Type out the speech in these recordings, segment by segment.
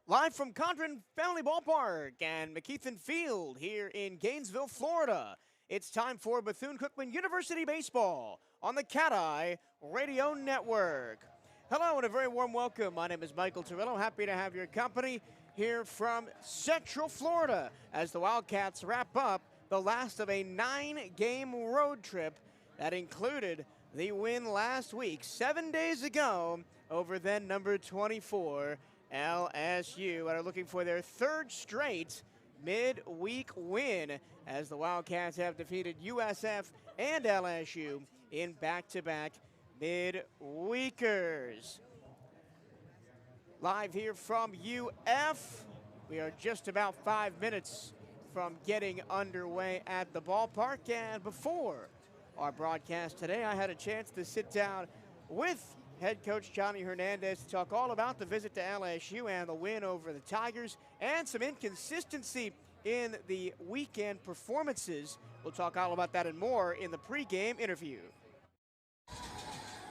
Live from Condren Family Ballpark and McKeithen Field here in Gainesville, Florida. It's time for Bethune-Cookman University Baseball on the CatEye Radio Network. Hello and a very warm welcome. My name is Michael Torello. Happy to have your company here from Central Florida as the Wildcats wrap up the last of a 9-game road trip that included the win last week, 7 days ago, over then number 24, LSU, and are looking for their third straight midweek win as the Wildcats have defeated USF and LSU in back-to-back midweekers. Live here from UF, we are just about 5 minutes from getting underway at the ballpark, and before our broadcast today, I had a chance to sit down with head coach Johnny Hernandez to talk all about the visit to LSU and the win over the Tigers and some inconsistency in the weekend performances. We'll talk all about that and more in the pregame interview.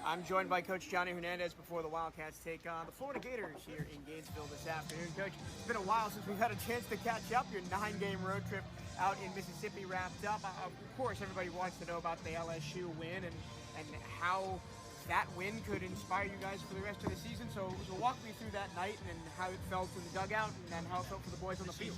I'm joined by Coach Johnny Hernandez before the Wildcats take on the Florida Gators here in Gainesville this afternoon. Coach, it's been a while since we've had a chance to catch up. Your 9-game road trip out in Mississippi wrapped up. Of course, everybody wants to know about the LSU win and how that win could inspire you guys for the rest of the season. So walk me through that night and how it felt in the dugout and then how it felt for the boys on the field.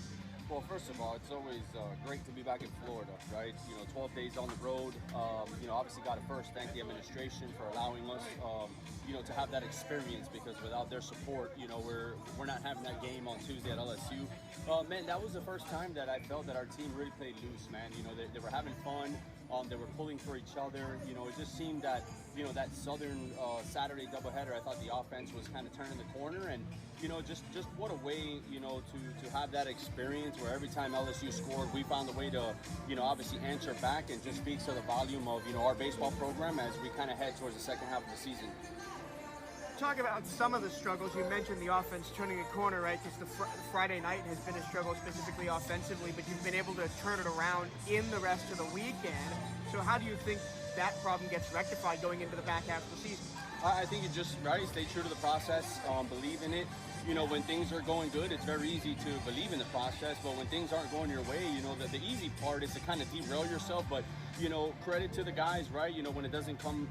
Well, first of all, it's always great to be back in Florida, right? 12 days on the road. Obviously got to first thank the administration for allowing us, to have that experience, because without their support, we're not having that game on Tuesday at LSU. Man, that was the first time that I felt that our team really played loose, man. They were having fun. They were pulling for each other. It just seemed that, that Southern Saturday doubleheader, I thought the offense was kind of turning the corner, and just what a way, to have that experience where every time LSU scored, we found a way to, obviously answer back, and just speaks to the volume of, our baseball program as we kind of head towards the second half of the season. Talk about some of the struggles. You mentioned the offense turning a corner, right? Just the Friday night has been a struggle specifically offensively, but you've been able to turn it around in the rest of the weekend. So how do you think that problem gets rectified going into the back half of the season? I think it just, stay true to the process, believe in it. When things are going good, it's very easy to believe in the process, but when things aren't going your way, the easy part is to kind of derail yourself, but credit to the guys, right? When it doesn't come,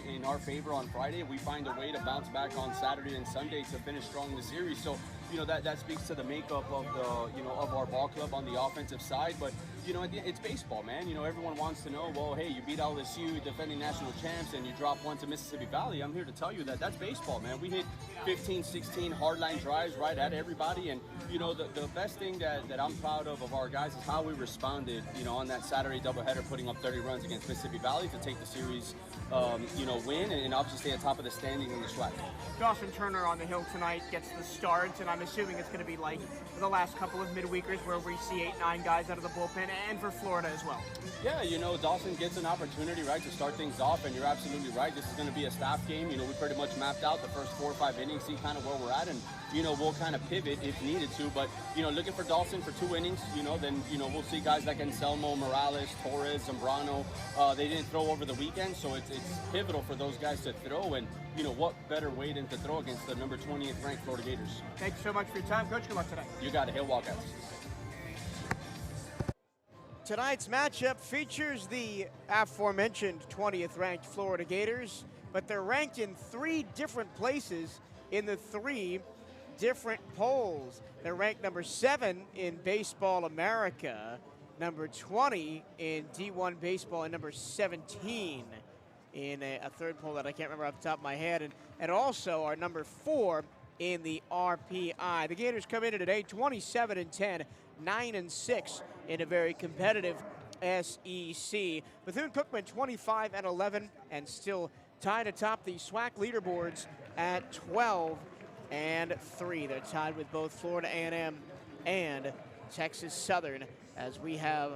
in our favor on Friday, we find a way to bounce back on Saturday and Sunday to finish strong in the series. So, that speaks to the makeup of the, of our ball club on the offensive side. But, it's baseball, man. Everyone wants to know, well, hey, you beat LSU, defending national champs, and you drop one to Mississippi Valley. I'm here to tell you that that's baseball, man. We hit 15, 16 hardline drives right at everybody. And, the best thing that I'm proud of our guys is how we responded, on that Saturday doubleheader, putting up 30 runs against Mississippi Valley to take the series, win, and obviously stay at top of the standing in the SWAC. Dawson Turner on the hill tonight gets the start, and I'm assuming it's going to be like the last couple of midweekers where we see 8-9 guys out of the bullpen, and for Florida as well. Yeah, Dawson gets an opportunity, right, to start things off, and you're absolutely right. This is going to be a staff game. We pretty much mapped out the first 4 or 5 innings, see kind of where we're at, and, we'll kind of pivot if needed to. But, looking for Dawson for 2 innings, then, we'll see guys like Anselmo, Morales, Torres, Zambrano. They didn't throw over the weekend, so it's pivotal for those guys to throw, and, what better way than to throw against the number 20th ranked Florida Gators. Thanks so much for your time, Coach. Good luck tonight. You got it. Hail Wildcats. Tonight's matchup features the aforementioned 20th ranked Florida Gators, but they're ranked in 3 different places in the 3 different polls. They're ranked number 7 in Baseball America, number 20 in D1 Baseball, and number 17 in a third poll that I can't remember off the top of my head, and also are number 4 in the RPI. The Gators come in today 27-10, 9-6 in a very competitive SEC. Bethune-Cookman 25-11 and still tied atop the SWAC leaderboards at 12-3. They're tied with both Florida A&M and Texas Southern as we have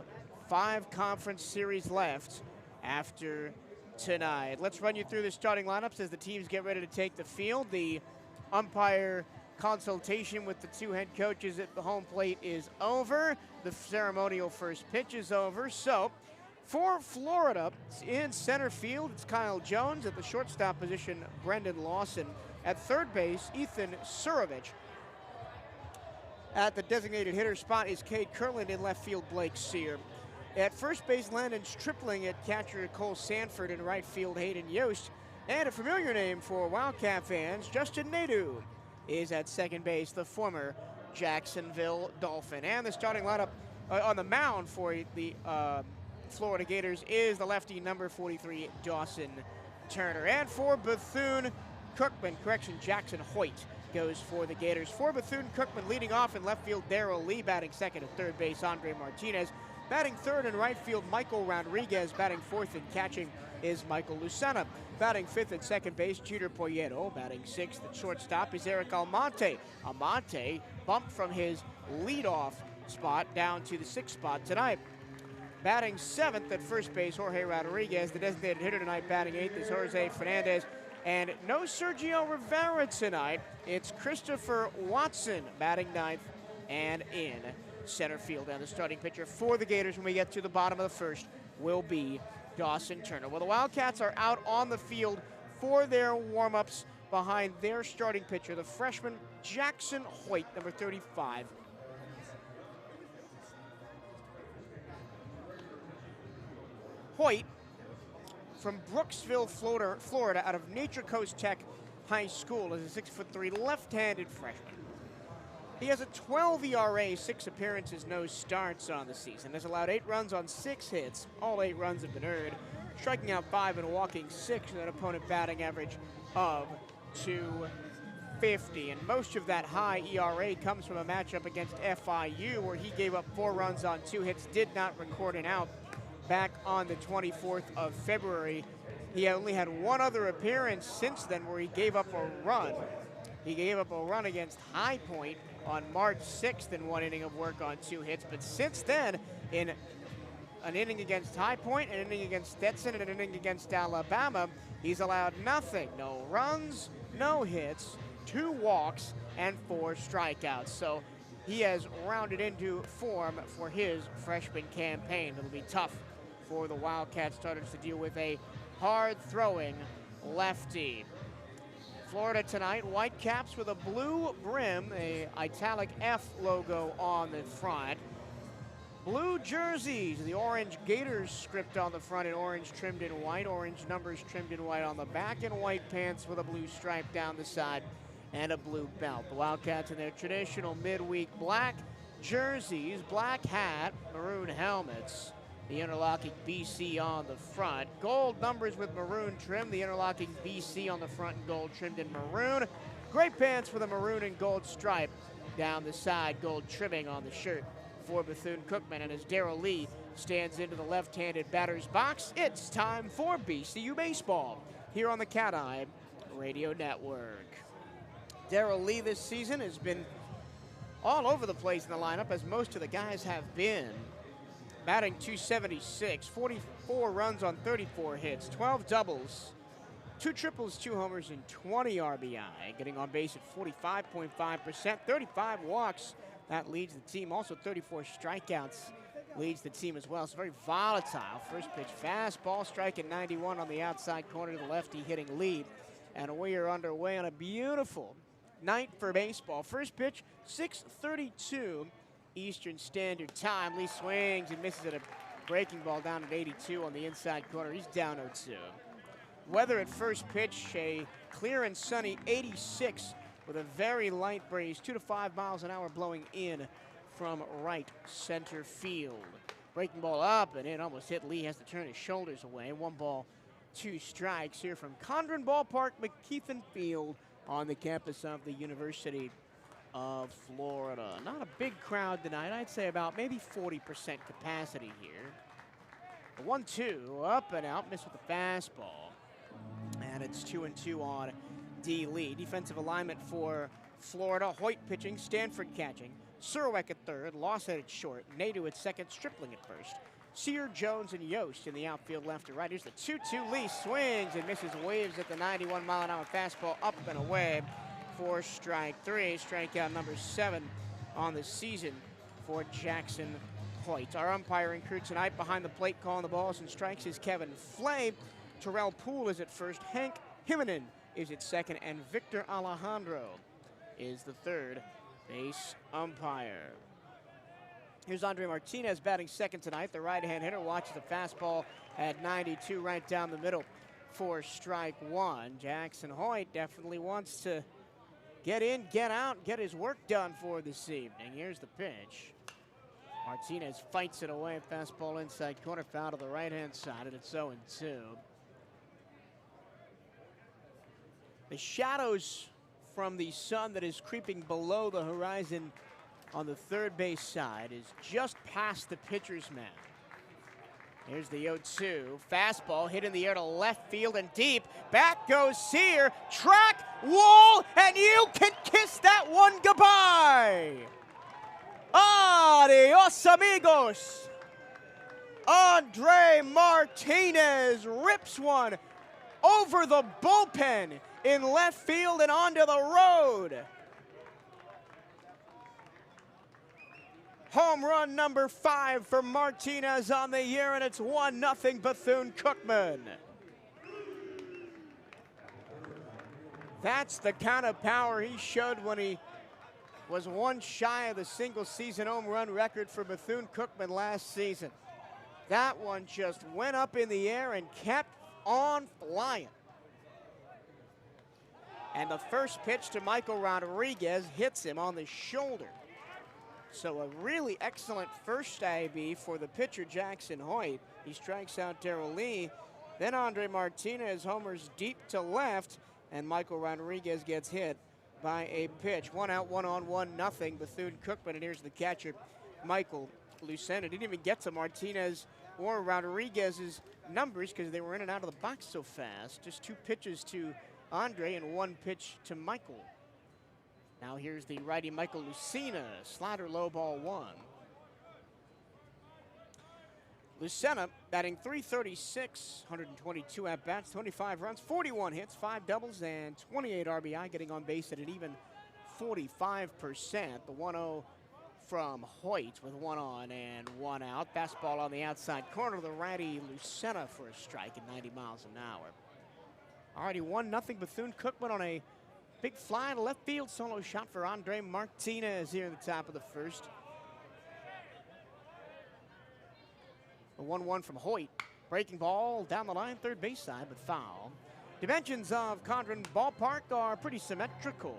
5 conference series left after tonight. Let's run you through the starting lineups as the teams get ready to take the field. The umpire consultation with the 2 head coaches at the home plate is over. The ceremonial first pitch is over. So for Florida, in center field, it's Kyle Jones. At the shortstop position, Brendan Lawson. At third base, Ethan Surovich. At the designated hitter spot is Cade Kurland, in left field Blake Sear. At first base, Landon's tripling at catcher Cole Sanford, in right field Hayden Yost. And a familiar name for Wildcat fans, Justin Nadeau, is at second base, the former Jacksonville Dolphin. And the starting lineup on the mound for the Florida Gators is the lefty, number 43, Dawson Turner. And for Bethune-Cookman, Jackson Hoyt goes for the Gators. For Bethune-Cookman, leading off in left field, Darrell Lee. Batting second and third base, Andre Martinez. Batting third in right field, Michael Rodriguez. Batting fourth and catching is Michael Lucena. Batting fifth at second base, Jeter Poyeto. Batting sixth at shortstop is Eric Almonte. Almonte bumped from his leadoff spot down to the sixth spot tonight. Batting seventh at first base, Jorge Rodriguez. The designated hitter tonight, batting eighth, is Jose Fernandez. And no Sergio Rivera tonight. It's Christopher Watson batting ninth and in center field. And the starting pitcher for the Gators when we get to the bottom of the first will be Dawson Turner. Well, the Wildcats are out on the field for their warm-ups behind their starting pitcher, the freshman Jackson Hoyt, number 35. Hoyt, from Brooksville, Florida, out of Nature Coast Tech High School, is a 6'3" left-handed freshman. He has a 12 ERA, 6 appearances, no starts on the season. Has allowed 8 runs on 6 hits. All 8 runs have been earned, striking out 5 and walking 6 with an opponent batting average of .250. And most of that high ERA comes from a matchup against FIU, where he gave up 4 runs on 2 hits, did not record an out back on the 24th of February. He only had 1 other appearance since then where he gave up a run. He gave up a run against High Point on March 6th in 1 inning of work on 2 hits. But since then, in an inning against High Point, an inning against Stetson, and an inning against Alabama, he's allowed nothing. No runs, no hits, 2 walks, and 4 strikeouts. So he has rounded into form for his freshman campaign. It'll be tough for the Wildcat starters to deal with a hard-throwing lefty. Florida tonight, white caps with a blue brim, a italic F logo on the front. Blue jerseys, the orange Gators script on the front in orange trimmed in white, orange numbers trimmed in white on the back, and white pants with a blue stripe down the side and a blue belt. The Wildcats in their traditional midweek black jerseys, black hat, maroon helmets. The interlocking BC on the front. Gold numbers with maroon trim. The interlocking BC on the front and gold trimmed in maroon. Gray pants with a maroon and gold stripe down the side. Gold trimming on the shirt for Bethune-Cookman. And as Darrell Lee stands into the left-handed batter's box, it's time for BCU Baseball here on the CatEye Radio Network. Darrell Lee this season has been all over the place in the lineup, as most of the guys have been. Batting .276, 44 runs on 34 hits, 12 doubles, 2 triples, 2 homers, and 20 RBI. Getting on base at 45.5%, 35 walks. That leads the team. Also 34 strikeouts leads the team as well. It's very volatile. First pitch fastball, striking 91 on the outside corner to the lefty, hitting Lee. And we are underway on a beautiful night for baseball. First pitch, 6:32. Eastern Standard Time. Lee swings and misses at a breaking ball down at 82 on the inside corner. He's down 0-2. Weather at first pitch, a clear and sunny 86 with a very light breeze, 2 to 5 miles an hour blowing in from right center field. Breaking ball up and in, almost hit Lee, has to turn his shoulders away. 1 ball, 2 strikes here from Condren Ballpark, McKeithen Field on the campus of the University of Florida. Not a big crowd tonight. I'd say about maybe 40% capacity here. The 1-2, up and out, missed with the fastball. And it's 2-2 on D. Lee. Defensive alignment for Florida. Hoyt pitching, Stanford catching. Surwick at third, Lawson at short, Nadeau at second, Stripling at first. Sear, Jones, and Yost in the outfield left to right. Here's the 2-2. Lee swings and misses, waves at the 91-mile-an-hour fastball, up and away for strike 3. Strikeout number 7 on the season for Jackson Hoyt. Our umpiring crew tonight behind the plate calling the balls and strikes is Kevin Flay. Terrell Poole is at first. Hank Himonen is at second. And Victor Alejandro is the third base umpire. Here's Andre Martinez batting second tonight. The right-hand hitter watches the fastball at 92 right down the middle for strike one. Jackson Hoyt definitely wants to get in, get out, get his work done for this evening. Here's the pitch. Martinez fights it away. Fastball inside corner, foul to the right-hand side, and it's 0-2. The shadows from the sun that is creeping below the horizon on the third base side is just past the pitcher's mound. Here's the 0-2. Fastball hit in the air to left field and deep. Back goes Sear. Track, wall, and you can kiss that one goodbye. Adios, amigos. Andre Martinez rips one over the bullpen in left field and onto the road. Home run number 5 for Martinez on the year, and it's 1-0 Bethune-Cookman. That's the kind of power he showed when he was one shy of the single-season home run record for Bethune-Cookman last season. That one just went up in the air and kept on flying. And the first pitch to Michael Rodriguez hits him on the shoulder. So a really excellent first AB for the pitcher, Jackson Hoyt. He strikes out Darrell Lee. Then Andre Martinez homers deep to left, and Michael Rodriguez gets hit by a pitch. 1 out, 1 on, 1-0 Bethune-Cookman. And here's the catcher, Michael Lucena. Didn't even get to Martinez or Rodriguez's numbers because they were in and out of the box so fast. Just 2 pitches to Andre and 1 pitch to Michael. Now here's the righty Michael Lucena, slider low ball 1. Lucena batting .336, 122 at-bats, 25 runs, 41 hits, 5 doubles, and 28 RBI, getting on base at an even 45%. The 1-0 from Hoyt with 1 on and 1 out. Fastball on the outside corner to the righty Lucena for a strike at 90 miles an hour. Already 1-0 Bethune-Cookman on a big fly to left field solo shot for Andre Martinez here in the top of the first. A 1-1 from Hoyt. Breaking ball down the line, third base side, but foul. Dimensions of Condren Ballpark are pretty symmetrical.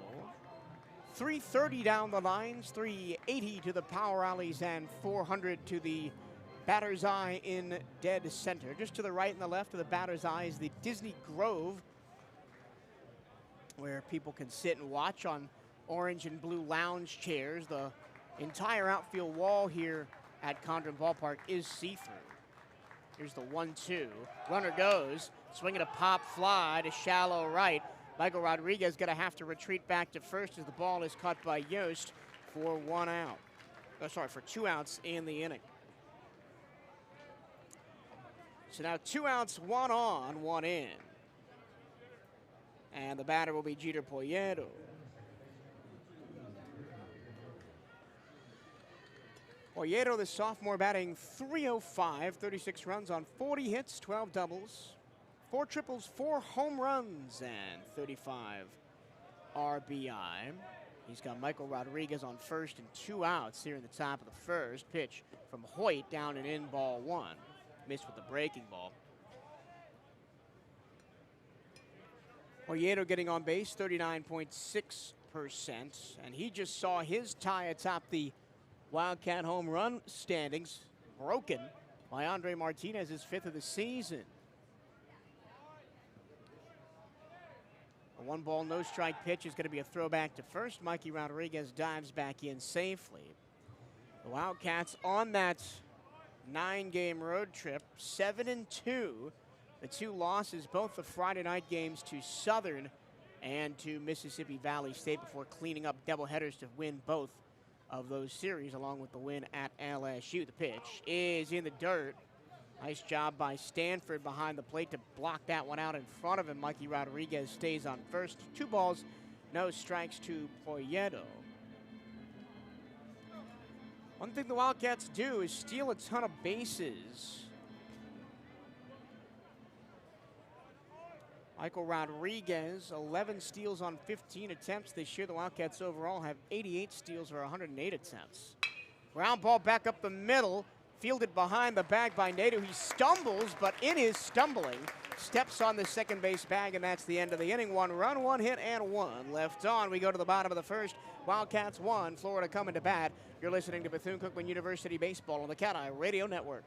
330 down the lines, 380 to the power alleys, and 400 to the batter's eye in dead center. Just to the right and the left of the batter's eye is the Disney Grove, where people can sit and watch on orange and blue lounge chairs. The entire outfield wall here at Condren Ballpark is see-through. Here's the 1-2. Runner goes, swinging a pop fly to shallow right. Michael Rodriguez gonna have to retreat back to first as the ball is caught by Yost for 1 out. Oh, sorry, for 2 outs in the inning. So now 2 outs, 1 on, 1 in. And the batter will be Jeter Poyedo. Poyedo, the sophomore, batting .305, 36 runs on 40 hits, 12 doubles, 4 triples, 4 home runs, and 35 RBI. He's got Michael Rodriguez on first and 2 outs here in the top of the first. Pitch from Hoyt down and in, ball 1. Missed with the breaking ball. Poyedo getting on base, 39.6%, and he just saw his tie atop the Wildcat home run standings broken by Andre Martinez, his 5th of the season. A 1-ball, no-strike pitch is going to be a throwback to first. Mikey Rodriguez dives back in safely. The Wildcats on that 9-game road trip, 7-2. The 2 losses, both the Friday night games to Southern and to Mississippi Valley State, before cleaning up doubleheaders to win both of those series, along with the win at LSU. The pitch is in the dirt. Nice job by Stanford behind the plate to block that one out in front of him. Mikey Rodriguez stays on first. 2 balls, no strikes to Poyedo. One thing the Wildcats do is steal a ton of bases. Michael Rodriguez, 11 steals on 15 attempts this year. The Wildcats overall have 88 steals or 108 attempts. Ground ball back up the middle, fielded behind the bag by Nadeau. He stumbles, but in his stumbling, steps on the second base bag, and that's the end of the inning. 1 run, 1 hit, and 1 left on. We go to the bottom of the first. Wildcats 1, Florida coming to bat. You're listening to Bethune-Cookman University Baseball on the CatEye Radio Network.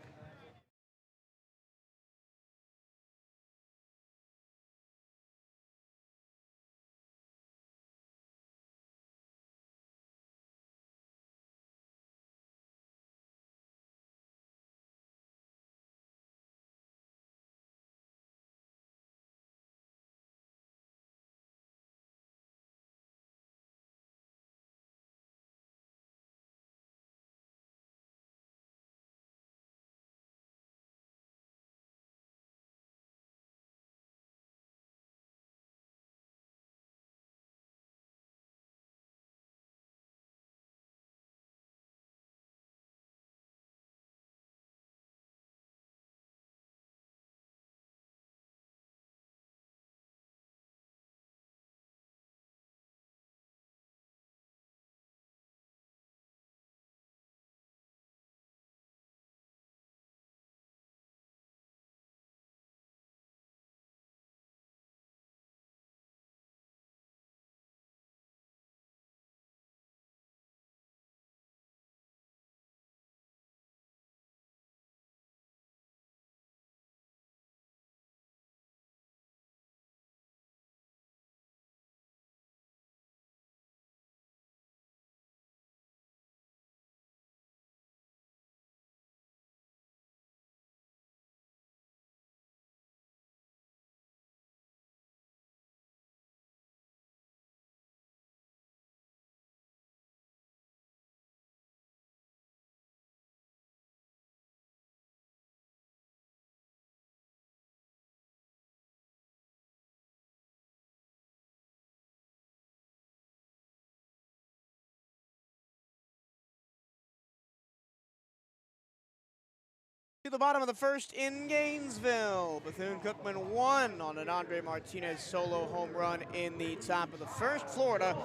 To the bottom of the first in Gainesville. Bethune-Cookman 1 on an Andre Martinez solo home run in the top of the first. Florida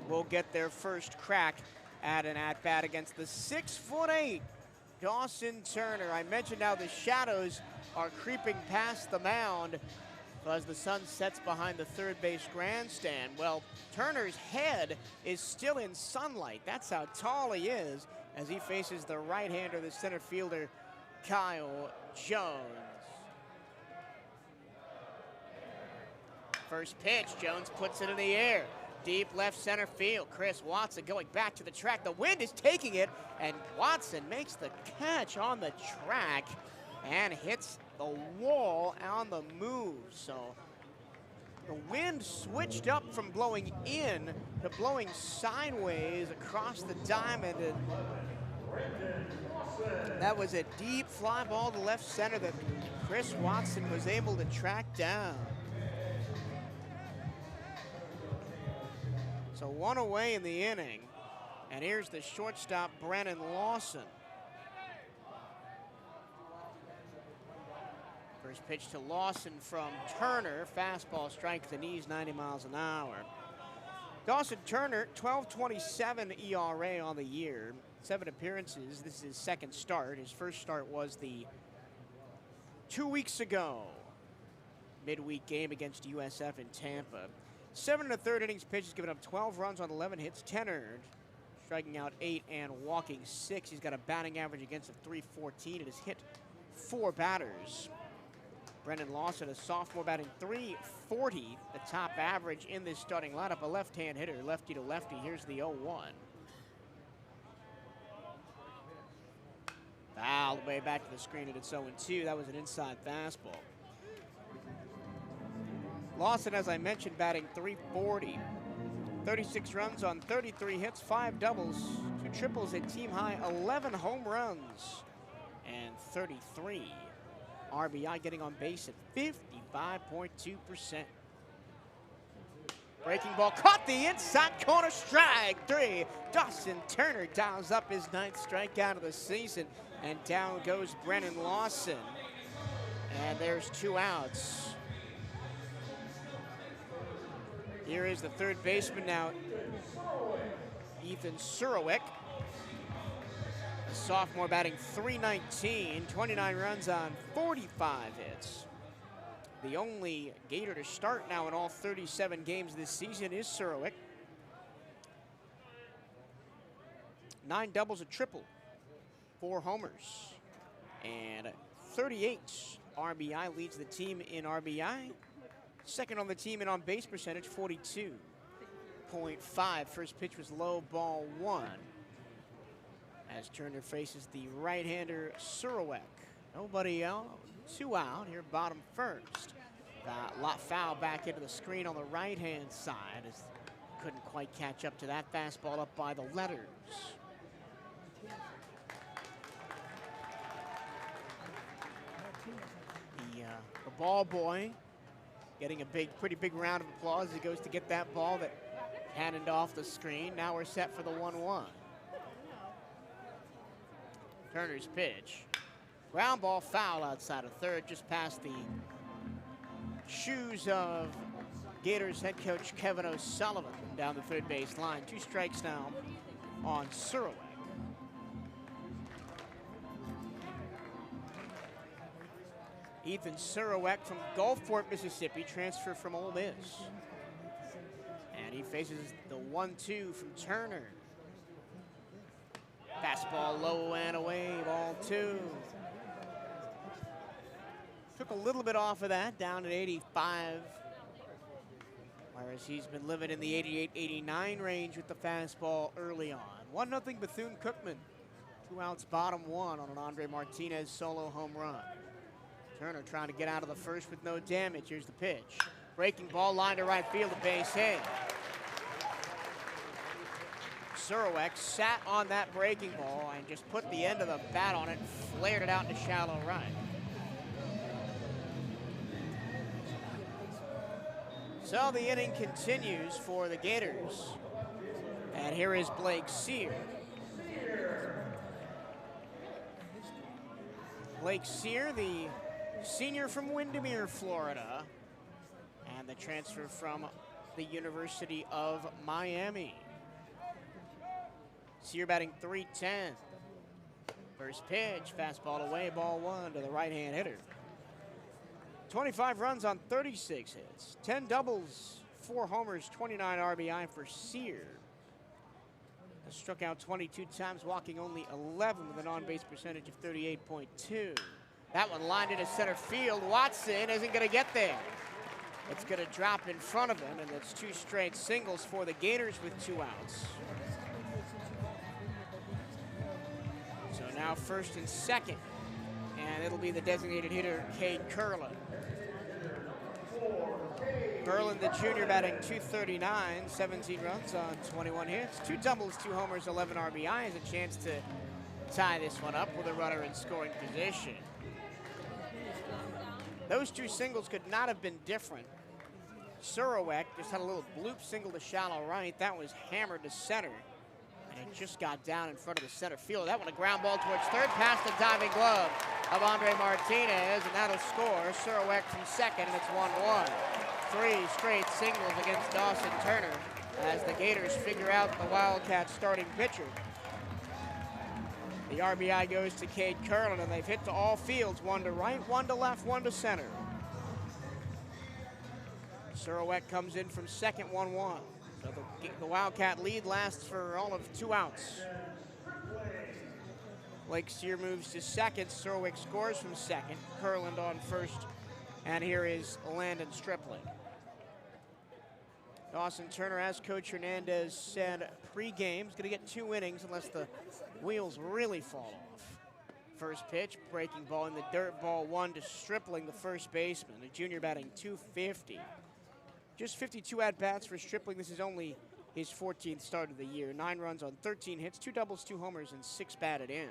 will get their first crack at an at-bat against the 6'8" Dawson Turner. I mentioned how the shadows are creeping past the mound as the sun sets behind the third base grandstand. Well, Turner's head is still in sunlight. That's how tall he is as he faces the right-hander, the center fielder, Kyle Jones. First pitch, Jones puts it in the air. Deep left center field. Chris Watson going back to the track. The wind is taking it, and Watson makes the catch on the track and hits the wall on the move. So the wind switched up from blowing in to blowing sideways across the diamond, and that was a deep fly ball to left center that Chris Watson was able to track down. So 1 away in the inning, and here's the shortstop, Brennan Lawson. First pitch to Lawson from Turner, fastball strikes the knees, 90 miles an hour. Dawson Turner, 12.27 ERA on the year, 7 appearances. This is his second start. His first start was the 2 weeks ago midweek game against USF in Tampa. 7 1/3 innings pitched, he's given up 12 runs on 11 hits, 10 earned, striking out 8 and walking 6. He's got a batting average against of .314 and has hit 4 batters. Brennan Lawson, a sophomore, batting .340, the top average in this starting lineup. A left-hand hitter, lefty to lefty. Here's the 0-1. Foul way back to the screen, and it's 0-2. That was an inside fastball. Lawson, as I mentioned, batting .340. 36 runs on 33 hits, 5 doubles, 2 triples, a team-high 11 home runs, and 33 RBI, getting on base at 55.2%. Breaking ball, caught the inside corner, strike 3. Dawson Turner dials up his 9th strikeout of the season, and down goes Brennan Lawson. And there's 2 outs. Here is the third baseman now, Ethan Surowick. A sophomore batting .319, 29 runs on 45 hits. The only Gator to start now in all 37 games this season is Surowick. 9 doubles, a triple, 4 homers, and 38 RBI, leads the team in RBI. Second on the team in on-base percentage, 42.5. First pitch was low, ball 1. As Turner faces the right-hander Surowick. Nobody out, 2 out here, bottom first. Lot foul back into the screen on the right-hand side, as couldn't quite catch up to that fastball up by the letters. The ball boy getting a pretty big round of applause as he goes to get that ball that handed off the screen. Now we're set for the 1-1. Turner's pitch. Ground ball foul outside of third, just past the shoes of Gators head coach Kevin O'Sullivan down the third base line. 2 strikes now on Surowick. Ethan Surowick from Gulfport, Mississippi, transfer from Ole Miss. And he faces the 1-2 from Turner. Fastball low and away, ball 2. Took a little bit off of that, down at 85. Whereas he's been living in the 88-89 range with the fastball early on. 1-0 Bethune-Cookman. 2 outs, bottom 1 on an Andre Martinez solo home run. Turner trying to get out of the first with no damage. Here's the pitch. Breaking ball, line to right field, a base hit. Surowick sat on that breaking ball and just put the end of the bat on it, flared it out into shallow right. So the inning continues for the Gators. And here is Blake Sear. Blake Sear, the senior from Windermere, Florida, and the transfer from the University of Miami. Sear batting .310. First pitch, fastball away, ball 1 to the right-hand hitter. 25 runs on 36 hits, 10 doubles, 4 homers, 29 RBI for Sear. Has struck out 22 times, walking only 11 with an on-base percentage of 38.2. That one lined into center field. Watson isn't going to get there. It's going to drop in front of him, and it's 2 straight singles for the Gators with 2 outs. So now first and second, and it'll be the designated hitter, Cade Curlin. Curlin, the junior, batting .239, 17 runs on 21 hits, 2 doubles, 2 homers, 11 RBI. Has a chance to tie this one up with a runner in scoring position. Those 2 singles could not have been different. Surowick just had a little bloop single to shallow right. That was hammered to center, and it just got down in front of the center fielder. That one a ground ball towards third, past the diving glove of Andre Martinez, and that'll score. Surowick from second, and it's 1-1. 3 straight singles against Dawson Turner as the Gators figure out the Wildcats starting pitcher. The RBI goes to Cade Curlin, and they've hit to all fields, 1 to right, 1 to left, 1 to center. Surowick comes in from second, 1-1. So the Wildcat lead lasts for all of 2 outs. Blake Sear moves to second. Surowick scores from second. Curlin on first. And here is Landon Stripling. Dawson Turner, as Coach Hernandez said pre-game, is going to get 2 innings unless the wheels really fall off. First pitch, breaking ball in the dirt, ball 1 to Stripling, the first baseman. The junior batting .250. Just 52 at-bats for Stripling. This is only his 14th start of the year. 9 runs on 13 hits, 2 doubles, 2 homers, and 6 batted in.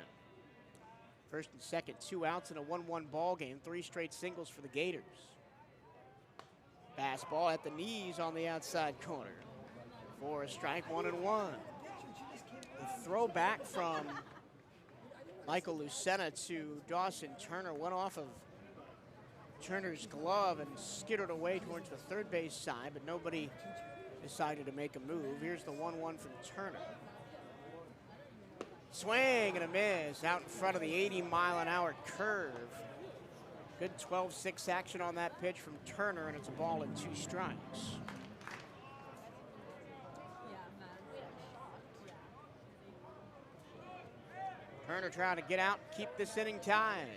First and second, 2 outs in a 1-1 ball game. 3 straight singles for the Gators. Fastball at the knees on the outside corner. For a strike, 1-1. The throw back from Michael Lucena to Dawson Turner went off of Turner's glove and skittered away towards the third base side, but nobody decided to make a move. Here's the 1-1 from Turner. Swing and a miss out in front of the 80-mile-an-hour curve. Good 12-6 action on that pitch from Turner, and it's a ball and 2 strikes. Turner trying to get out, keep this inning tied.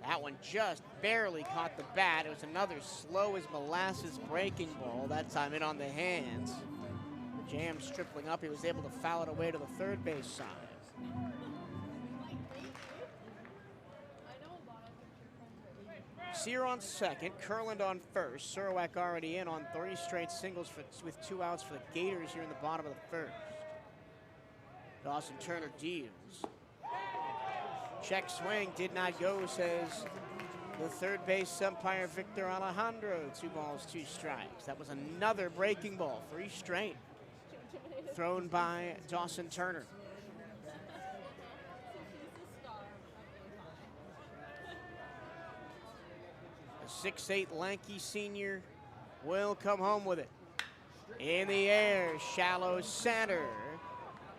That one just barely caught the bat. It was another slow as molasses breaking ball, that time in on the hands. Jam stripling up, he was able to foul it away to the third base side. Sear on second, Kurland on first. Surowiec already in on 3 straight singles with 2 outs for the Gators here in the bottom of the first. Dawson Turner deals. Check swing did not go, says the third base umpire Victor Alejandro. 2 balls, 2 strikes. That was another breaking ball, 3 straight. Thrown by Dawson Turner. A 6'8" lanky senior will come home with it. In the air, shallow center.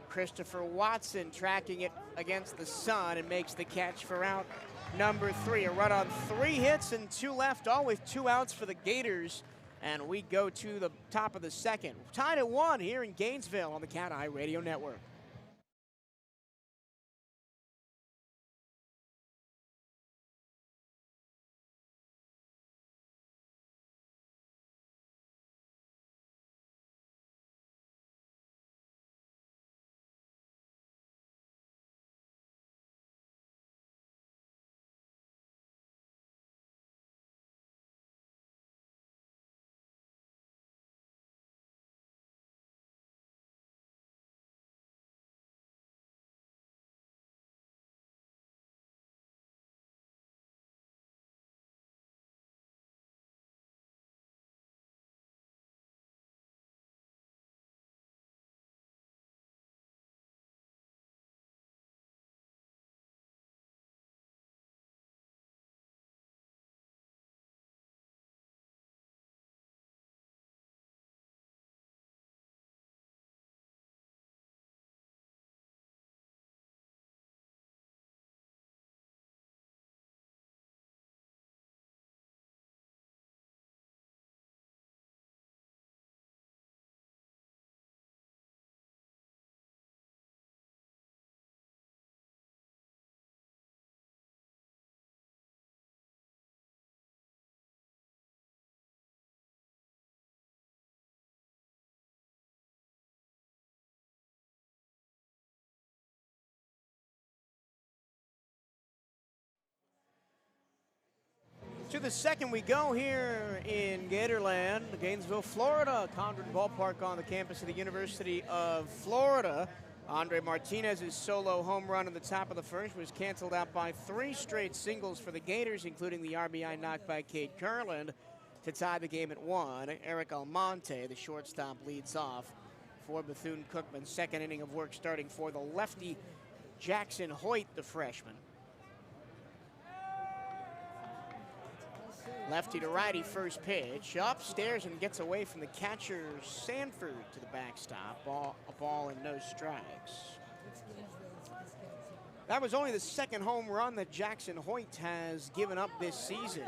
Christopher Watson tracking it against the sun and makes the catch for out number 3. A run on 3 hits and 2 left, all with 2 outs for the Gators. And we go to the top of the second. Tied at 1 here in Gainesville on the CatEye Radio Network. To the second we go here in Gatorland, Gainesville, Florida. Condren Ballpark on the campus of the University of Florida. Andre Martinez's solo home run in the top of the first was canceled out by 3 straight singles for the Gators, including the RBI knocked by Cade Kurland to tie the game at 1. Eric Almonte, the shortstop, leads off for Bethune-Cookman. Second inning of work starting for the lefty Jackson Hoyt, the freshman. Lefty to righty, first pitch. Upstairs and gets away from the catcher, Sanford, to the backstop. A ball and no strikes. That was only the second home run that Jackson Hoyt has given up this season.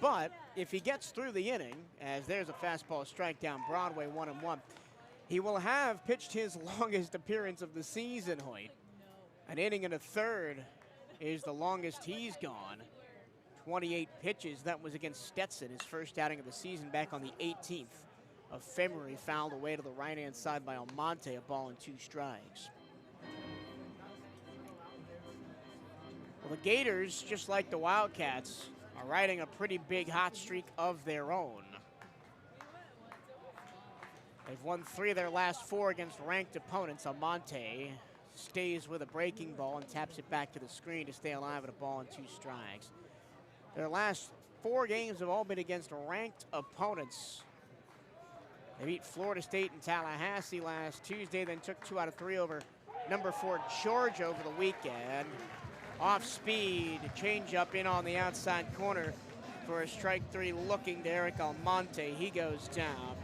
But if he gets through the inning, as there's a fastball strike down Broadway, 1-1, he will have pitched his longest appearance of the season, Hoyt. An inning and a third is the longest he's gone. 28 pitches. That was against Stetson, his first outing of the season back on the 18th of February. Fouled away to the right-hand side by Almonte, a ball and 2 strikes. Well, the Gators, just like the Wildcats, are riding a pretty big hot streak of their own. They've won 3 of their last 4 against ranked opponents. Almonte stays with a breaking ball and taps it back to the screen to stay alive at a ball and 2 strikes. Their last 4 games have all been against ranked opponents. They beat Florida State and Tallahassee last Tuesday, then took 2 out of 3 over number 4 Georgia over the weekend. Off speed, change up in on the outside corner for a strike 3 looking to Eric Almonte. He goes down.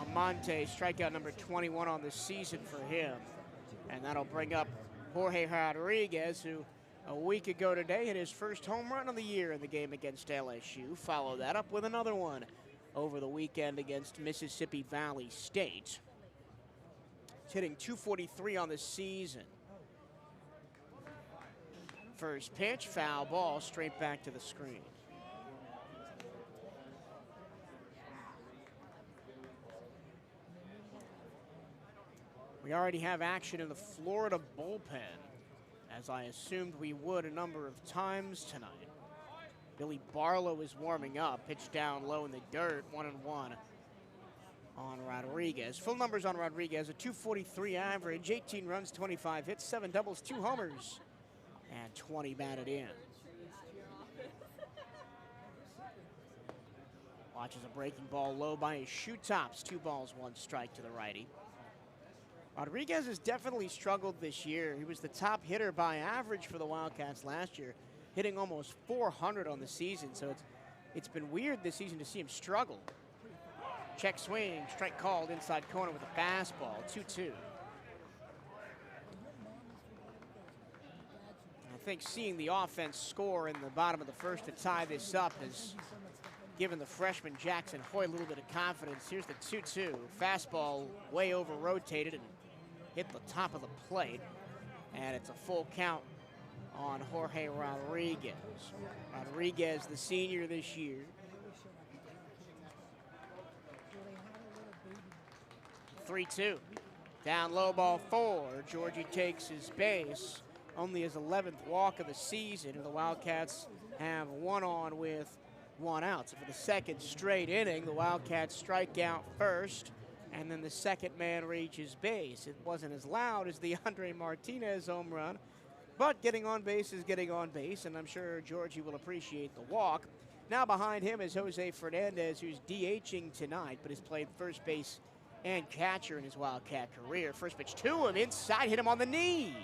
Amante, strikeout number 21 on the season for him. And that'll bring up Jorge Rodriguez, who a week ago today hit his first home run of the year in the game against LSU. Follow that up with another one over the weekend against Mississippi Valley State. He's hitting .243 on the season. First pitch, foul ball, straight back to the screen. We already have action in the Florida bullpen, as I assumed we would a number of times tonight. Billy Barlow is warming up, pitch down low in the dirt, 1-1 on Rodriguez. Full numbers on Rodriguez, a .243 average, 18 runs, 25 hits, 7 doubles, 2 homers, and 20 batted in. Watches a breaking ball low by his shoe tops, 2 balls, 1 strike to the righty. Rodriguez has definitely struggled this year. He was the top hitter by average for the Wildcats last year, hitting almost 400 on the season. So it's been weird this season to see him struggle. Check swing, strike called inside corner with a fastball, 2-2. I think seeing the offense score in the bottom of the first to tie this up has given the freshman Jackson Hoy a little bit of confidence. Here's the 2-2. Fastball way over rotated and hit the top of the plate. And it's a full count on Jorge Rodriguez. Rodriguez, the senior this year. 3-2. Down low, ball 4. Georgie takes his base. Only his 11th walk of the season. And the Wildcats have 1 on with 1 out. So for the second straight inning, the Wildcats strike out first, and then the second man reaches base. It wasn't as loud as the Andre Martinez home run, but getting on base is getting on base, and I'm sure Georgie will appreciate the walk. Now behind him is Jose Fernandez, who's DHing tonight, but has played first base and catcher in his Wildcat career. First pitch to him, inside, hit him on the knee.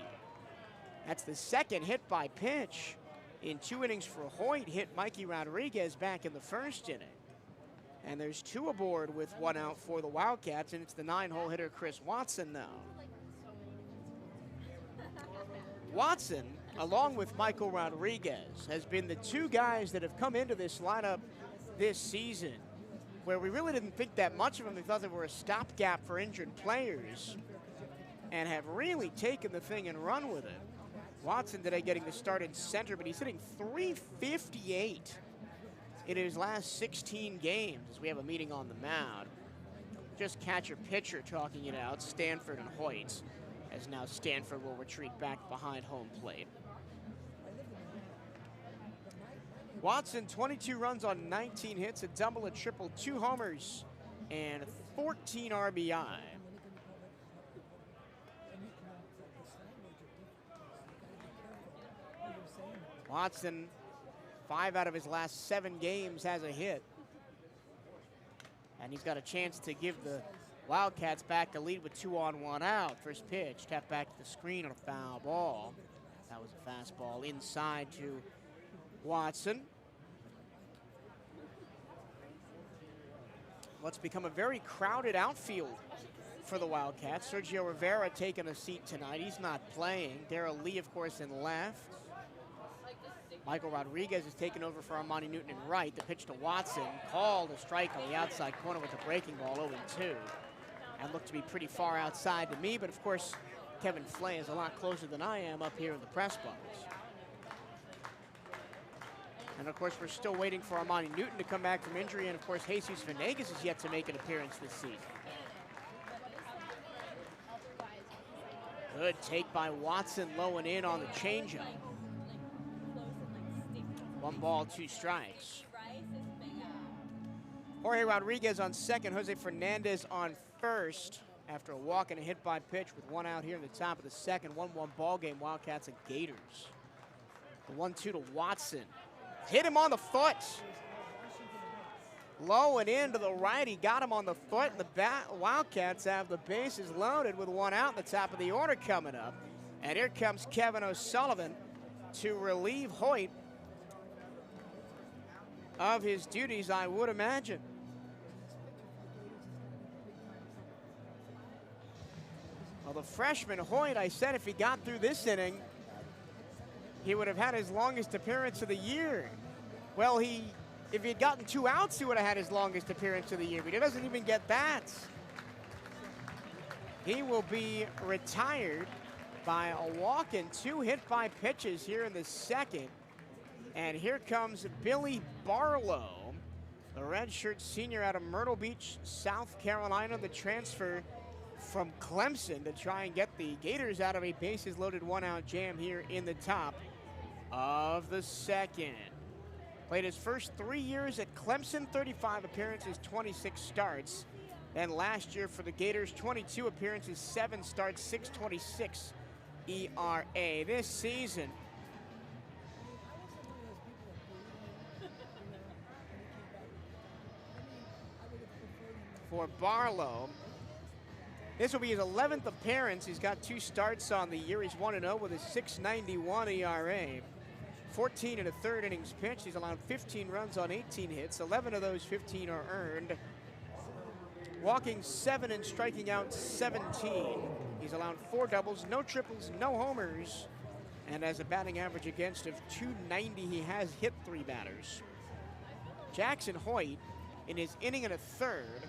That's the second hit by pitch in 2 innings for Hoyt. Hit Mikey Rodriguez back in the first inning. And there's 2 aboard with 1 out for the Wildcats, and it's the 9-hole hitter Chris Watson now. Watson, along with Michael Rodriguez, has been the 2 guys that have come into this lineup this season where we really didn't think that much of them. We thought they were a stopgap for injured players, and have really taken the thing and run with it. Watson today getting the start in center, but he's hitting .358 in his last 16 games as we have a meeting on the mound. Just catcher-pitcher talking it out, Stanford and Hoyt, as now Stanford will retreat back behind home plate. Watson, 22 runs on 19 hits, a double, a triple, 2 homers, and 14 RBI. Watson, 5 out of his last 7 games has a hit. And he's got a chance to give the Wildcats back a lead with 2 on, 1 out. First pitch, tapped back to the screen on a foul ball. That was a fastball inside to Watson. What's become a very crowded outfield for the Wildcats. Sergio Rivera taking a seat tonight. He's not playing. Darrell Lee, of course, in left. Michael Rodriguez has taken over for Armani Newton in right. The pitch to Watson, called a strike on the outside corner with a breaking ball, 0-2. That looked to be pretty far outside to me, but of course, Kevin Flay is a lot closer than I am up here in the press box. And of course, we're still waiting for Armani Newton to come back from injury, and of course, Jesus Venegas is yet to make an appearance this season. Good take by Watson, low and in on the changeup. 1 ball, 2 strikes. Jorge Rodriguez on second, Jose Fernandez on first. After a walk and a hit by pitch with 1 out here in the top of the second. 1-1 ball game, Wildcats and Gators. The 1-2 to Watson. Hit him on the foot. Low and in to the right. He got him on the foot. And the Wildcats have the bases loaded with 1 out in the top of the order coming up. And here comes Kevin O'Sullivan to relieve Hoyt of his duties, I would imagine. Well, the freshman Hoyt, I said if he got through this inning, he would have had his longest appearance of the year. Well, if he had gotten 2 outs, he would have had his longest appearance of the year, but he doesn't even get that. He will be retired by a walk and 2 hit by pitches here in the second. And here comes Billy Barlow, the redshirt senior out of Myrtle Beach, South Carolina, the transfer from Clemson to try and get the Gators out of a bases loaded 1-out jam here in the top of the second. Played his first 3 years at Clemson, 35 appearances, 26 starts. Then last year for the Gators, 22 appearances, 7 starts, 6.26 ERA. This season, for Barlow, this will be his 11th appearance. He's got 2 starts on the year. He's 1-0 with a 6.91 ERA. 14 1/3 innings pitched. He's allowed 15 runs on 18 hits. 11 of those 15 are earned. Walking 7 and striking out 17. He's allowed 4 doubles, no triples, no homers. And has a batting average against of .290. He has hit 3 batters. Jackson Hoyt, in his inning and a third,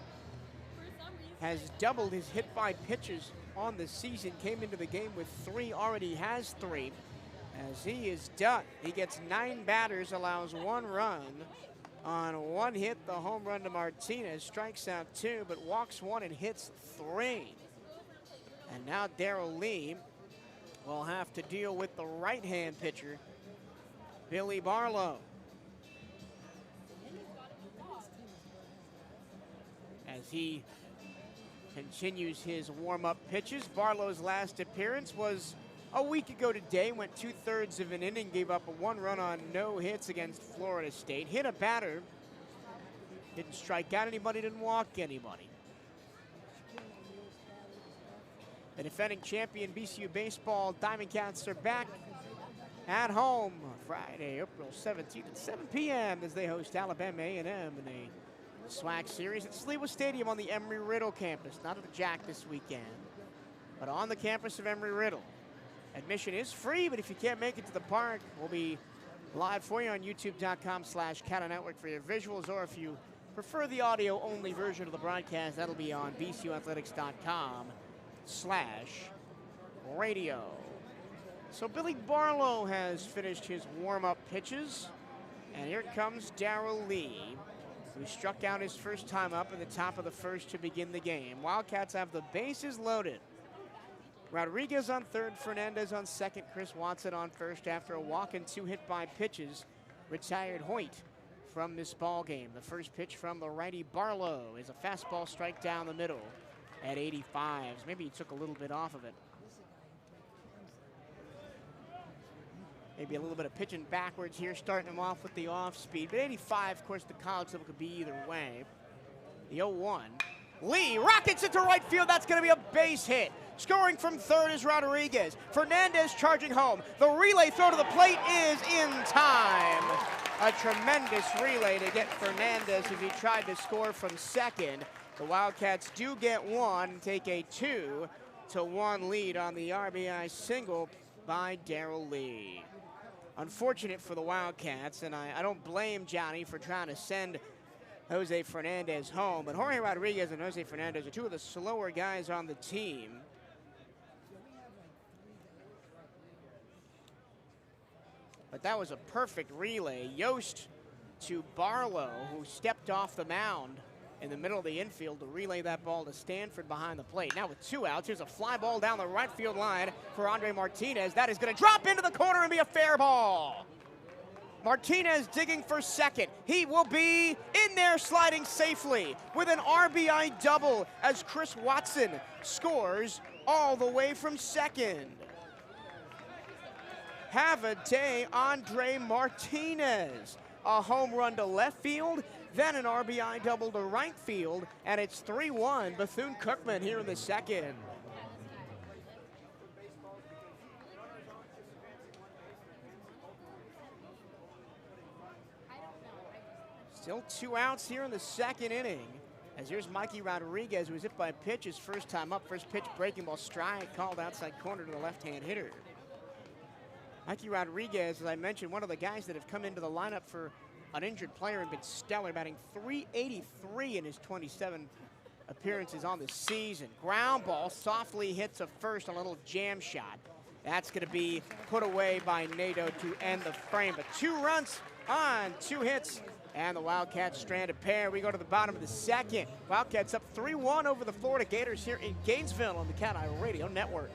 has doubled his hit by pitches on the season. Came into the game with 3, already has 3. As he is done, he gets 9 batters, allows 1 run on 1 hit, the home run to Martinez, strikes out 2, but walks 1 and hits 3. And now Darrell Lee will have to deal with the right-hand pitcher, Billy Barlow. As he continues his warm-up pitches, Barlow's last appearance was a week ago today. Went 2/3 of an inning, gave up a 1 run on no hits against Florida State. Hit a batter, didn't strike out anybody, didn't walk anybody. The defending champion BCU baseball Diamond Cats are back at home Friday, April 17th at 7 p.m. as they host Alabama A&M in a SWAC series at Sliwa Stadium on the Embry-Riddle campus. Not at the Jack this weekend, but on the campus of Embry-Riddle. Admission is free, but if you can't make it to the park, we'll be live for you on youtube.com/CatEye Network for your visuals, or if you prefer the audio-only version of the broadcast, that'll be on bcuathletics.com/radio. So Billy Barlow has finished his warm-up pitches, and here comes Darrell Lee, who struck out his first time up in the top of the first to begin the game. Wildcats have the bases loaded. Rodriguez on third, Fernandez on second, Chris Watson on first after a walk and 2 hit by pitches. Retired Hoyt from this ball game. The first pitch from the righty Barlow is a fastball strike down the middle at 85. Maybe he took a little bit off of it. Maybe a little bit of pitching backwards here, starting him off with the off speed. But 85, of course, the college level could be either way. The 0-1. Lee rockets it to right field. That's going to be a base hit. Scoring from third is Rodriguez. Fernandez charging home. The relay throw to the plate is in time. A tremendous relay to get Fernandez if he tried to score from second. The Wildcats do get 1 and take a 2-1 lead on the RBI single by Darrell Lee. Unfortunate for the Wildcats, and I don't blame Johnny for trying to send Jose Fernandez home, but Jorge Rodriguez and Jose Fernandez are 2 of the slower guys on the team. But that was a perfect relay. Yost to Barlow, who stepped off the mound in the middle of the infield to relay that ball to Stanford behind the plate. Now with 2 outs, here's a fly ball down the right field line for Andre Martinez. That is going to drop into the corner and be a fair ball. Martinez digging for second. He will be in there sliding safely with an RBI double as Chris Watson scores all the way from second. Have a day, Andre Martinez. A home run to left field, then an RBI double to right field, and it's 3-1 Bethune-Cookman here in the second. Still 2 outs here in the second inning. As here's Mikey Rodriguez, who was hit by a pitch his first time up. First pitch, breaking ball, strike, called outside corner to the left-hand hitter. Mikey Rodriguez, as I mentioned, one of the guys that have come into the lineup for an injured player and been stellar, batting .383 in his 27 appearances on the season. Ground ball, softly hits a first on a little jam shot. That's going to be put away by Nato to end the frame. But 2 runs on 2 hits, and the Wildcats stranded pair. We go to the bottom of the second. Wildcats up 3-1 over the Florida Gators here in Gainesville on the CatEye Radio Network.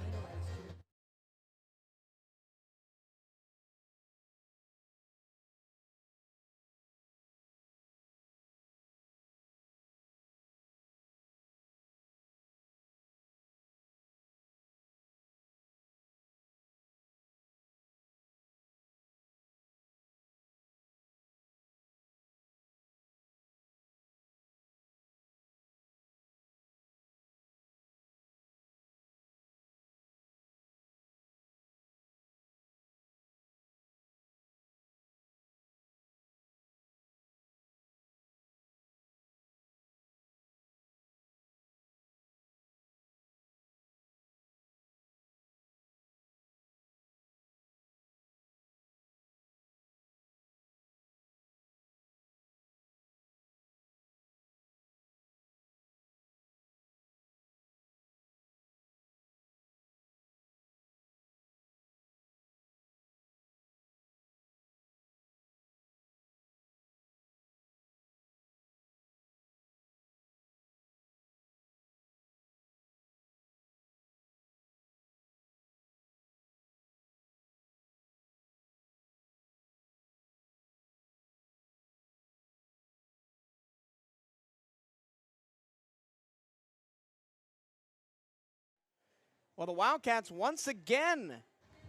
Well, the Wildcats once again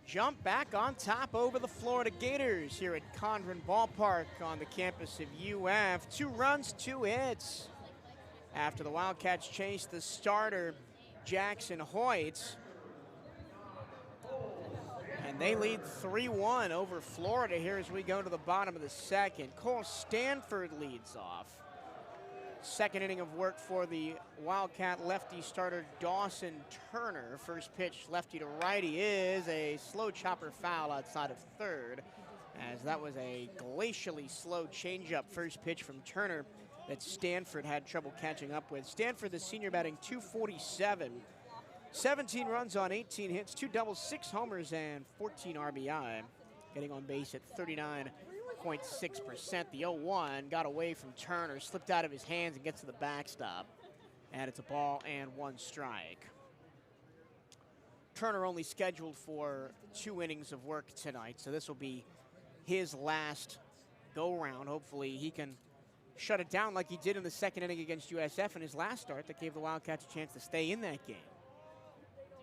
jump back on top over the Florida Gators here at Condren Ballpark on the campus of UF. 2 runs, 2 hits. After the Wildcats chased the starter, Jackson Hoyt. And they lead 3-1 over Florida here as we go to the bottom of the second. Cole Stanford leads off. Second inning of work for the Wildcat lefty starter Dawson Turner. First pitch lefty to righty is a slow chopper foul outside of third, as that was a glacially slow changeup first pitch from Turner that Stanford had trouble catching up with. Stanford, the senior, batting .247, 17 runs on 18 hits, 2 doubles, 6 homers, and 14 RBI, getting on base at 39.6%. The 0-1 got away from Turner, slipped out of his hands and gets to the backstop. And it's a ball and 1 strike. Turner only scheduled for 2 innings of work tonight, so this will be his last go-round. Hopefully he can shut it down like he did in the second inning against USF in his last start that gave the Wildcats a chance to stay in that game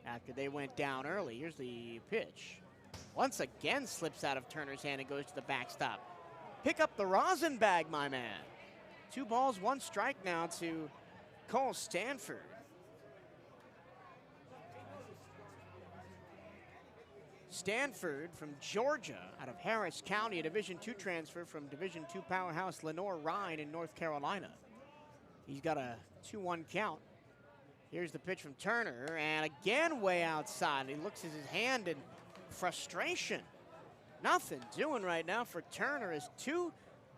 after they went down early. Here's the pitch. Once again slips out of Turner's hand and goes to the backstop. Pick up the rosin bag, my man. 2 balls, 1 strike now to Cole Stanford. Stanford from Georgia, out of Harris County, a Division II transfer from Division II powerhouse Lenore-Rhine in North Carolina. He's got a 2-1 count. Here's the pitch from Turner, and again way outside. He looks at his hand in frustration. Nothing doing right now for Turner as 2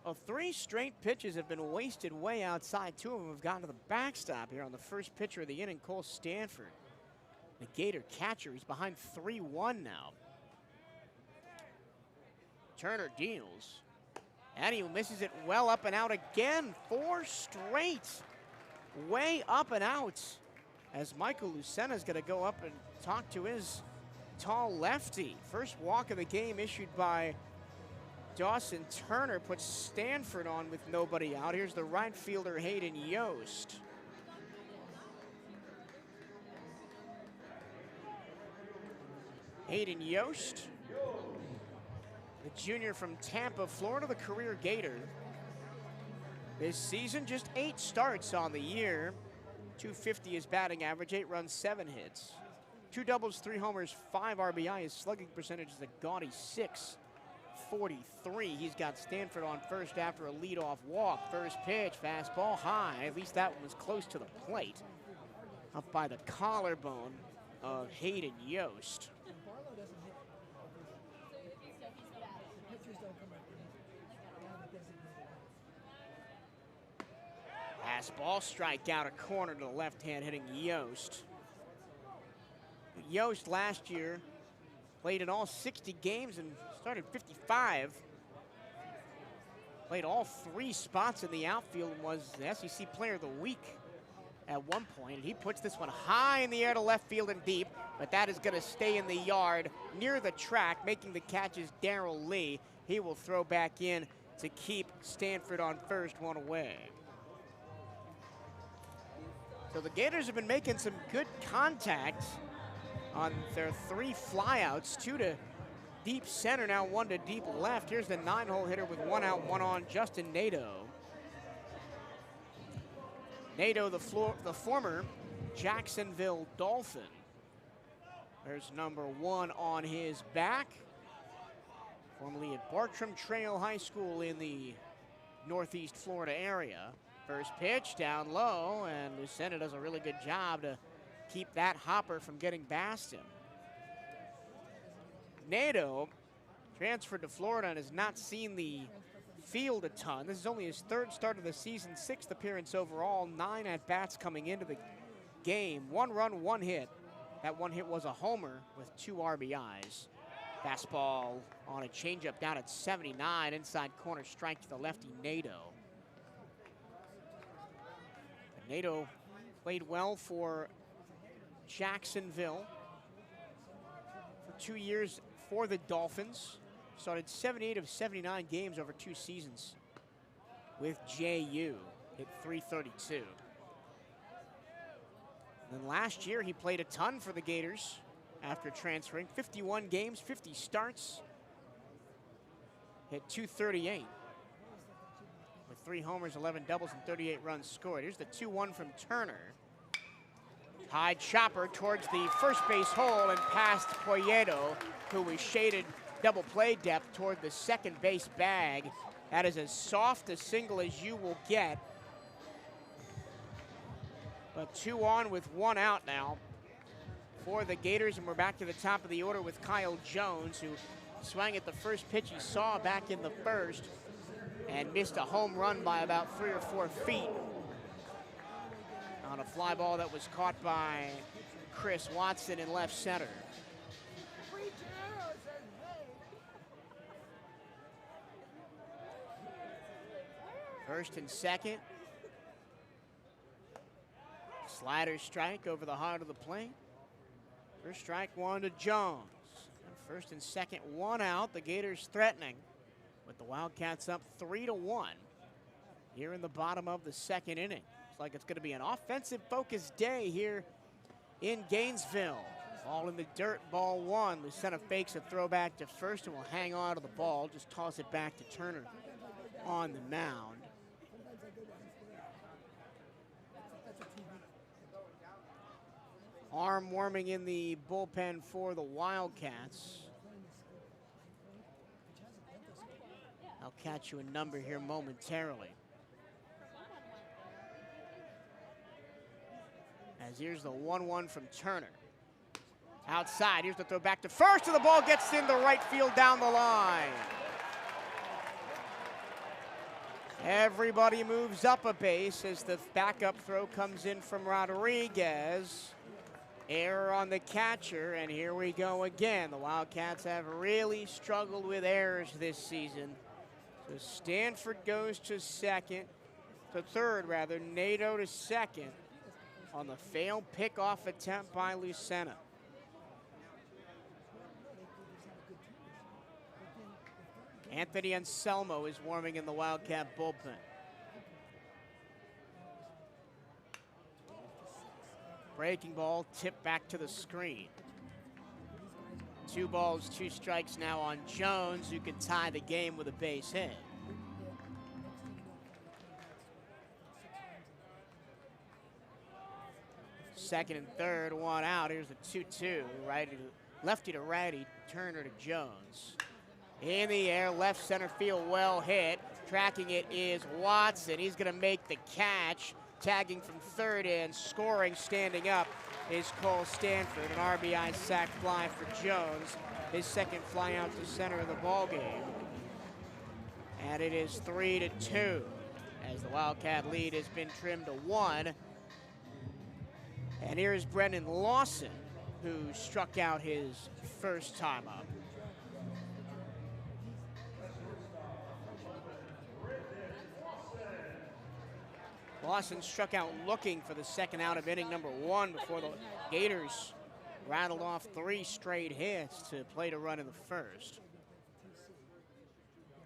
of 3 straight pitches have been wasted way outside. 2 of them have gotten to the backstop here on the first pitcher of the inning, Cole Stanford. The Gator catcher, he's behind 3-1 now. Turner deals, and he misses it well up and out again. 4 straight, way up and out, as Michael Lucena is going to go up and talk to his tall lefty. First walk of the game issued by Dawson Turner puts Stanford on with nobody out. Here's the right fielder Hayden Yost. Hayden Yost, the junior from Tampa, Florida, the career Gator. This season, just 8 starts on the year. .250 is batting average, 8 runs, 7 hits. 2 doubles, 3 homers, 5 RBI. His slugging percentage is a gaudy 43. He's got Stanford on first after a leadoff walk. First pitch, fastball high. At least that one was close to the plate. Up by the collarbone of Hayden Yost. Fastball, strikeout, a corner to the left hand hitting Yost. Yost last year played in all 60 games and started 55. Played all 3 spots in the outfield and was the SEC Player of the Week at one point. And he puts this one high in the air to left field and deep, but that is going to stay in the yard near the track. Making the catch is Darrell Lee. He will throw back in to keep Stanford on first, 1 away. So the Gators have been making some good contact on their 3 flyouts, 2 to deep center, now 1 to deep left. Here's the 9-hole hitter with 1 out, 1 on, Justin Nadeau. Nadeau, the former Jacksonville Dolphin. There's number 1 on his back. Formerly at Bartram Trail High School in the Northeast Florida area. First pitch down low, and Lucena does a really good job to keep that hopper from getting past him. Nadeau transferred to Florida and has not seen the field a ton. This is only his 3rd start of the season, 6th appearance overall, 9 at-bats coming into the game. 1 run, 1 hit. That 1 hit was a homer with 2 RBIs. Fastball on a changeup down at 79, inside corner strike to the lefty Nadeau. Nadeau played well for Jacksonville for 2 years for the Dolphins. Started 78 of 79 games over 2 seasons with JU. Hit .332. And then last year he played a ton for the Gators after transferring. 51 games, 50 starts. Hit .238. With 3 homers, 11 doubles, and 38 runs scored. Here's the 2-1 from Turner. High chopper towards the first base hole and past Poyedo, who was shaded double play depth toward the second base bag. That is as soft a single as you will get. But 2 on with 1 out now for the Gators, and we're back to the top of the order with Kyle Jones, who swung at the first pitch he saw back in the 1st and missed a home run by about 3 or 4 feet on a fly ball that was caught by Chris Watson in left center. First and second. Slider strike over the heart of the plate. First strike 1 to Jones. And first and second, 1 out. The Gators threatening, with the Wildcats up 3-1 here in the bottom of the 2nd inning. Looks like it's going to be an offensive focused day here in Gainesville. Ball in the dirt, ball 1. Lucena fakes a throwback to first and will hang on to the ball. Just toss it back to Turner on the mound. Arm warming in the bullpen for the Wildcats. I'll catch you a number here momentarily. As here's the 1-1 from Turner. Outside, here's the throw back to first, and the ball gets into right field down the line. Everybody moves up a base as the backup throw comes in from Rodriguez. Error on the catcher, and here we go again. The Wildcats have really struggled with errors this season. So Stanford goes to third rather. Nadeau to second on the failed pickoff attempt by Lucena. Anthony Anselmo is warming in the Wildcat bullpen. Breaking ball tipped back to the screen. 2 balls, 2 strikes now on Jones, who can tie the game with a base hit. Second and third, 1 out. Here's the 2-2, lefty to righty, Turner to Jones. In the air, left center field, well hit. Tracking it is Watson. He's going to make the catch. Tagging from third and scoring, standing up, is Cole Stanford. An RBI sac fly for Jones. His second fly out to center of the ball game. And it is 3-2 as the Wildcat lead has been trimmed to 1. And here is Brennan Lawson, who struck out his first time up. Lawson struck out looking for the second out of inning number 1 before the Gators rattled off 3 straight hits to play to run in the first.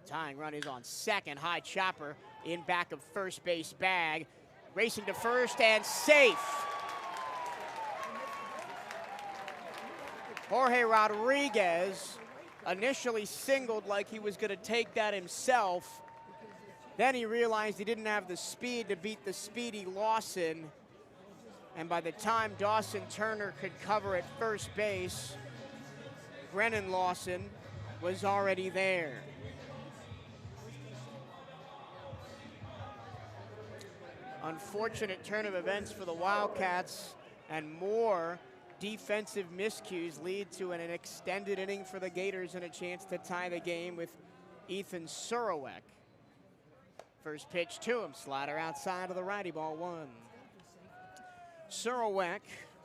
Tying run is on second. High chopper in back of first base bag. Racing to first and safe. Jorge Rodriguez initially singled like he was going to take that himself. Then he realized he didn't have the speed to beat the speedy Lawson. And by the time Dawson Turner could cover at first base, Brennan Lawson was already there. Unfortunate turn of events for the Wildcats, and more defensive miscues lead to an extended inning for the Gators and a chance to tie the game with Ethan Surowiec. First pitch to him, slider outside of the righty, ball 1. Surowiec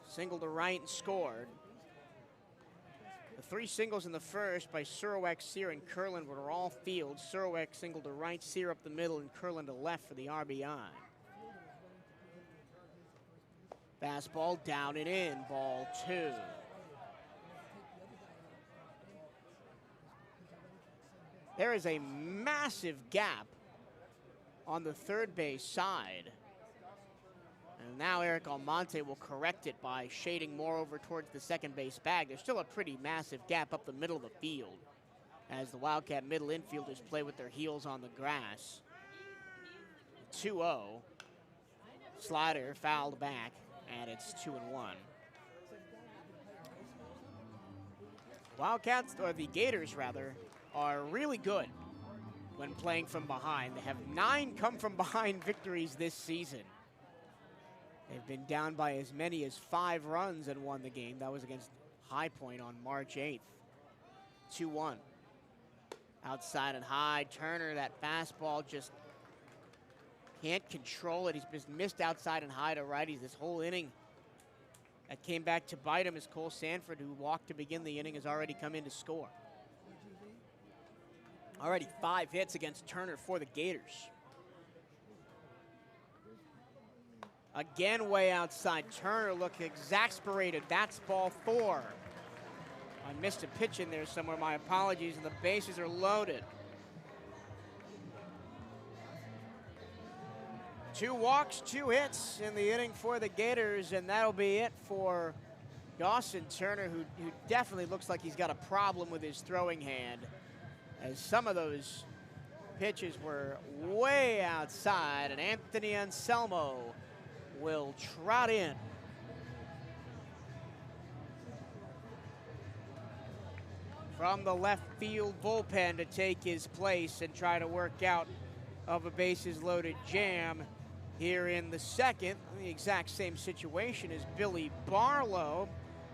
singled to right and scored. The 3 singles in the first by Surowiec, Sear, and Curlin were all fields. Surowiec singled to right, Sear up the middle, and Curlin to left for the RBI. Fastball down and in, ball 2. There is a massive gap on the third base side. And now Eric Almonte will correct it by shading more over towards the second base bag. There's still a pretty massive gap up the middle of the field as the Wildcat middle infielders play with their heels on the grass. 2-0. Slider fouled back, and it's 2-1. Wildcats, or the Gators rather, are really good when playing from behind. They have 9 come from behind victories this season. They've been down by as many as 5 runs and won the game. That was against High Point on March 8th. 2-1. Outside and high, Turner, that fastball just can't control it. He's just missed outside and high to righties this whole inning. That came back to bite him as Cole Sanford, who walked to begin the inning, has already come in to score. Already 5 hits against Turner for the Gators. Again, way outside. Turner looked exasperated. That's ball 4. I missed a pitch in there somewhere. My apologies, and the bases are loaded. 2 walks, 2 hits in the inning for the Gators, and that'll be it for Dawson Turner, who definitely looks like he's got a problem with his throwing hand, as some of those pitches were way outside, and Anthony Anselmo will trot in. From the left field bullpen to take his place and try to work out of a bases loaded jam here in the second. The exact same situation as Billy Barlow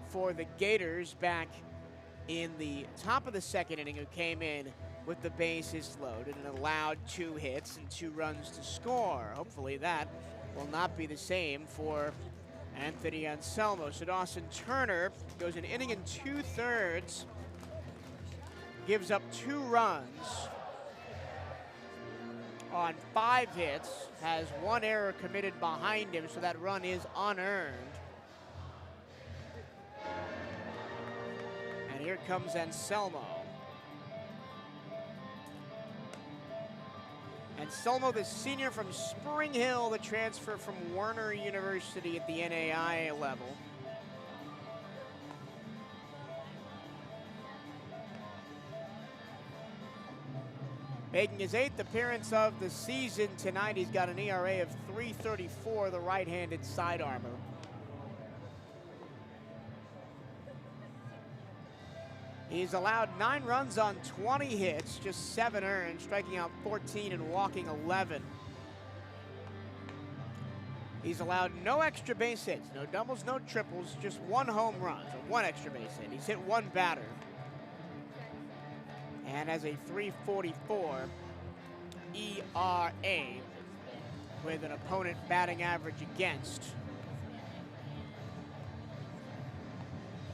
for the Gators back in the top of the second inning, who came in with the bases loaded and allowed 2 hits and 2 runs to score. Hopefully that will not be the same for Anthony Anselmo. So Dawson Turner goes an inning and 2/3, gives up 2 runs on 5 hits, has 1 error committed behind him, so that run is unearned. And here comes Anselmo. Anselmo, the senior from Spring Hill, the transfer from Warner University at the NAIA level. Making his 8th appearance of the season tonight, he's got an ERA of 3.34, the right-handed side armor. He's allowed 9 runs on 20 hits, just 7 earned, striking out 14 and walking 11. He's allowed no extra base hits, no doubles, no triples, just 1 home run, so 1 extra base hit. He's hit 1 batter. And has a 3.44 ERA with an opponent batting average against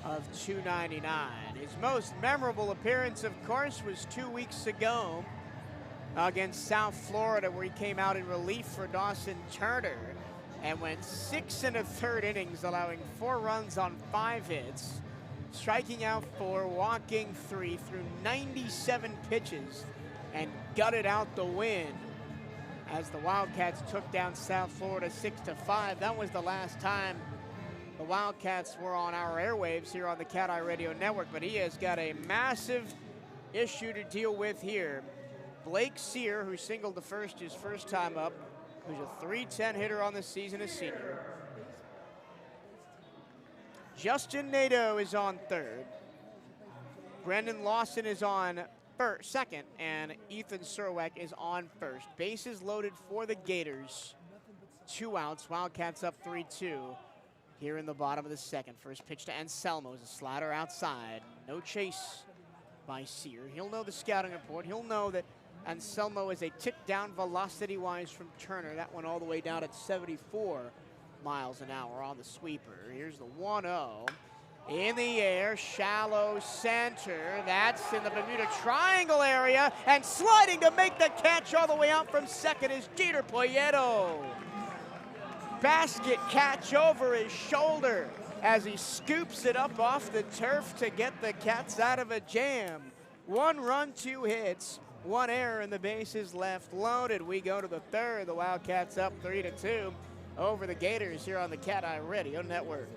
of 299. His most memorable appearance, of course, was 2 weeks ago against South Florida, where he came out in relief for Dawson Turner and went 6 1/3 innings, allowing 4 runs on 5 hits, striking out 4, walking 3, threw 97 pitches, and gutted out the win as the Wildcats took down South Florida 6-5. That was the last time the Wildcats were on our airwaves here on the CatEye Radio Network, but he has got a massive issue to deal with here. Blake Sear, who singled the first his first time up, who's a .310 hitter on the season, a senior. Justin Nadeau is on third. Brendan Lawson is on second, and Ethan Surwek is on first. Bases loaded for the Gators. 2 outs, Wildcats up 3-2 here in the bottom of the second. First pitch to Anselmo is a slider outside. No chase by Sear. He'll know the scouting report. He'll know that Anselmo is a tick down velocity-wise from Turner. That one all the way down at 74 miles an hour on the sweeper. Here's the 1-0. In the air, shallow center. That's in the Bermuda Triangle area. And sliding to make the catch all the way out from second is Jeter Poyeto. Basket catch over his shoulder as he scoops it up off the turf to get the Cats out of a jam. 1 run, 2 hits. 1 error, and the bases left loaded. We go to the third. The Wildcats up 3-2 over the Gators here on the CatEye Radio Network.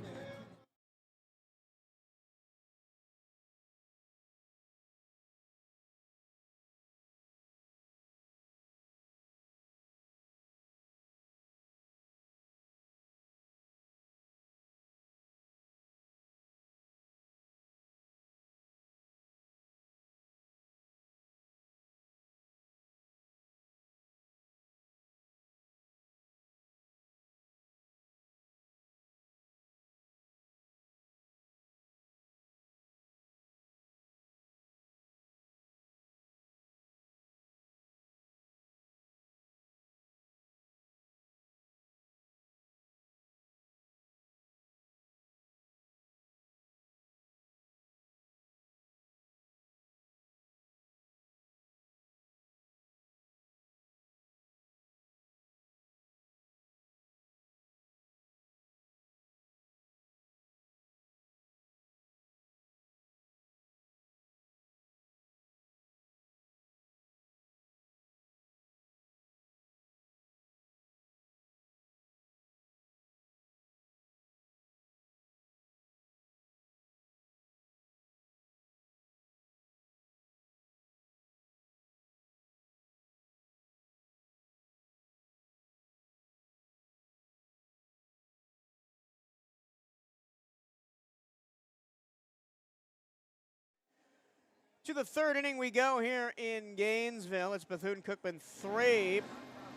To the third inning we go here in Gainesville. It's Bethune-Cookman 3,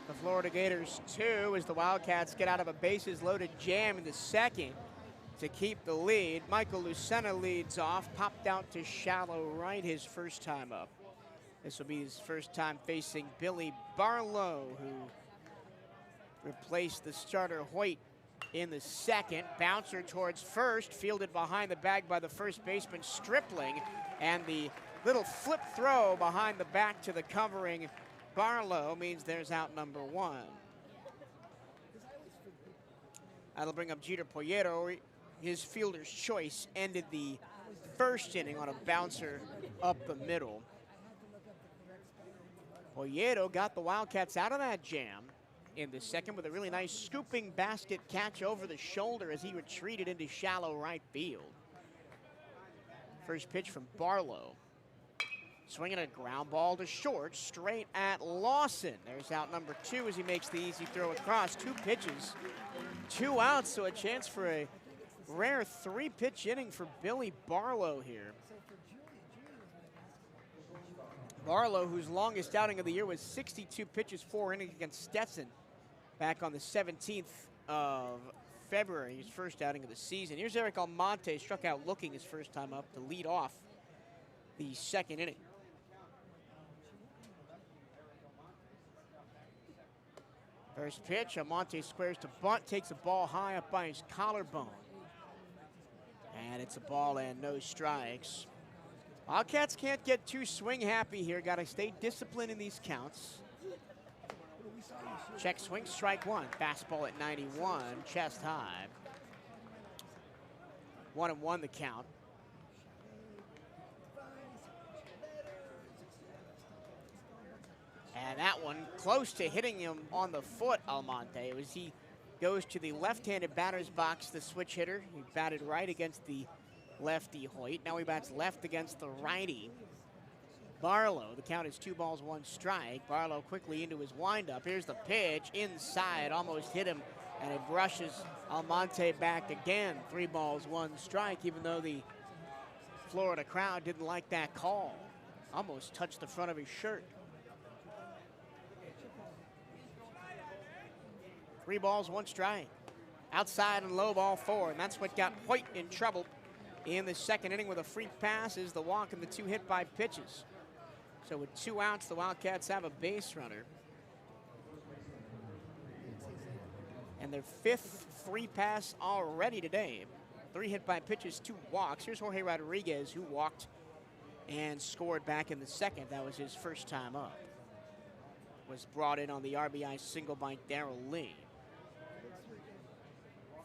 the Florida Gators 2, as the Wildcats get out of a bases-loaded jam in the second to keep the lead. Michael Lucena leads off, popped out to shallow right his first time up. This will be his first time facing Billy Barlow, who replaced the starter Hoyt in the second. Bouncer towards first, fielded behind the bag by the first baseman Stripling, and the little flip throw behind the back to the covering Barlow means there's out number 1. That'll bring up Jeter Poyeto. His fielder's choice ended the first inning on a bouncer up the middle. Poyeto got the Wildcats out of that jam in the second with a really nice scooping basket catch over the shoulder as he retreated into shallow right field. First pitch from Barlow. Swinging a ground ball to short, straight at Lawson. There's out number 2 as he makes the easy throw across. 2 pitches, 2 outs, so a chance for a rare 3-pitch inning for Billy Barlow here. Barlow, whose longest outing of the year was 62 pitches, 4 innings against Stetson back on the 17th of February, his first outing of the season. Here's Eric Almonte, struck out looking his first time up to lead off the second inning. First pitch, Almonte squares to bunt, takes a ball high up by his collarbone. And it's a ball and no strikes. Wildcats can't get too swing happy here. Got to stay disciplined in these counts. Check swing, strike one. Fastball at 91, chest high. 1-1 the count. And that one close to hitting him on the foot, Almonte. As he goes to the left-handed batter's box, the switch hitter. He batted right against the lefty Hoyt. Now he bats left against the righty Barlow. The count is 2 balls, 1 strike. Barlow quickly into his windup. Here's the pitch inside, almost hit him, and it brushes Almonte back again. 3 balls, 1 strike, even though the Florida crowd didn't like that call. Almost touched the front of his shirt. 3 balls, 1 strike. Outside and low ball 4, and that's what got Hoyt in trouble in the second inning with a free pass, is the walk and the 2 hit by pitches. So with 2 outs, the Wildcats have a base runner. And their 5th free pass already today. 3 hit by pitches, 2 walks. Here's Jorge Rodriguez, who walked and scored back in the second. That was his first time up. Was brought in on the RBI single by Darrell Lee.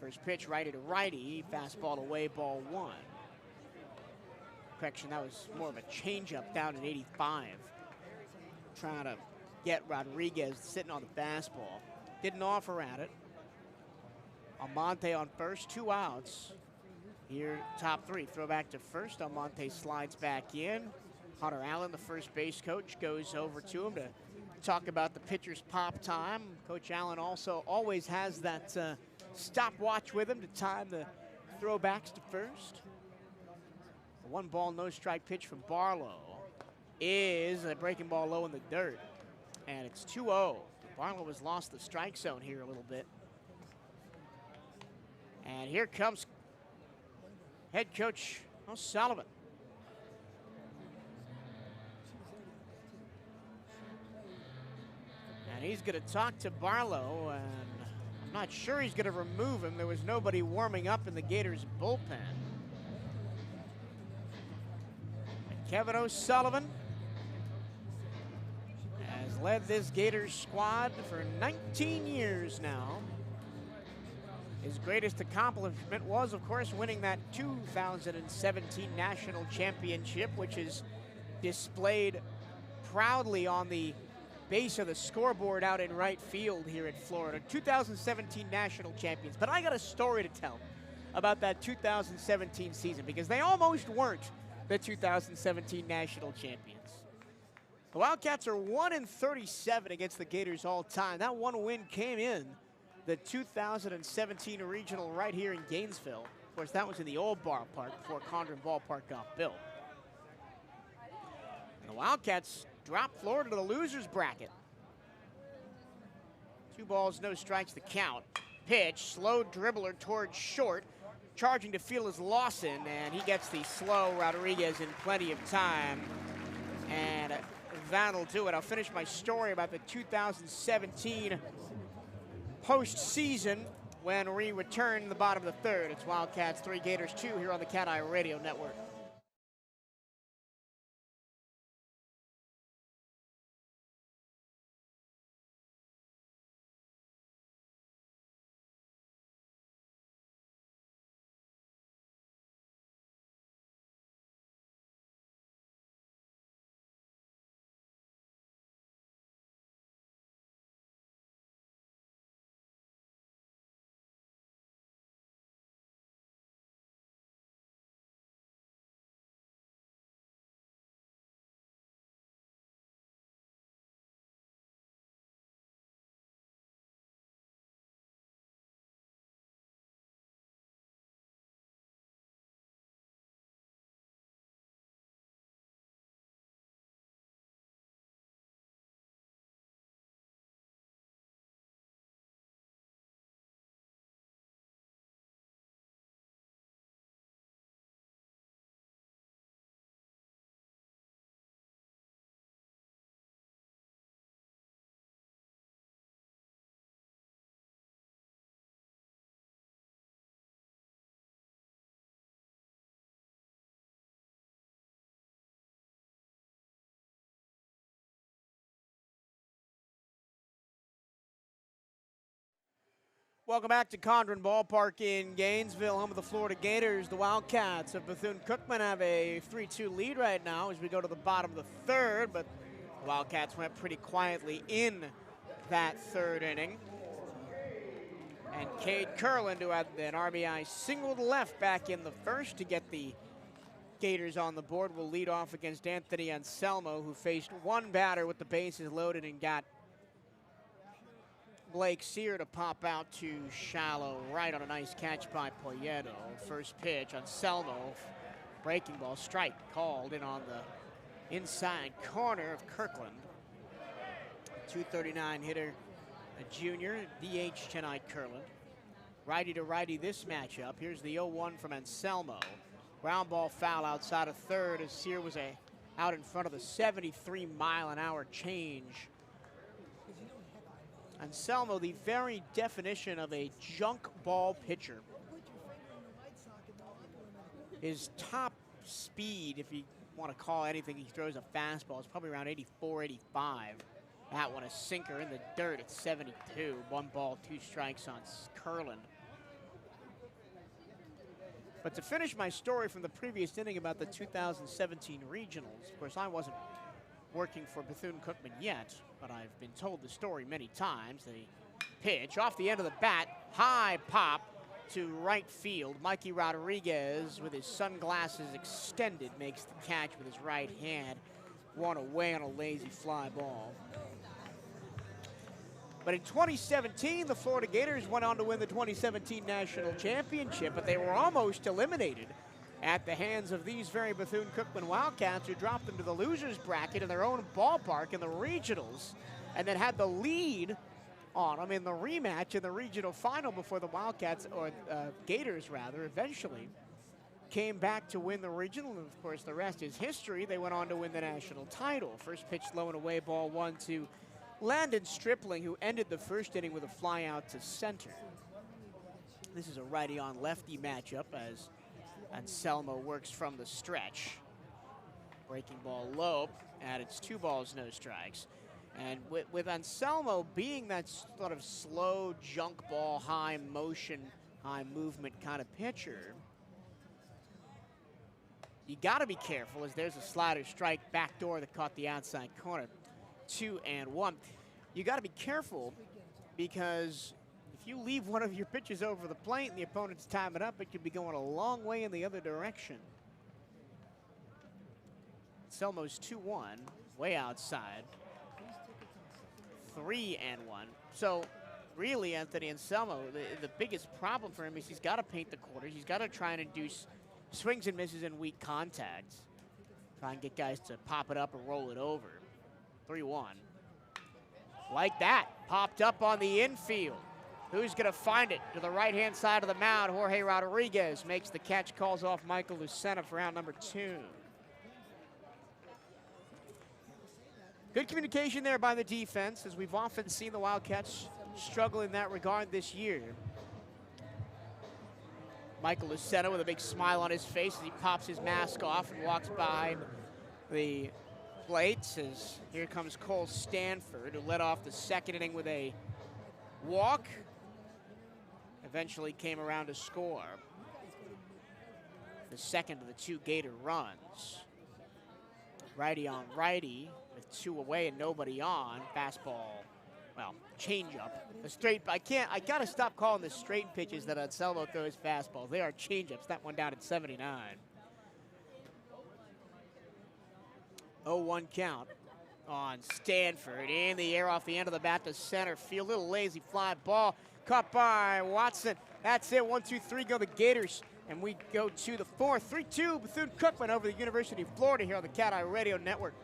First pitch, righty to righty, fastball away, ball 1. Correction, that was more of a changeup down at 85. Trying to get Rodriguez sitting on the fastball. Didn't offer at it. Almonte on first, 2 outs. Here, top 3, throw back to first. Almonte slides back in. Hunter Allen, the first base coach, goes over to him to talk about the pitcher's pop time. Coach Allen also always has that stopwatch with him to time the throwbacks to first. A 1 ball, no strike pitch from Barlow is a breaking ball low in the dirt. And it's 2-0. Barlow has lost the strike zone here a little bit. And here comes head coach O'Sullivan. And he's going to talk to Barlow, and I'm not sure he's going to remove him. There was nobody warming up in the Gators bullpen. And Kevin O'Sullivan has led this Gators squad for 19 years now. His greatest accomplishment was, of course, winning that 2017 national championship, which is displayed proudly on the base of the scoreboard out in right field here in Florida. 2017 national champions. But I got a story to tell about that 2017 season, because they almost weren't the 2017 national champions. The Wildcats are 1-37 against the Gators all time. That 1 win came in the 2017 regional right here in Gainesville. Of course, that was in the old ballpark before Condren Ballpark got built. And the Wildcats dropped Florida to the losers bracket. 2 balls, no strikes, the count. Pitch, slow dribbler towards short. Charging to field is Lawson, and he gets the slow Rodriguez in plenty of time. And that'll do it. I'll finish my story about the 2017 postseason when we return the bottom of the 3rd. It's Wildcats 3, Gators 2 here on the CatEye Radio Network. Welcome back to Condren Ballpark in Gainesville, home of the Florida Gators. The Wildcats of Bethune-Cookman have a 3-2 lead right now as we go to the bottom of the third, but the Wildcats went pretty quietly in that third inning. And Cade Kurland, who had an RBI single to left back in the first to get the Gators on the board, will lead off against Anthony Anselmo, who faced one batter with the bases loaded and got Blake Sear to pop out to shallow right on a nice catch by Poyeto. First pitch, Anselmo, breaking ball, strike called in on the inside corner of Kirkland. 239 hitter, a junior, DH tonight, Kurland. Righty to righty this matchup. Here's the 0-1 from Anselmo. Ground ball foul outside of third as Sear was out in front of the 73-mile-an-hour change. Anselmo, the very definition of a junk ball pitcher. His top speed, if you want to call anything he throws a fastball, is probably around 84, 85. That one, a sinker in the dirt at 72. 1 ball, 2 strikes on Kurland. But to finish my story from the previous inning about the 2017 regionals, of course, I wasn't working for Bethune-Cookman yet, but I've been told the story many times. The pitch off the end of the bat, high pop to right field. Mikey Rodriguez, with his sunglasses extended, makes the catch with his right hand. One away on a lazy fly ball. But in 2017, the Florida Gators went on to win the 2017 National Championship, but they were almost eliminated at the hands of these very Bethune-Cookman Wildcats, who dropped them to the losers bracket in their own ballpark in the regionals, and then had the lead on them in the rematch in the regional final before the Wildcats, or Gators rather, eventually came back to win the regional. And of course, the rest is history. They went on to win the national title. First pitch low and away, ball 1 to Landon Stripling, who ended the first inning with a fly out to center. This is a righty on lefty matchup as Anselmo works from the stretch. Breaking ball low, and it's 2 balls, no strikes. And with Anselmo being that sort of slow junk ball, high motion, high movement kind of pitcher, you got to be careful as there's a slider strike backdoor that caught the outside corner. 2-1. You got to be careful because if you leave one of your pitches over the plate and the opponent's time it up, it could be going a long way in the other direction. Anselmo's 2-1, way outside. 3-1. So really, Anthony Anselmo, the biggest problem for him is he's got to paint the corners. He's got to try and induce swings and misses and weak contacts. Try and get guys to pop it up or roll it over. 3-1. Like that, popped up on the infield. Who's going to find it? To the right-hand side of the mound, Jorge Rodriguez makes the catch, calls off Michael Lucena for round number 2. Good communication there by the defense, as we've often seen the Wildcats struggle in that regard this year. Michael Lucena with a big smile on his face as he pops his mask off and walks behind the plates as here comes Cole Stanford, who led off the second inning with a walk. Eventually came around to score the second of the 2 Gator runs. Righty on righty with 2 away and nobody on. Fastball, well, changeup. A straight, I gotta stop calling this straight pitches that Anselmo throws fastballs. They are changeups. That one down at 79. 0-1 count on Stanford. In the air off the end of the bat to center field. Little lazy fly ball caught by Watson. That's it. 1, 2, 3 go the Gators. And we go to the 4th. 3-2 Bethune-Cookman over the University of Florida here on the CatEye Radio Network.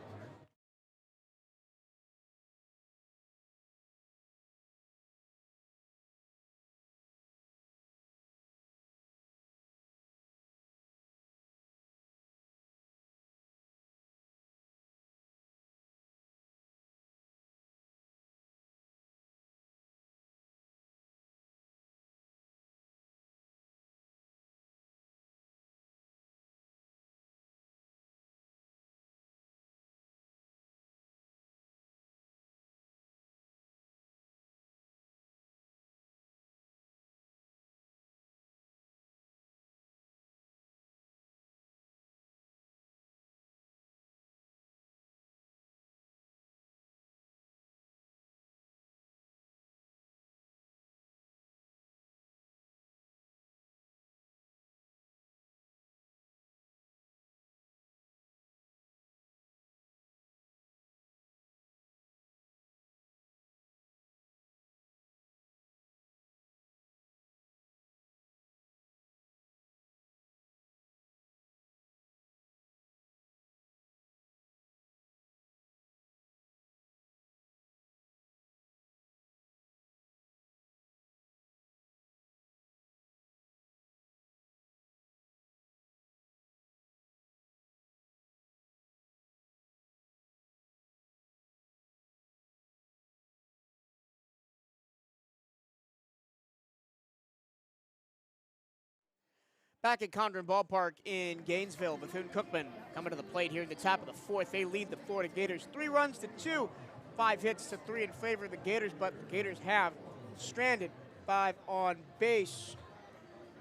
Back at Condren Ballpark in Gainesville, Bethune-Cookman coming to the plate here in the top of the fourth. They lead the Florida Gators 3 runs to 2, 5 hits to 3 in favor of the Gators, but the Gators have stranded 5 on base.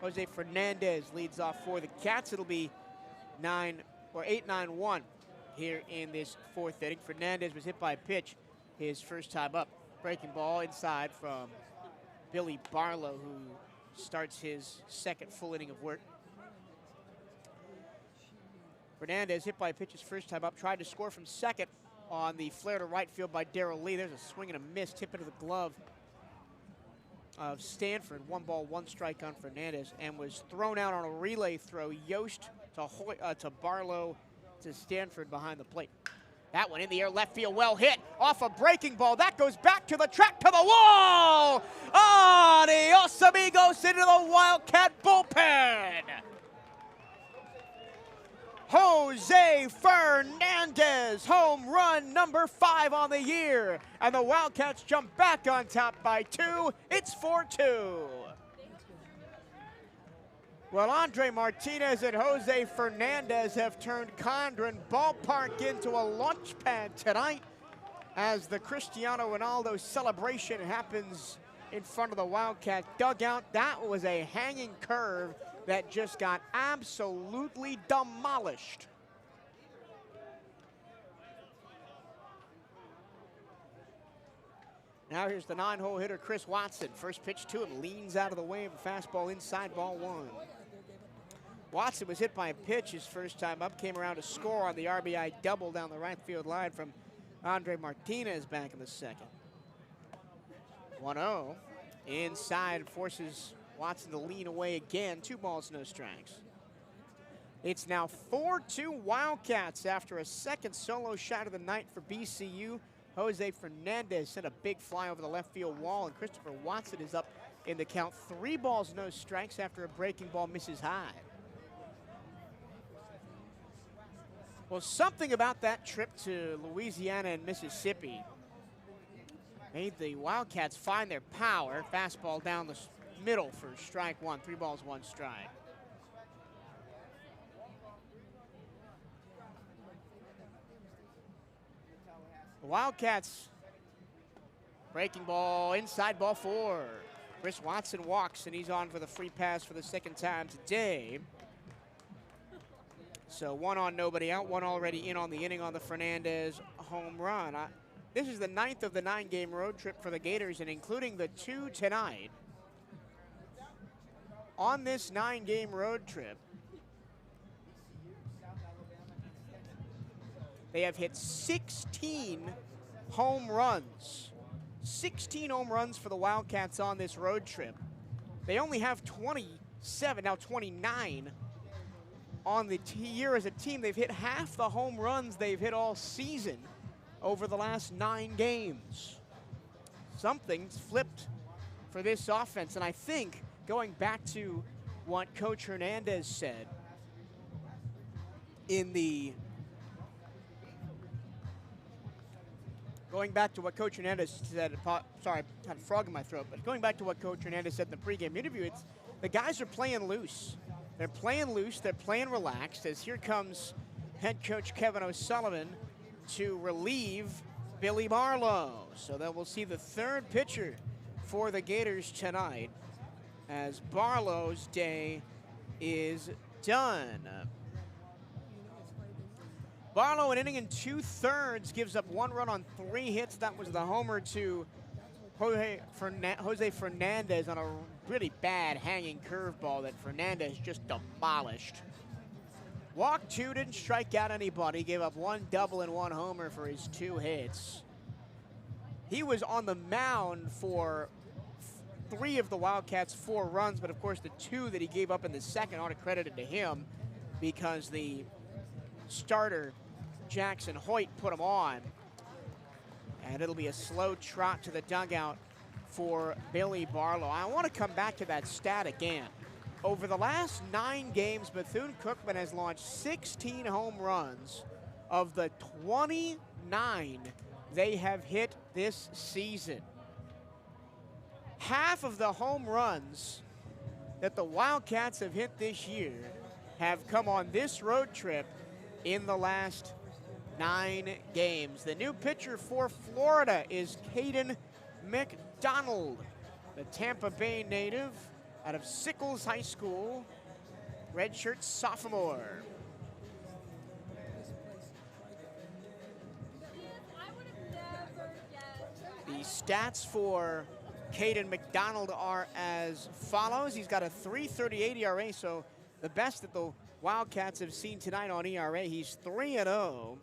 Jose Fernandez leads off for the Cats. It'll be 8-9-1 here in this fourth inning. Fernandez was hit by a pitch his first time up. Breaking ball inside from Billy Barlow, who starts his second full inning of work. Fernandez hit by a pitch his first time up, tried to score from second on the flare to right field by Darrell Lee. There's a swing and a miss, tip into the glove of Stanford. 1 ball, 1 strike on Fernandez, and was thrown out on a relay throw. Yost to Barlow to Stanford behind the plate. That one in the air, left field, well hit, off a breaking ball. That goes back to the track, to the wall! Adios, amigos, into the Wildcat bullpen! Jose Fernandez, home run number 5 on the year. And the Wildcats jump back on top by 2. It's 4-2. Well, Andre Martinez and Jose Fernandez have turned Condren Ballpark into a launch pad tonight as the Cristiano Ronaldo celebration happens in front of the Wildcat dugout. That was a hanging curve that just got absolutely demolished. Now here's the 9-hole hitter, Chris Watson. First pitch to him, leans out of the way of a fastball inside, ball 1. Watson was hit by a pitch his first time up, came around to score on the RBI double down the right field line from Andre Martinez back in the second. 1-0. Inside, forces Watson to lean away again. 2 balls, no strikes. It's now 4-2 Wildcats after a second solo shot of the night for BCU. Jose Fernandez sent a big fly over the left field wall, and Christopher Watson is up in the count. 3 balls, no strikes after a breaking ball misses high. Well, something about that trip to Louisiana and Mississippi made the Wildcats find their power. Fastball down the middle for strike 1. 3 balls, 1 strike. The Wildcats, breaking ball, inside, ball 4. Chris Watson walks, and he's on for the free pass for the second time today. So 1 on, nobody out. 1 already in on the inning on the Fernandez home run. This is the 9th of the 9-game road trip for the Gators, and including the 2 tonight. On this 9-game road trip, they have hit 16 home runs. 16 home runs for the Wildcats on this road trip. They only have 27, now 29 on the year as a team. They've hit half the home runs they've hit all season over the last 9 games. Something's flipped for this offense, and I think going back to what Coach Hernandez said in the sorry, I had a frog in my throat, but going back to what Coach Hernandez said in the pregame interview, it's the guys are playing loose. They're playing loose, they're playing relaxed, as here comes head coach Kevin O'Sullivan to relieve Billy Barlow. So then we'll see the 3rd pitcher for the Gators tonight as Barlow's day is done. Barlow, an inning and 2/3, gives up 1 run on 3 hits. That was the homer to Jose Fernandez on a really bad hanging curveball that Fernandez just demolished. Walked 2, didn't strike out anybody, gave up 1 double and 1 homer for his 2 hits. He was on the mound for 3 of the Wildcats' 4 runs, but of course the 2 that he gave up in the second ought to credit to him because the starter, Jackson Hoyt, put him on. And it'll be a slow trot to the dugout for Billy Barlow. I want to come back to that stat again. Over the last 9 games, Bethune-Cookman has launched 16 home runs of the 29 they have hit this season. Half of the home runs that the Wildcats have hit this year have come on this road trip in the last 9 games. The new pitcher for Florida is Caden McDonald, the Tampa Bay native out of Sickles High School, redshirt sophomore. The stats for Caden McDonald are as follows. He's got a 3.38 ERA, so the best that the Wildcats have seen tonight on ERA. He's 3-0.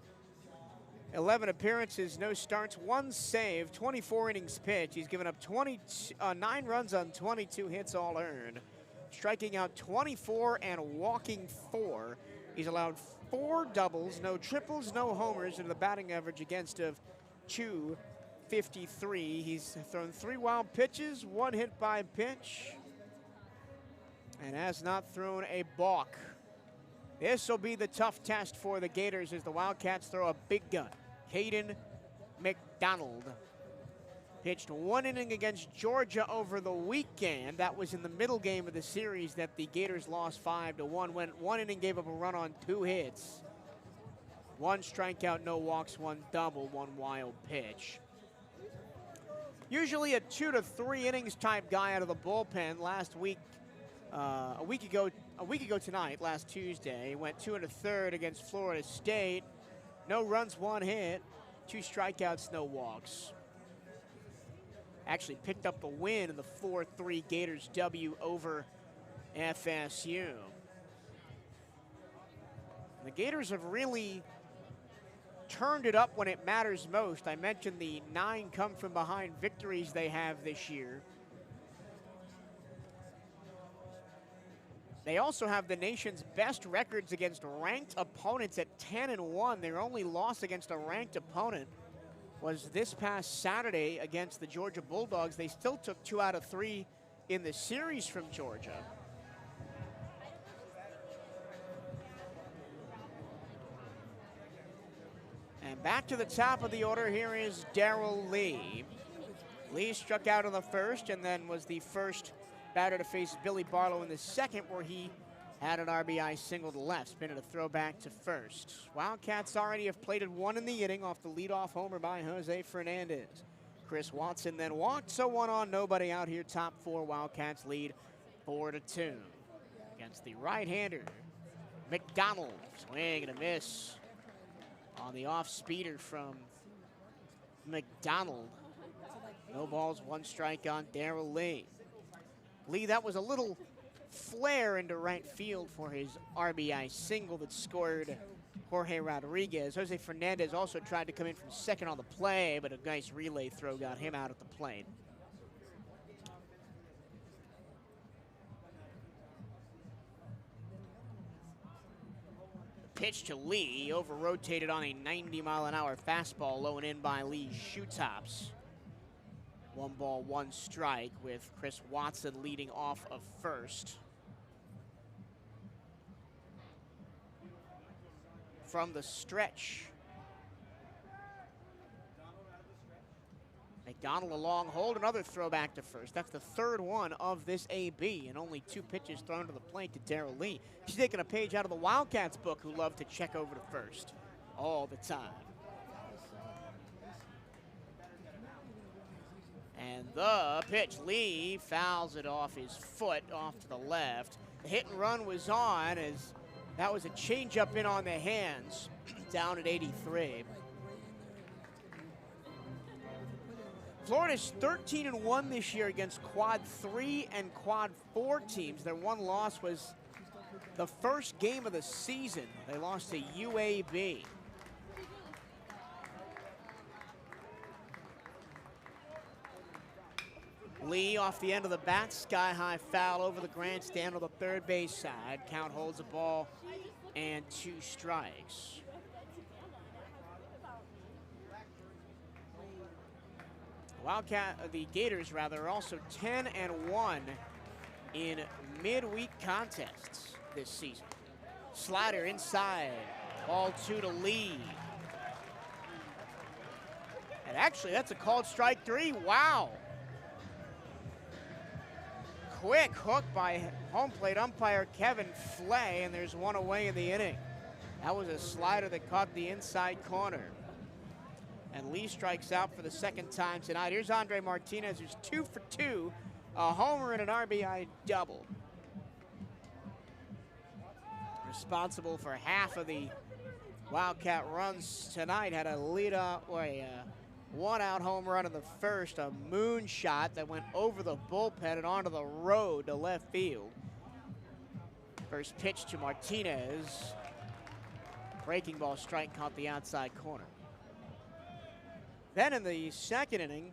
11 appearances, no starts, 1 save, 24 innings pitched. He's given up 9 runs on 22 hits all earned, striking out 24 and walking 4. He's allowed 4 doubles, no triples, no homers, and the batting average against of 253. He's thrown 3 wild pitches, 1 hit by pitch, and has not thrown a balk. This will be the tough test for the Gators as the Wildcats throw a big gun. Caden McDonald pitched 1 inning against Georgia over the weekend. That was in the middle game of the series that the Gators lost 5-1. Went 1 inning, gave up a run on 2 hits. 1 strikeout, no walks, 1 double, 1 wild pitch. Usually a 2 to 3 innings type guy out of the bullpen. Last week, a week ago tonight, last Tuesday, went 2 1/3 against Florida State. No runs, 1 hit, 2 strikeouts, no walks. Actually picked up the win in the 4-3 Gators W over FSU. The Gators have really turned it up when it matters most. I mentioned the 9 come from behind victories they have this year. They also have the nation's best records against ranked opponents at 10-1. Their only loss against a ranked opponent was this past Saturday against the Georgia Bulldogs. They still took 2 out of 3 in the series from Georgia. And back to the top of the order, here is Darrell Lee. Lee struck out in the first and then was the first batter to face Billy Barlow in the second, where he had an RBI single to left, spinning a throwback to first. Wildcats already have plated 1 in the inning off the leadoff homer by Jose Fernandez. Chris Watson then walked, so 1 on, nobody out here. Top 4, Wildcats lead 4-2 against the right-hander McDonald. Swing and a miss on the off speeder from McDonald. No balls, 1 strike on Darrell Lee. Lee, that was a little flare into right field for his RBI single that scored Jorge Rodriguez. Jose Fernandez also tried to come in from second on the play, but a nice relay throw got him out at the plate. The pitch to Lee, over-rotated on a 90-mile-an-hour fastball, low and in by Lee's shoe tops. 1 ball, 1 strike with Chris Watson leading off of first. From the stretch, McDonald a long hold, another throwback to first. That's the 3rd one of this AB, and only 2 pitches thrown to the plate to Darrell Lee. He's taking a page out of the Wildcats book, who love to check over to first all the time. And the pitch, Lee fouls it off his foot, off to the left. The hit and run was on, as that was a changeup in on the hands, down at 83. Florida's 13-1 this year against quad 3 and quad 4 teams. Their 1 loss was the first game of the season. They lost to UAB. Lee off the end of the bat, sky-high foul over the grandstand on the 3rd base side. Count holds a ball and 2 strikes. The Gators are also 10-1 in midweek contests this season. Slider inside, ball 2 to Lee. And actually, that's a called strike 3. Wow. quick hook by home plate umpire Kevin Flay, and there's one away in the inning. That was a slider that caught the inside corner. And Lee strikes out for the second time tonight. Here's Andre Martinez, who's 2 for 2, a homer and an RBI double. Responsible for half of the Wildcat runs tonight. Had a one-out home run in the first, a moonshot that went over the bullpen and onto the road to left field. First pitch to Martinez. Breaking ball strike caught the outside corner. Then in the second inning,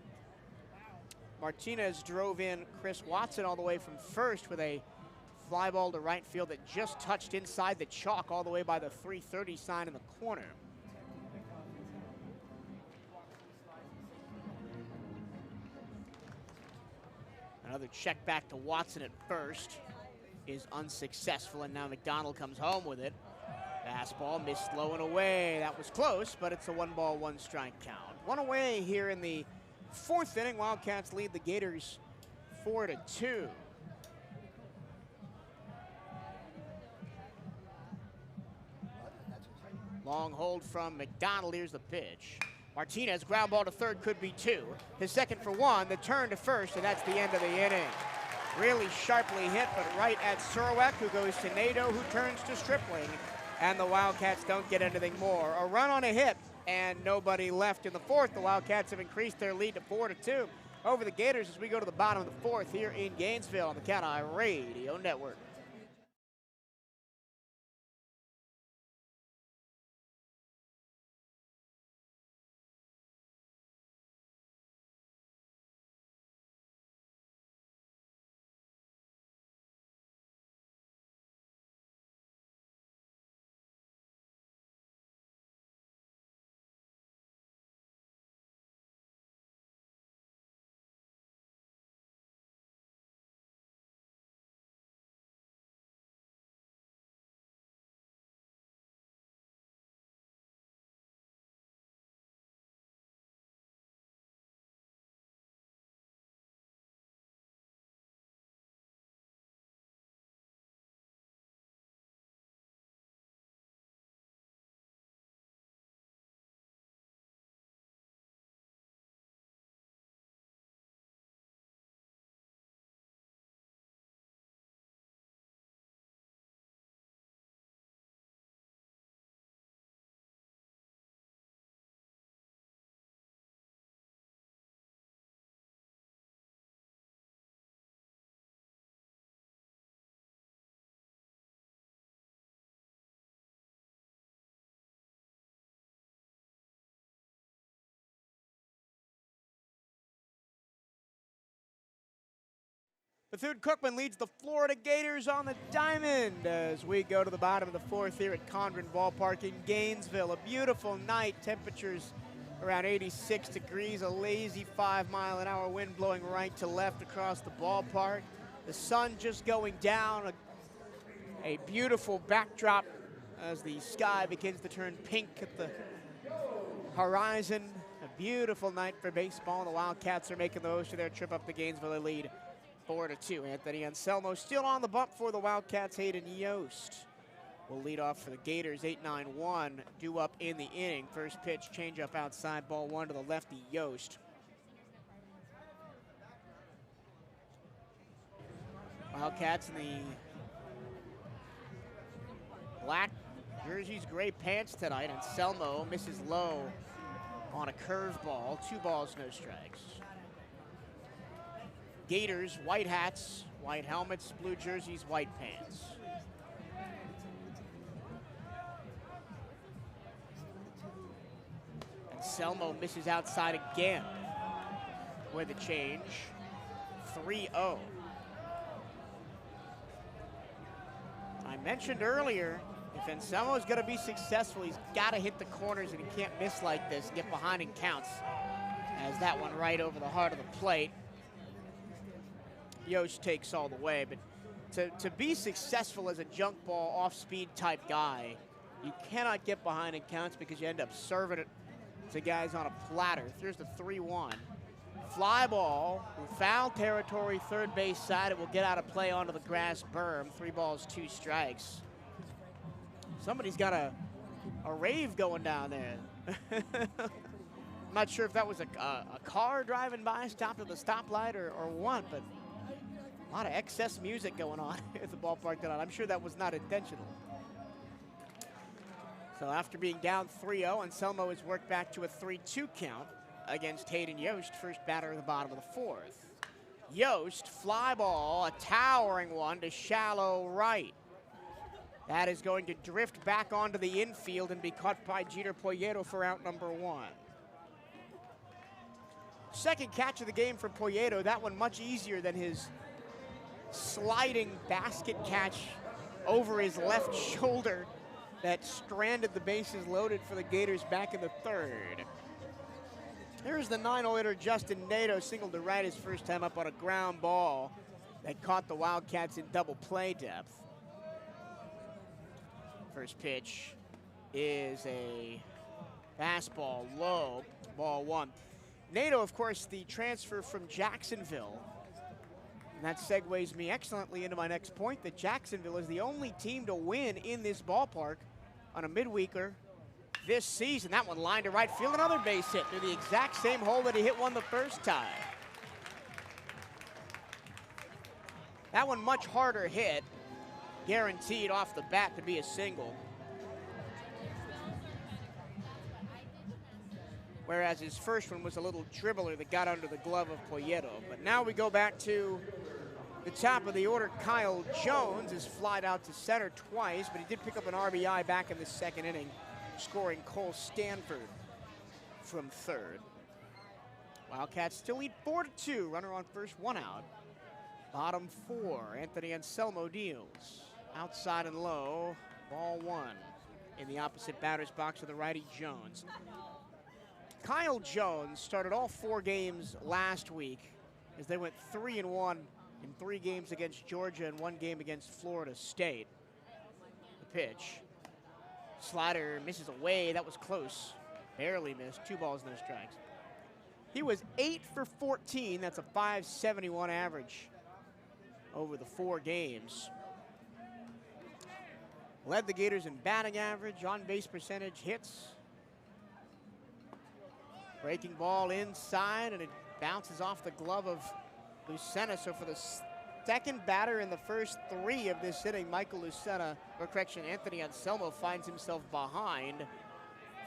Martinez drove in Chris Watson all the way from first with a fly ball to right field that just touched inside the chalk all the way by the 330 sign in the corner. Another check back to Watson at first is unsuccessful, and now McDonald comes home with it. Fastball missed low and away. That was close, but it's a 1-ball, 1-strike count. One away here in the fourth inning. Wildcats lead the Gators 4-2. Long hold from McDonald. Here's the pitch. Martinez, ground ball to third, could be 2. His second for 1, the turn to first, and that's the end of the inning. Really sharply hit, but right at Surwek, who goes to Nadeau, who turns to Stripling, and the Wildcats don't get anything more. A run on a hit, and nobody left in the fourth. The Wildcats have increased their lead to 4-2 over the Gators as we go to the bottom of the fourth here in Gainesville on the CatEye Radio Network. Bethune-Cookman leads the Florida Gators on the diamond as we go to the bottom of the fourth here at Condren Ballpark in Gainesville. A beautiful night, temperatures around 86 degrees, a lazy 5-mile-an-hour wind blowing right to left across the ballpark. The sun just going down, a beautiful backdrop as the sky begins to turn pink at the horizon. A beautiful night for baseball. The Wildcats are making the most of their trip up the Gainesville lead. 4-2. Anthony Anselmo still on the bump for the Wildcats. Hayden Yost will lead off for the Gators. 8-9-1 due up in the inning. First pitch, changeup outside, ball 1 to the lefty, Yost. Wildcats in the black jerseys, gray pants tonight. Anselmo misses low on a curveball. 2 balls, no strikes. Gators, white hats, white helmets, blue jerseys, white pants. Anselmo misses outside again with a change. 3-0. I mentioned earlier, if Anselmo is going to be successful, he's got to hit the corners, and he can't miss like this, get behind and counts. As that one right over the heart of the plate. Yost takes all the way, but to be successful as a junk ball, off-speed type guy, you cannot get behind and counts because you end up serving it to guys on a platter. Here's the 3-1. Fly ball, foul territory, third base side. It will get out of play onto the grass berm. 3 balls, 2 strikes. Somebody's got a rave going down there. I'm not sure if that was a car driving by, stopped at the stoplight or what, but a lot of excess music going on at the ballpark tonight. I'm sure that was not intentional. So after being down 3-0, Anselmo has worked back to a 3-2 count against Hayden Yost, first batter in the bottom of the 4th. Yost, fly ball, a towering one to shallow right. That is going to drift back onto the infield and be caught by Jeter Poyeto for out number 1. Second catch of the game for Poyeto. That one much easier than his sliding basket catch over his left shoulder that stranded the bases loaded for the Gators back in the 3rd. Here's the 9-0 hitter Justin Nato, singled to right his first time up on a ground ball that caught the Wildcats in double play depth. First pitch is a fastball, low, ball 1. Nato, of course, the transfer from Jacksonville. And that segues me excellently into my next point, that Jacksonville is the only team to win in this ballpark on a midweeker this season. That one lined to right field, another base hit through the exact same hole that he hit one the first time. That one much harder hit, guaranteed off the bat to be a single. Whereas his first one was a little dribbler that got under the glove of Poyeto. But now we go back to the top of the order. Kyle Jones is flied out to center twice, but he did pick up an RBI back in the 2nd inning, scoring Cole Stanford from 3rd. Wildcats still lead 4-2. Runner on first, 1 out. Bottom 4, Anthony Anselmo deals. Outside and low, ball 1 in the opposite batter's box of the righty Jones. Kyle Jones started all 4 games last week as they went 3-1 in 3 games against Georgia and 1 game against Florida State. The pitch. Slider misses away. That was close. Barely missed. 2 balls, no strikes. He was 8 for 14. That's a .571 average over the 4 games. Led the Gators in batting average, on-base percentage, hits. Breaking ball inside, and it bounces off the glove of Lucena. So for the second batter in the first 3 of this inning, Michael Lucena, or correction, Anthony Anselmo finds himself behind.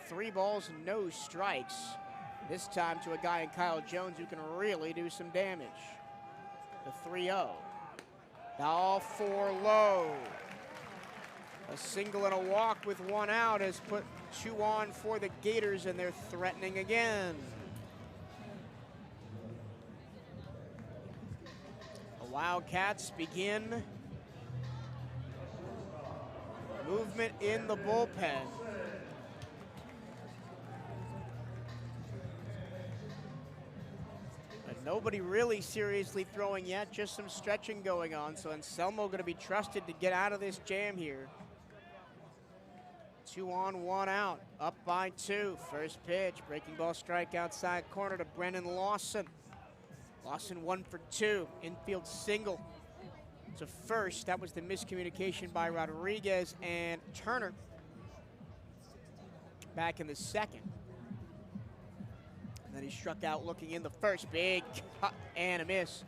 3 balls, no strikes. This time to a guy in Kyle Jones who can really do some damage. The 3-0. All 4 low. A single and a walk with 1 out has put 2 on for the Gators, and they're threatening again. The Wildcats begin movement in the bullpen. But nobody really seriously throwing yet, just some stretching going on. So Anselmo going to be trusted to get out of this jam here. 2 on, 1 out, up by 2. First pitch, breaking ball strike outside corner to Brennan Lawson. Lawson 1 for 2, infield single to first. That was the miscommunication by Rodriguez and Turner back in the 2nd. And then he struck out looking in the first. Big cut and a miss.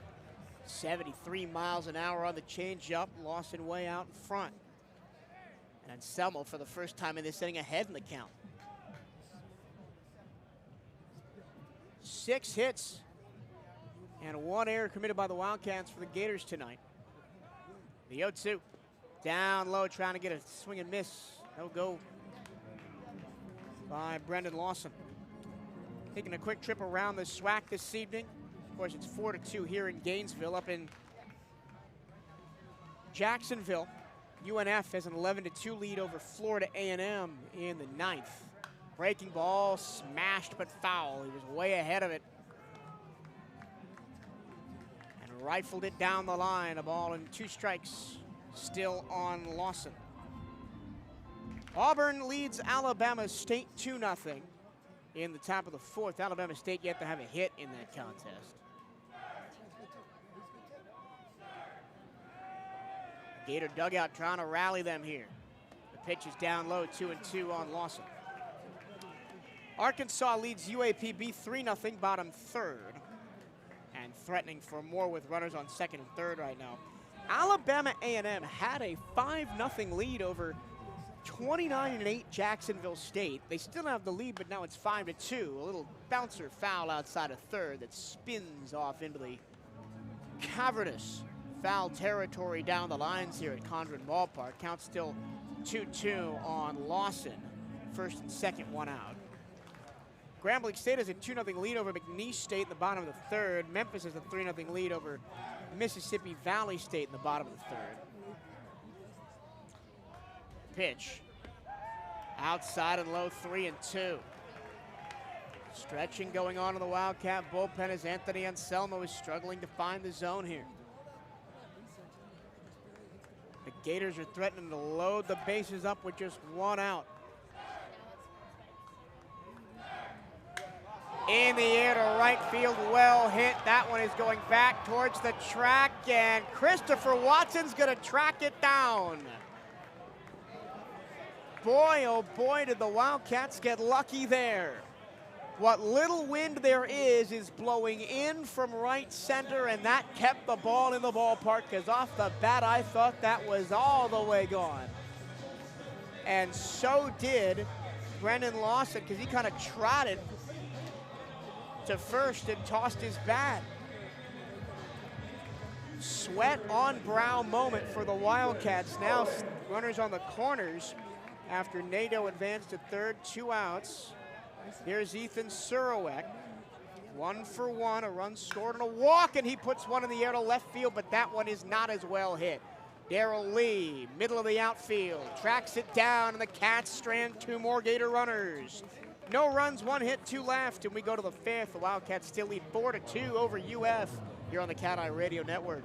73 miles an hour on the changeup. Lawson way out in front. And Anselmo for the first time in this inning ahead in the count. 6 hits and 1 error committed by the Wildcats for the Gators tonight. The 0-2. Down low, trying to get a swing and miss. No go by Brendan Lawson. Taking a quick trip around the SWAC this evening. Of course, it's 4-2 here in Gainesville. Up in Jacksonville, UNF has an 11-2 lead over Florida A&M in the 9th. Breaking ball, smashed but foul. He was way ahead of it. And rifled it down the line. A ball and 2 strikes still on Lawson. Auburn leads Alabama State 2-0 in the top of the fourth. Alabama State yet to have a hit in that contest. Gator dugout trying to rally them here. The pitch is down low, 2-2 on Lawson. Arkansas leads UAPB 3-0, bottom third. And threatening for more with runners on second and third right now. Alabama A&M had a 5-0 lead over 29-8 Jacksonville State. They still have the lead, but now it's 5-2. A little bouncer foul outside of third that spins off into the cavernous foul territory down the lines here at Condren Ballpark. Count still 2-2 on Lawson. First and second, one out. Grambling State has a 2-0 lead over McNeese State in the bottom of the third. Memphis has a 3-0 lead over Mississippi Valley State in the bottom of the third. Pitch. Outside and low, 3-2. Stretching going on in the Wildcat bullpen as Anthony Anselmo is struggling to find the zone here. The Gators are threatening to load the bases up with just one out. In the air to right field, well hit. That one is going back towards the track, and Christopher Watson's gonna track it down. Boy, oh boy, did the Wildcats get lucky there. What little wind there is blowing in from right center, and that kept the ball in the ballpark, because off the bat I thought that was all the way gone. And so did Brennan Lawson, because he kind of trotted to first and tossed his bat. Sweat on brow moment for the Wildcats. Now runners on the corners after Nadeau advanced to third, 2 outs. Here's Ethan Surowiec. 1 for 1, a run scored and a walk, and he puts one in the air to left field, but that one is not as well hit. Darrell Lee, middle of the outfield, tracks it down, and the Cats strand 2 more Gator runners. No runs, 1 hit, 2 left, and we go to the 5th. The Wildcats still lead 4-2 over UF here on the CatEye Radio Network.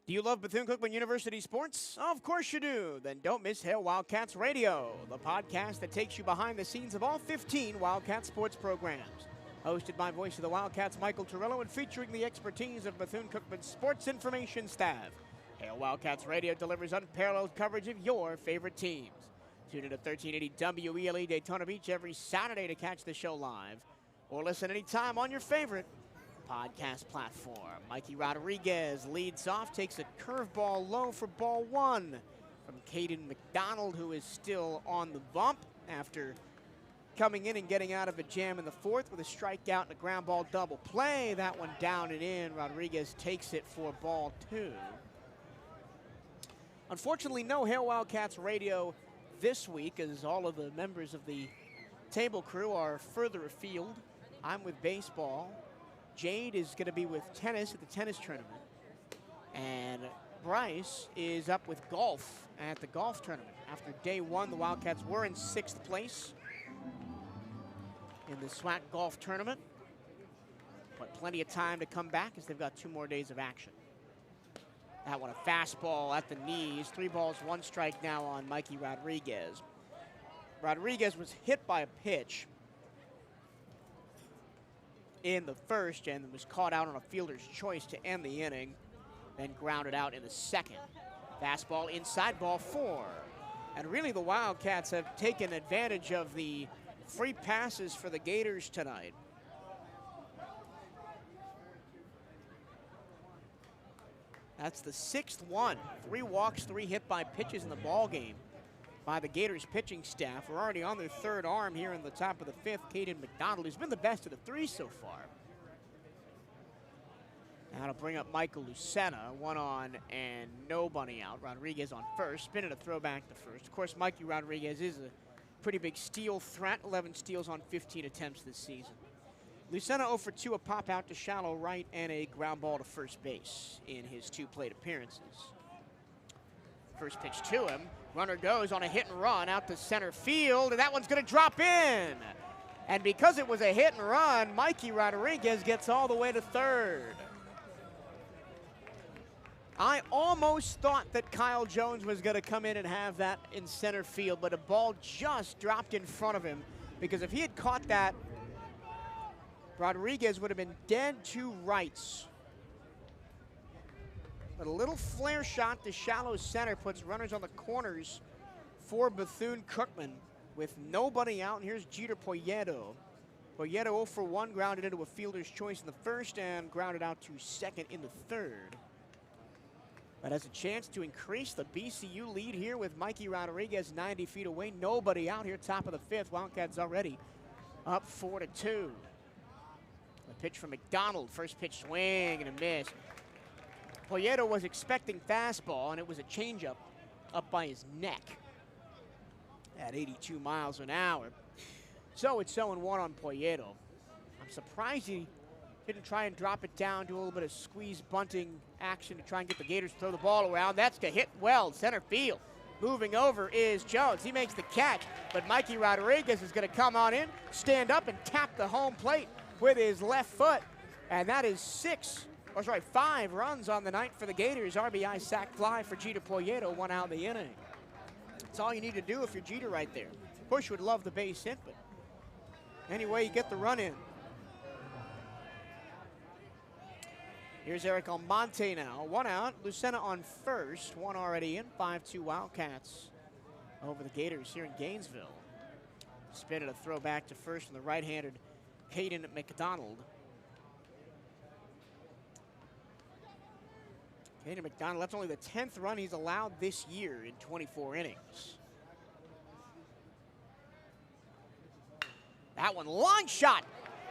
Do you love Bethune-Cookman University sports? Of course you do. Then don't miss Hail Wildcats Radio, the podcast that takes you behind the scenes of all 15 Wildcat sports programs. Hosted by voice of the Wildcats, Michael Torello, and featuring the expertise of Bethune-Cookman sports information staff. Hail Wildcats Radio delivers unparalleled coverage of your favorite teams. Tune in to 1380 WELE Daytona Beach every Saturday to catch the show live, or listen anytime on your favorite podcast platform. Mikey Rodriguez leads off, takes a curveball low for ball 1 from Caden McDonald, who is still on the bump after coming in and getting out of a jam in the 4th with a strikeout and a ground ball double play. That one down and in. Rodriguez takes it for ball 2. Unfortunately, no Hail Wildcats Radio this week, as all of the members of the table crew are further afield. I'm with baseball. Jade is going to be with tennis at the tennis tournament. And Bryce is up with golf at the golf tournament. After day 1, the Wildcats were in 6th place in the SWAC golf tournament. but plenty of time to come back as they've got 2 more days of action. That one, a fastball at the knees. 3 balls, 1 strike now on Mikey Rodriguez. Rodriguez was hit by a pitch in the first and was caught out on a fielder's choice to end the inning, then grounded out in the second. Fastball inside, ball 4. And really the Wildcats have taken advantage of the free passes for the Gators tonight. That's the 6th one. 3 walks, 3 hit by pitches in the ball game by the Gators pitching staff. We're already on their 3rd arm here in the top of the 5th. Caden McDonald, who's been the best of the 3 so far. Now to bring up Michael Lucena, 1 on and nobody out. Rodriguez on first, spinning a throwback to first. Of course, Mikey Rodriguez is a pretty big steal threat, 11 steals on 15 attempts this season. Lucena 0 for 2, a pop out to shallow right and a ground ball to first base in his 2 plate appearances. First pitch to him, runner goes on a hit and run out to center field, and that one's gonna drop in. And because it was a hit and run, Mikey Rodriguez gets all the way to 3rd. I almost thought that Kyle Jones was gonna come in and have that in center field, but a ball just dropped in front of him, because if he had caught that, Rodriguez would have been dead to rights. But a little flare shot to shallow center puts runners on the corners for Bethune-Cookman with nobody out. And here's Jeter Poyeto. Poyeto 0 for 1, grounded into a fielder's choice in the first and grounded out to second in the third. But has a chance to increase the BCU lead here with Mikey Rodriguez 90 feet away. Nobody out here, top of the 5th. Wildcats already up 4-2. A pitch from McDonald, first pitch swing and a miss. Poyeto was expecting fastball, and it was a changeup up by his neck at 82 miles an hour. So it's 0-1 on Poyeto. I'm surprised he didn't try and drop it down, do a little bit of squeeze bunting action to try and get the Gators to throw the ball around. That's going to hit well, center field. Moving over is Jones. He makes the catch, but Mikey Rodriguez is going to come on in, stand up, and tap the home plate with his left foot. And that is 5 runs on the night for the Gators. RBI sac fly for Jeter Poyeto, 1 out of the inning. That's all you need to do if you're Jeter right there. Bush would love the base hit, but anyway, you get the run in. Here's Eric Almonte now, 1 out. Lucena on first, 1 already in. 5-2 Wildcats over the Gators here in Gainesville. Spin and a throw back to first from the right-handed Caden McDonald. Caden McDonald, that's only the 10th run he's allowed this year in 24 innings. That one, long shot,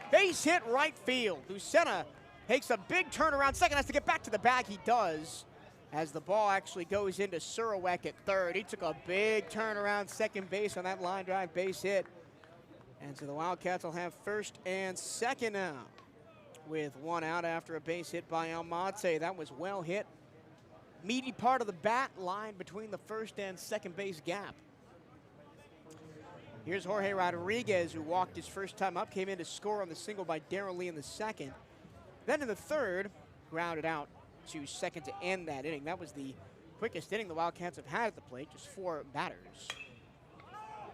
base hit right field. Lucena takes a big turnaround second, has to get back to the bag. He does, as the ball actually goes into Surowiec at third. He took a big turnaround second base on that line drive base hit. And so the Wildcats will have first and second now with 1 out after a base hit by Almonte. That was well hit. Meaty part of the bat line between the first and second base gap. Here's Jorge Rodriguez, who walked his first time up, came in to score on the single by Darrell Lee in the second. Then in the third, grounded out to second to end that inning. That was the quickest inning the Wildcats have had at the plate, just 4 batters.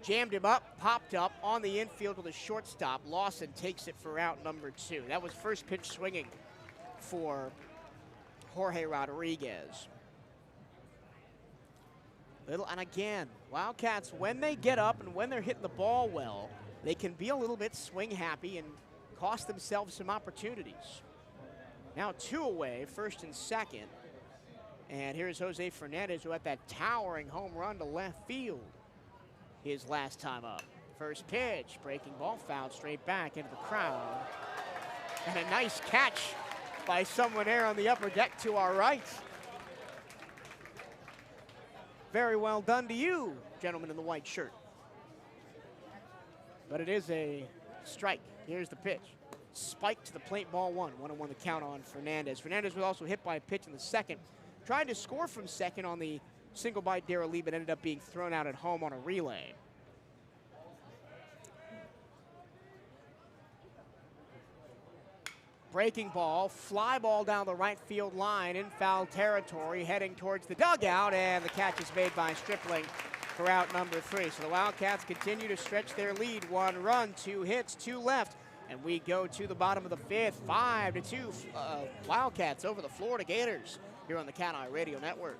Jammed him up, popped up on the infield with a shortstop. Lawson takes it for out number 2. That was first pitch swinging for Jorge Rodriguez. And again, Wildcats, when they get up and when they're hitting the ball well, they can be a little bit swing happy and cost themselves some opportunities. Now 2 away, first and second. And here's Jose Fernandez, who had that towering home run to left field his last time up. First pitch, breaking ball, fouled straight back into the crowd. And a nice catch by someone there on the upper deck to our right. Very well done to you, gentleman in the white shirt. But it is a strike. Here's the pitch. Spike to the plate, ball 1. 1-1 the count on Fernandez. Fernandez was also hit by a pitch in the second. Tried to score from second on the single by Darrell Lee, but ended up being thrown out at home on a relay. Breaking ball, fly ball down the right field line in foul territory, heading towards the dugout, and the catch is made by Stripling for out number 3. So the Wildcats continue to stretch their lead. 1 run, 2 hits, 2 left, and we go to the bottom of the 5th. 5-2 Wildcats over the Florida Gators here on the CatEye Radio Network.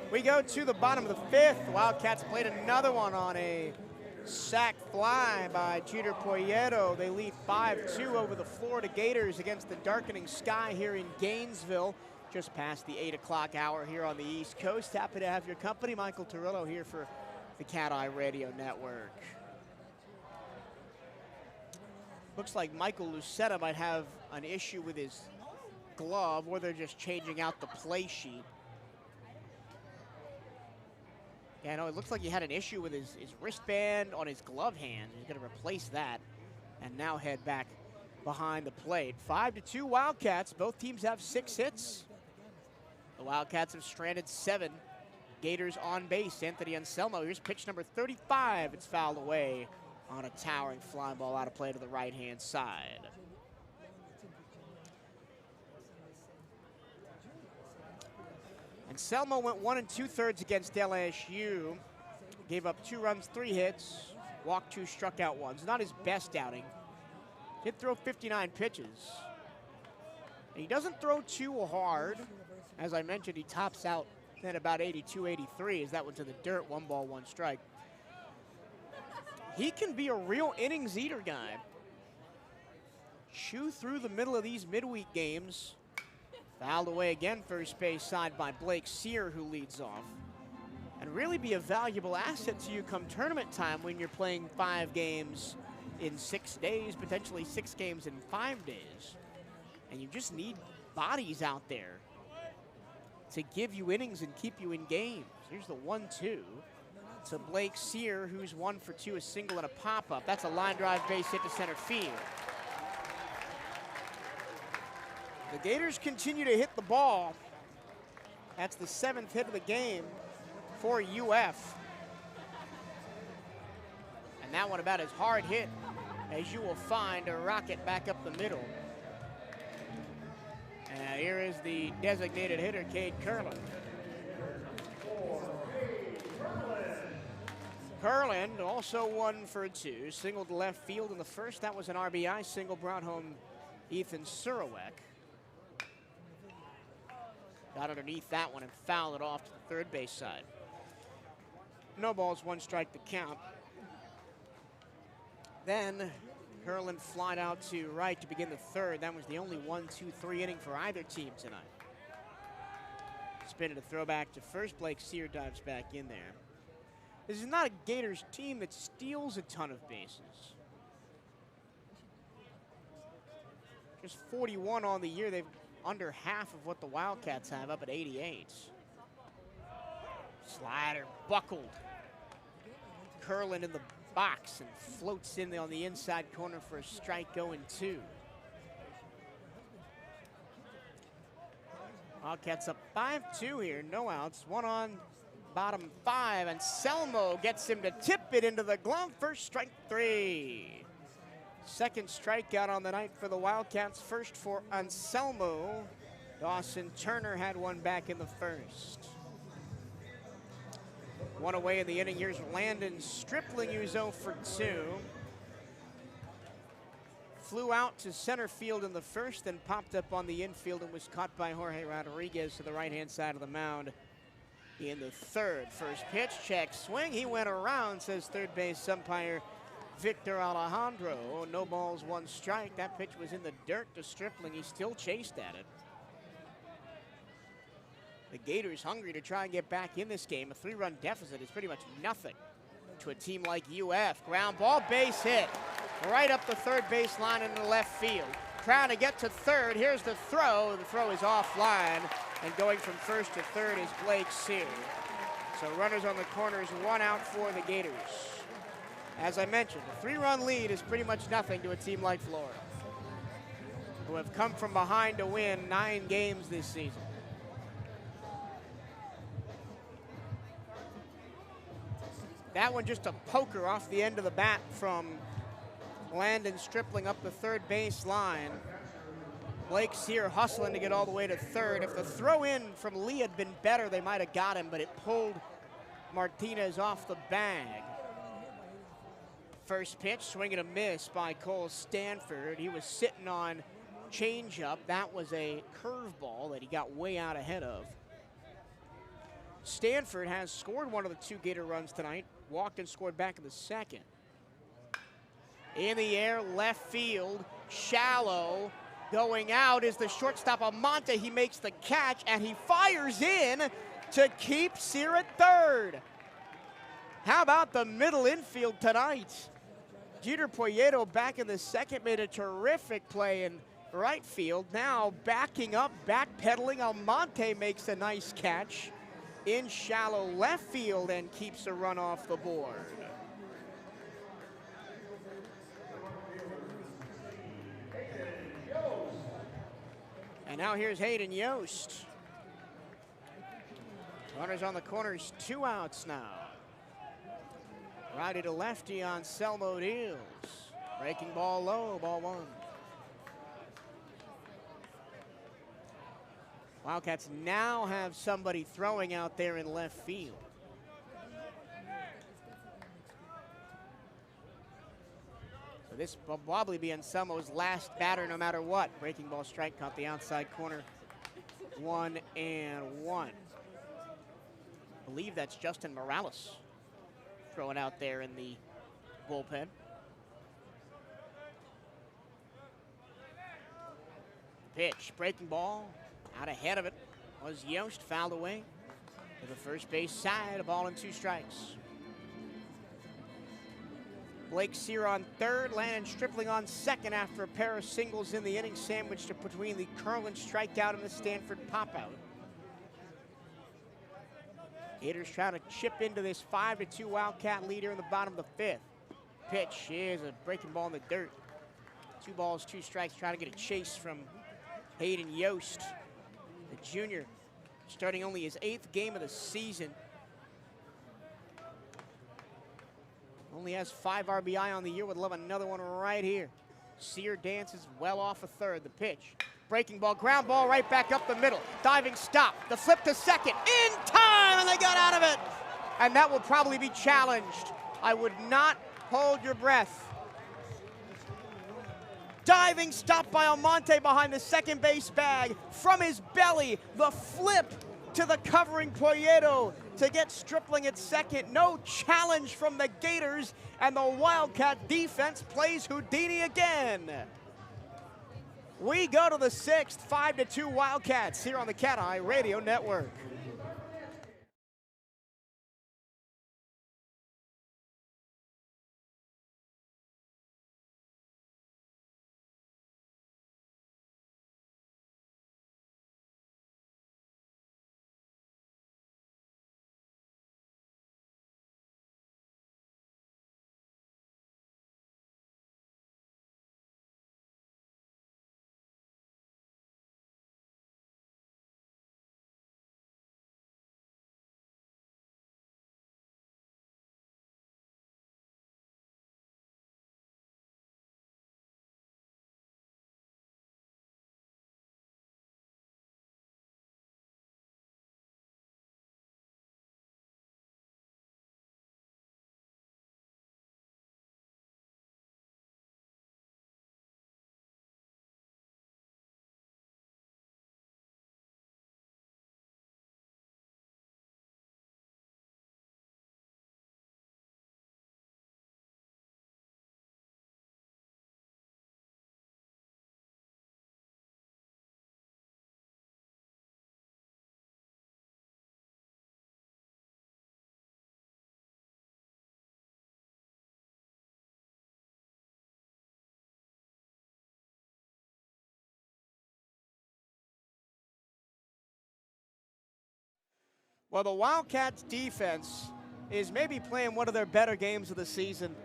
We go to the bottom of the 5th. The Wildcats played another one on a sac fly by Jeter Poyeto. They lead 5-2 over the Florida Gators against the darkening sky here in Gainesville, just past the 8 o'clock hour here on the East Coast. Happy to have your company. Michael Turillo here for the CatEye Radio Network. Looks like Michael Lucetta might have an issue with his glove, or they're just changing out the play sheet. Yeah, no, it looks like he had an issue with his wristband on his glove hand. He's going to replace that and now head back behind the plate. 5-2 Wildcats. Both teams have 6 hits. The Wildcats have stranded 7. Gators on base. Anthony Anselmo. Here's pitch number 35. It's fouled away on a towering fly ball out of play to the right-hand side. Anselmo went 1 2/3 against LSU. Gave up 2 runs, 3 hits, walked 2, struck out 1. Not his best outing. Did throw 59 pitches. And he doesn't throw too hard. As I mentioned, he tops out at about 82, 83 as that went to the dirt. 1 ball, 1 strike. He can be a real innings eater guy. Chew through the middle of these midweek games. Fouled away again, first base side by Blake Sear, who leads off. And really be a valuable asset to you come tournament time when you're playing 5 games in 6 days, potentially 6 games in 5 days. And you just need bodies out there to give you innings and keep you in games. Here's the 1-2 to Blake Sear, who's 1 for 2, a single and a pop-up. That's a line drive base hit to center field. The Gators continue to hit the ball. That's the 7th hit of the game for UF. And that one about as hard hit as you will find a rocket back up the middle. And here is the designated hitter, Cade Curlin. Curlin also 1 for 2, single to left field in the first. That was an RBI single, brought home Ethan Surawek. Got underneath that one and fouled it off to the third base side. No balls, 1 strike to count. Then Curlin flied out to right to begin the third. That was the only 1-2-3 inning for either team tonight. Spin it a throwback to first. Blake Sear dives back in there. This is not a Gators team that steals a ton of bases. Just 41 on the year. They've under half of what the Wildcats have, up at 88. Slider buckled. Curlin in the box and floats in on the inside corner for a strike, 0-2. Wildcats up 5-2 here, no outs, one on, bottom 5, and Selmo gets him to tip it into the glove for strike 3. Second strikeout on the night for the Wildcats, first for Anselmo. Dawson Turner had one back in the first. One away in the inning. Here's Landon Stripling, who's 0 for 2. Flew out to center field in the first, then popped up on the infield and was caught by Jorge Rodriguez to the right-hand side of the mound in the third. First pitch, check, swing. He went around, says third base umpire Victor Alejandro. No balls, one strike. That pitch was in the dirt to Stripling. He still chased at it. The Gators hungry to try and get back in this game. A 3-run deficit is pretty much nothing to a team like UF. Ground ball, base hit. Right up the third base line into left field. Trying to get to third. Here's the throw. The throw is offline. And going from first to third is Blake Sear. So runners on the corners, one out for the Gators. As I mentioned, a 3-run lead is pretty much nothing to a team like Florida, who have come from behind to win 9 games this season. That one just a poker off the end of the bat from Landon Stripling up the third base line. Blake Sear hustling to get all the way to third. If the throw in from Lee had been better, they might have got him, but it pulled Martinez off the bag. First pitch, swing and a miss by Cole Stanford. He was sitting on changeup. That was a curveball that he got way out ahead of. Stanford has scored one of the 2 Gator runs tonight. Walked and scored back in the second. In the air, left field, shallow. Going out is the shortstop, Almonte. He makes the catch, and he fires in to keep Sear at third. How about the middle infield tonight? Jeter Poyeto back in the second made a terrific play in right field. Now backing up, backpedaling, Almonte makes a nice catch in shallow left field and keeps a run off the board. And now here's Hayden Yost. Runners on the corners, 2 outs now. Righty to lefty on Selmo deals. Breaking ball low, ball 1. Wildcats now have somebody throwing out there in left field. So this will probably be Anselmo's last batter no matter what. Breaking ball strike, caught the outside corner. 1-1. I believe that's Justin Morales throwing out there in the bullpen. Pitch, breaking ball. Out ahead of it was Yost, fouled away to the first base side, a ball and 2 strikes. Blake Sear on third, Landon Stripling on second after a pair of singles in the inning, sandwiched between the Curlin strikeout and the Stanford pop-out. Gators trying to chip into this 5-2 Wildcat leader in the bottom of the 5th. Pitch is a breaking ball in the dirt. 2 balls, 2 strikes, trying to get a chase from Hayden Yost. The junior starting only his 8th game of the season. Only has 5 RBI on the year. Would love another one right here. Sear dances well off a third. The pitch. Breaking ball, ground ball right back up the middle. Diving stop. The flip to second. In time, and they got out of it. And that will probably be challenged. I would not hold your breath. Diving stop by Almonte behind the second base bag. From his belly, the flip to the covering Poyeto to get Stripling at second. No challenge from the Gators, and the Wildcat defense plays Houdini again. We go to the 6th, 5-2 Wildcats here on the CatEye Radio Network. Well, the Wildcats defense is maybe playing one of their better games of the season.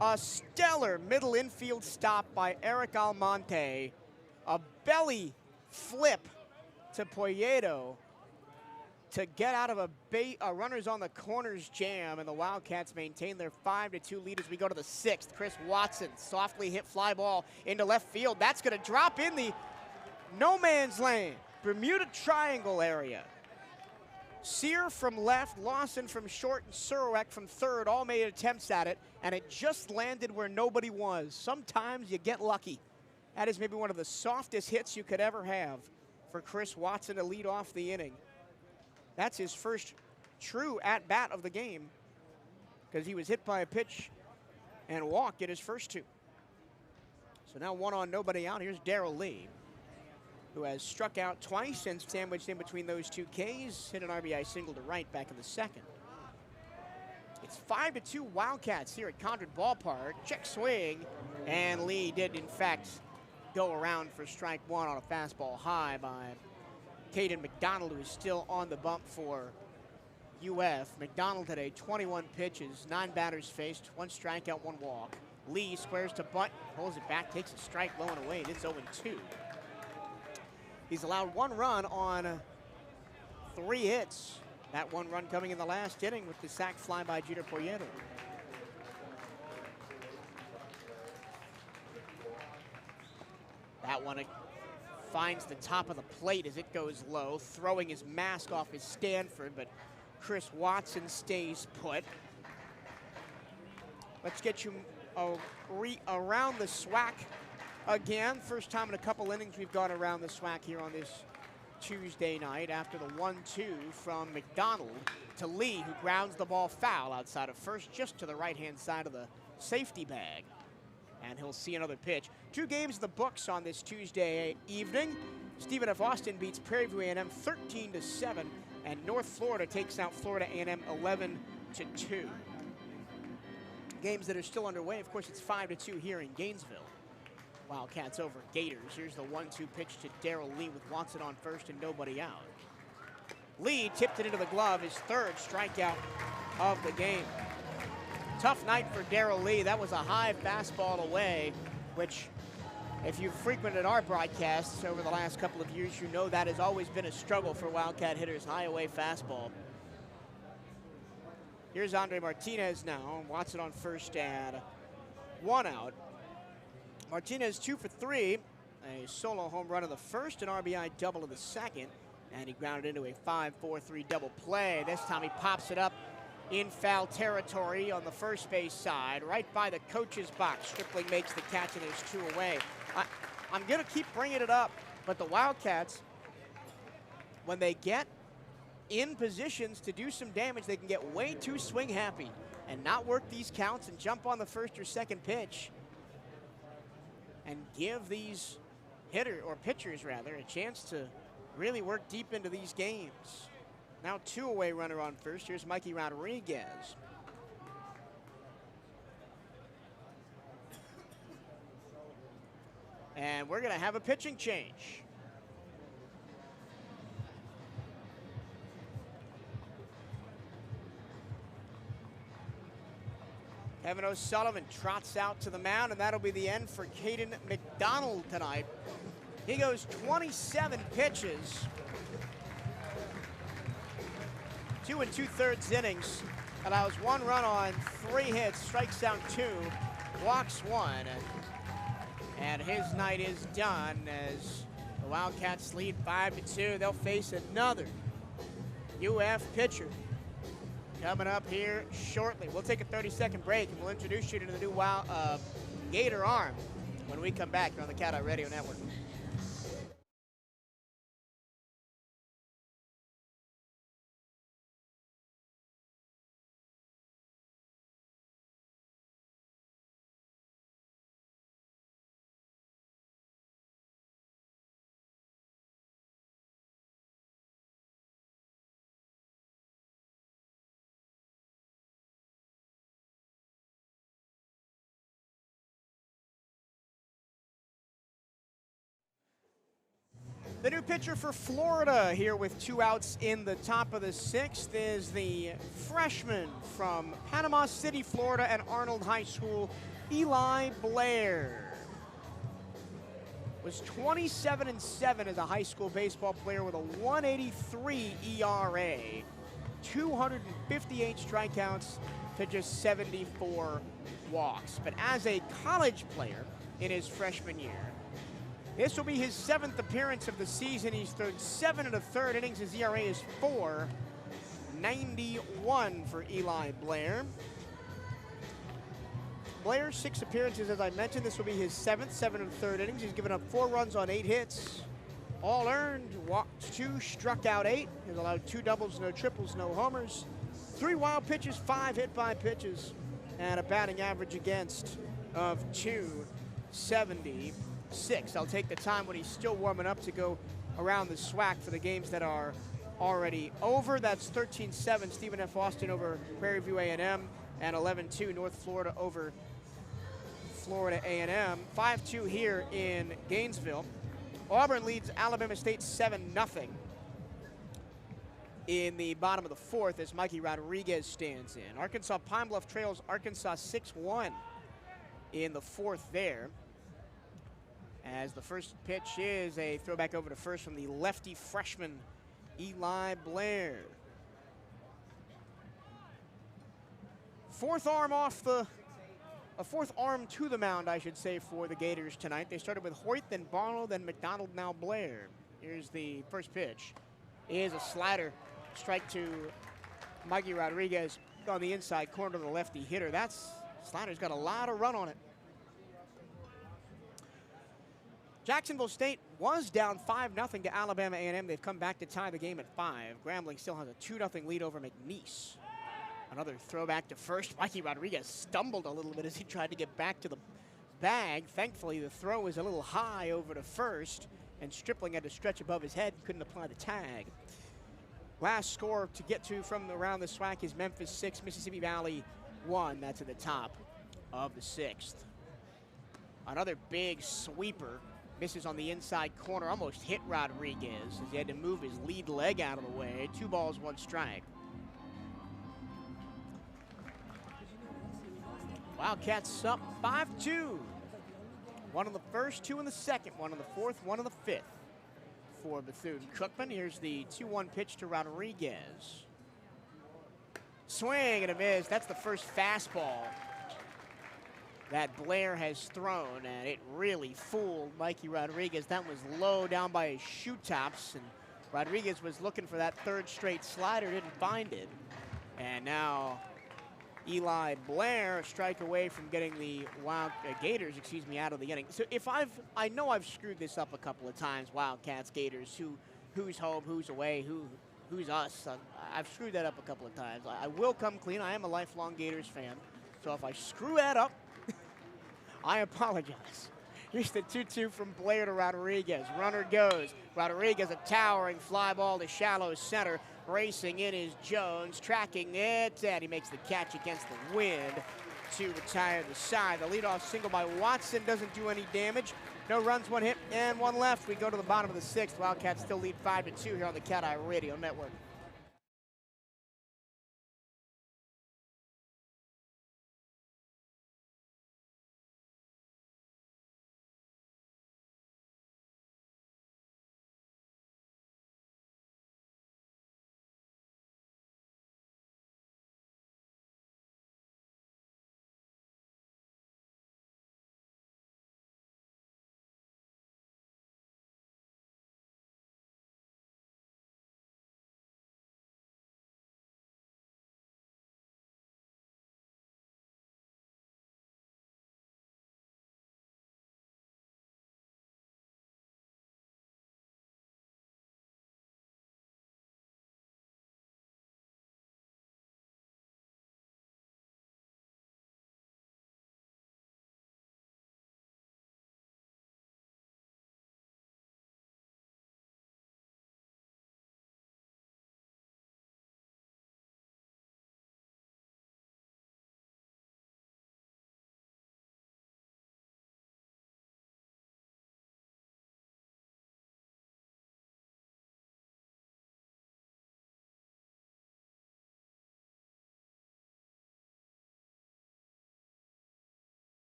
A stellar middle infield stop by Eric Almonte. A belly flip to Poyedo to get out of a runners on the corners jam, and the Wildcats maintain their 5-2 lead as we go to the 6th. Chris Watson, softly hit fly ball into left field. That's going to drop in the no man's land, Bermuda Triangle area. Sear from left, Lawson from short, and Surowiec from third all made attempts at it, and it just landed where nobody was. Sometimes you get lucky. That is maybe one of the softest hits you could ever have for Chris Watson to lead off the inning. That's his first true at-bat of the game, because he was hit by a pitch and walked in his first two. So now 1 on, nobody out. Here's Darrell Lee, who has struck out twice and sandwiched in between those two Ks, hit an RBI single to right back in the second. It's 5-2 Wildcats here at Condren Ballpark. Check swing, and Lee did in fact go around for strike one on a fastball high by Caden McDonald, who is still on the bump for UF. McDonald today, 21 pitches, 9 batters faced, 1 strikeout, 1 walk. Lee squares to bunt, pulls it back, takes a strike low and away. It's 0-2. He's allowed 1 run on 3 hits. That 1 run coming in the last inning with the sac fly by Jeter Poyedo. That one finds the top of the plate as it goes low, throwing his mask off his Stanford, but Chris Watson stays put. Let's get you around the SWAC again. First time in a couple innings we've gone around the SWAC here on this Tuesday night after the 1-2 from McDonald to Lee, who grounds the ball foul outside of first, just to the right-hand side of the safety bag. And he'll see another pitch. 2 games in the books on this Tuesday evening. Stephen F. Austin beats Prairie View A&M 13-7, and North Florida takes out Florida A&M 11-2. Games that are still underway. Of course, it's 5-2 here in Gainesville. Wildcats over Gators. Here's the 1-2 pitch to Darrell Lee with Watson on first and nobody out. Lee tipped it into the glove, his 3rd strikeout of the game. Tough night for Darrell Lee. That was a high fastball away, which, if you've frequented our broadcasts over the last couple of years, you know that has always been a struggle for Wildcat hitters, high away fastball. Here's Andre Martinez now. Watson on first and 1 out. Martinez 2 for 3, a solo home run in the first, an RBI double in the second, and he grounded into a 5-4-3 double play. This time he pops it up in foul territory on the first base side, right by the coach's box. Stripling makes the catch, and there's 2 away. I'm going to keep bringing it up, but the Wildcats, when they get in positions to do some damage, they can get way too swing happy and not work these counts and jump on the first or second pitch and give these pitchers rather, a chance to really work deep into these games. Now 2 away runner on first. Here's Mikey Rodriguez. And we're going to have a pitching change. Kevin O'Sullivan trots out to the mound, and that'll be the end for Caden McDonald tonight. He goes 27 pitches, 2 2/3 innings, allows 1 run on 3 hits, strikes out 2, walks 1, and his night is done as the Wildcats lead 5-2. They'll face another UF pitcher coming up here shortly. We'll take a 30-second break, and we'll introduce you to the new Gator arm when we come back on the CatEye Radio Network. The new pitcher for Florida here with 2 outs in the top of the 6th is the freshman from Panama City, Florida, and Arnold High School, Eli Blair. Was 27-7 as a high school baseball player with a 183 ERA, 258 strikeouts to just 74 walks. But as a college player in his freshman year, this will be his 7th appearance of the season. He's thrown 7 1/3 innings. His ERA is 4.91 for Eli Blair. Blair, 6 appearances, as I mentioned. This will be his 7th, 7 1/3 innings. He's given up 4 runs on 8 hits. All earned, walked 2, struck out 8. He's allowed 2 doubles, no triples, no homers. 3 wild pitches, 5 hit by pitches, and a batting average against of .276. I'll take the time when he's still warming up to go around the SWAC for the games that are already over. That's 13-7 Stephen F. Austin over Prairie View A&M, and 11-2 North Florida over Florida A&M. 5-2 here in Gainesville. Auburn leads Alabama State 7-0 in the bottom of the 4th as Mikey Rodriguez stands in. Arkansas Pine Bluff trails Arkansas 6-1 in the 4th there, as the first pitch is a throwback over to first from the lefty freshman Eli Blair. 4th arm to the mound, I should say, for the Gators tonight. They started with Hoyt, then Barlow, then McDonald, now Blair. Here's the first pitch. Is a slider. Strike to Mikey Rodriguez on the inside corner to the lefty hitter. Slider's got a lot of run on it. Jacksonville State was down 5-0 to Alabama A&M. They've come back to tie the game at 5. Grambling still has a 2-0 lead over McNeese. Another throwback to first. Mikey Rodriguez stumbled a little bit as he tried to get back to the bag. Thankfully, the throw was a little high over to first, and Stripling had to stretch above his head, couldn't apply the tag. Last score to get to from around the SWAC is Memphis 6, Mississippi Valley 1. That's at the top of the 6th. Another big sweeper. Misses on the inside corner, almost hit Rodriguez as he had to move his lead leg out of the way. 2 balls, 1 strike. Wildcats up 5-2. 1 in the first, 2 in the second, 1 in the 4th, 1 in the 5th for Bethune-Cookman. Here's the 2-1 pitch to Rodriguez. Swing and a miss. That's the first fastball that Blair has thrown, and it really fooled Mikey Rodriguez. That was low down by his shoe tops, and Rodriguez was looking for that 3rd straight slider, didn't find it. And now Eli Blair, a strike away from getting the Gators, out of the inning. So I know I've screwed this up a couple of times, Wildcats, Gators, who's home, who's away, who's us. I've screwed that up a couple of times. I will come clean. I am a lifelong Gators fan. So if I screw that up, I apologize. Here's the 2-2 from Blair to Rodriguez. Runner goes. Rodriguez, a towering fly ball to shallow center. Racing in is Jones, tracking it, and he makes the catch against the wind to retire the side. The leadoff single by Watson doesn't do any damage. No runs, 1 hit, and 1 left. We go to the bottom of the 6th. Wildcats still lead 5-2 here on the CatEye Radio Network.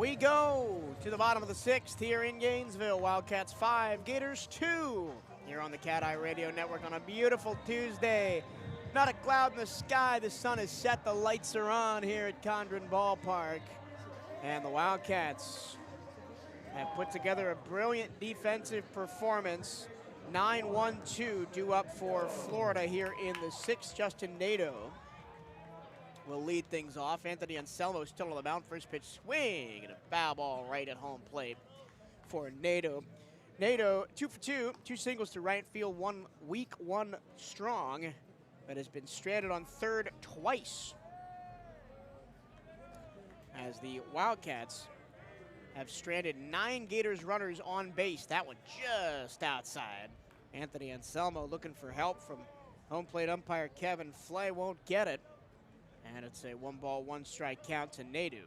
We go to the bottom of the 6th here in Gainesville. Wildcats 5, Gators 2. Here on the CatEye Radio Network on a beautiful Tuesday. Not a cloud in the sky. The sun is set. The lights are on here at Condren Ballpark. And the Wildcats have put together a brilliant defensive performance. 9-1-2 due up for Florida here in the 6th. Justin Nadeau will lead things off. Anthony Anselmo still on the mound. First pitch swing and a foul ball right at home plate for Nadeau. Nadeau 2 for 2, 2 singles to right field, one weak, one strong, but has been stranded on third twice. As the Wildcats have stranded 9 Gators runners on base. That one just outside. Anthony Anselmo looking for help from home plate umpire Kevin Flay, won't get it. And it's a 1-ball, 1-strike count to Nadeau.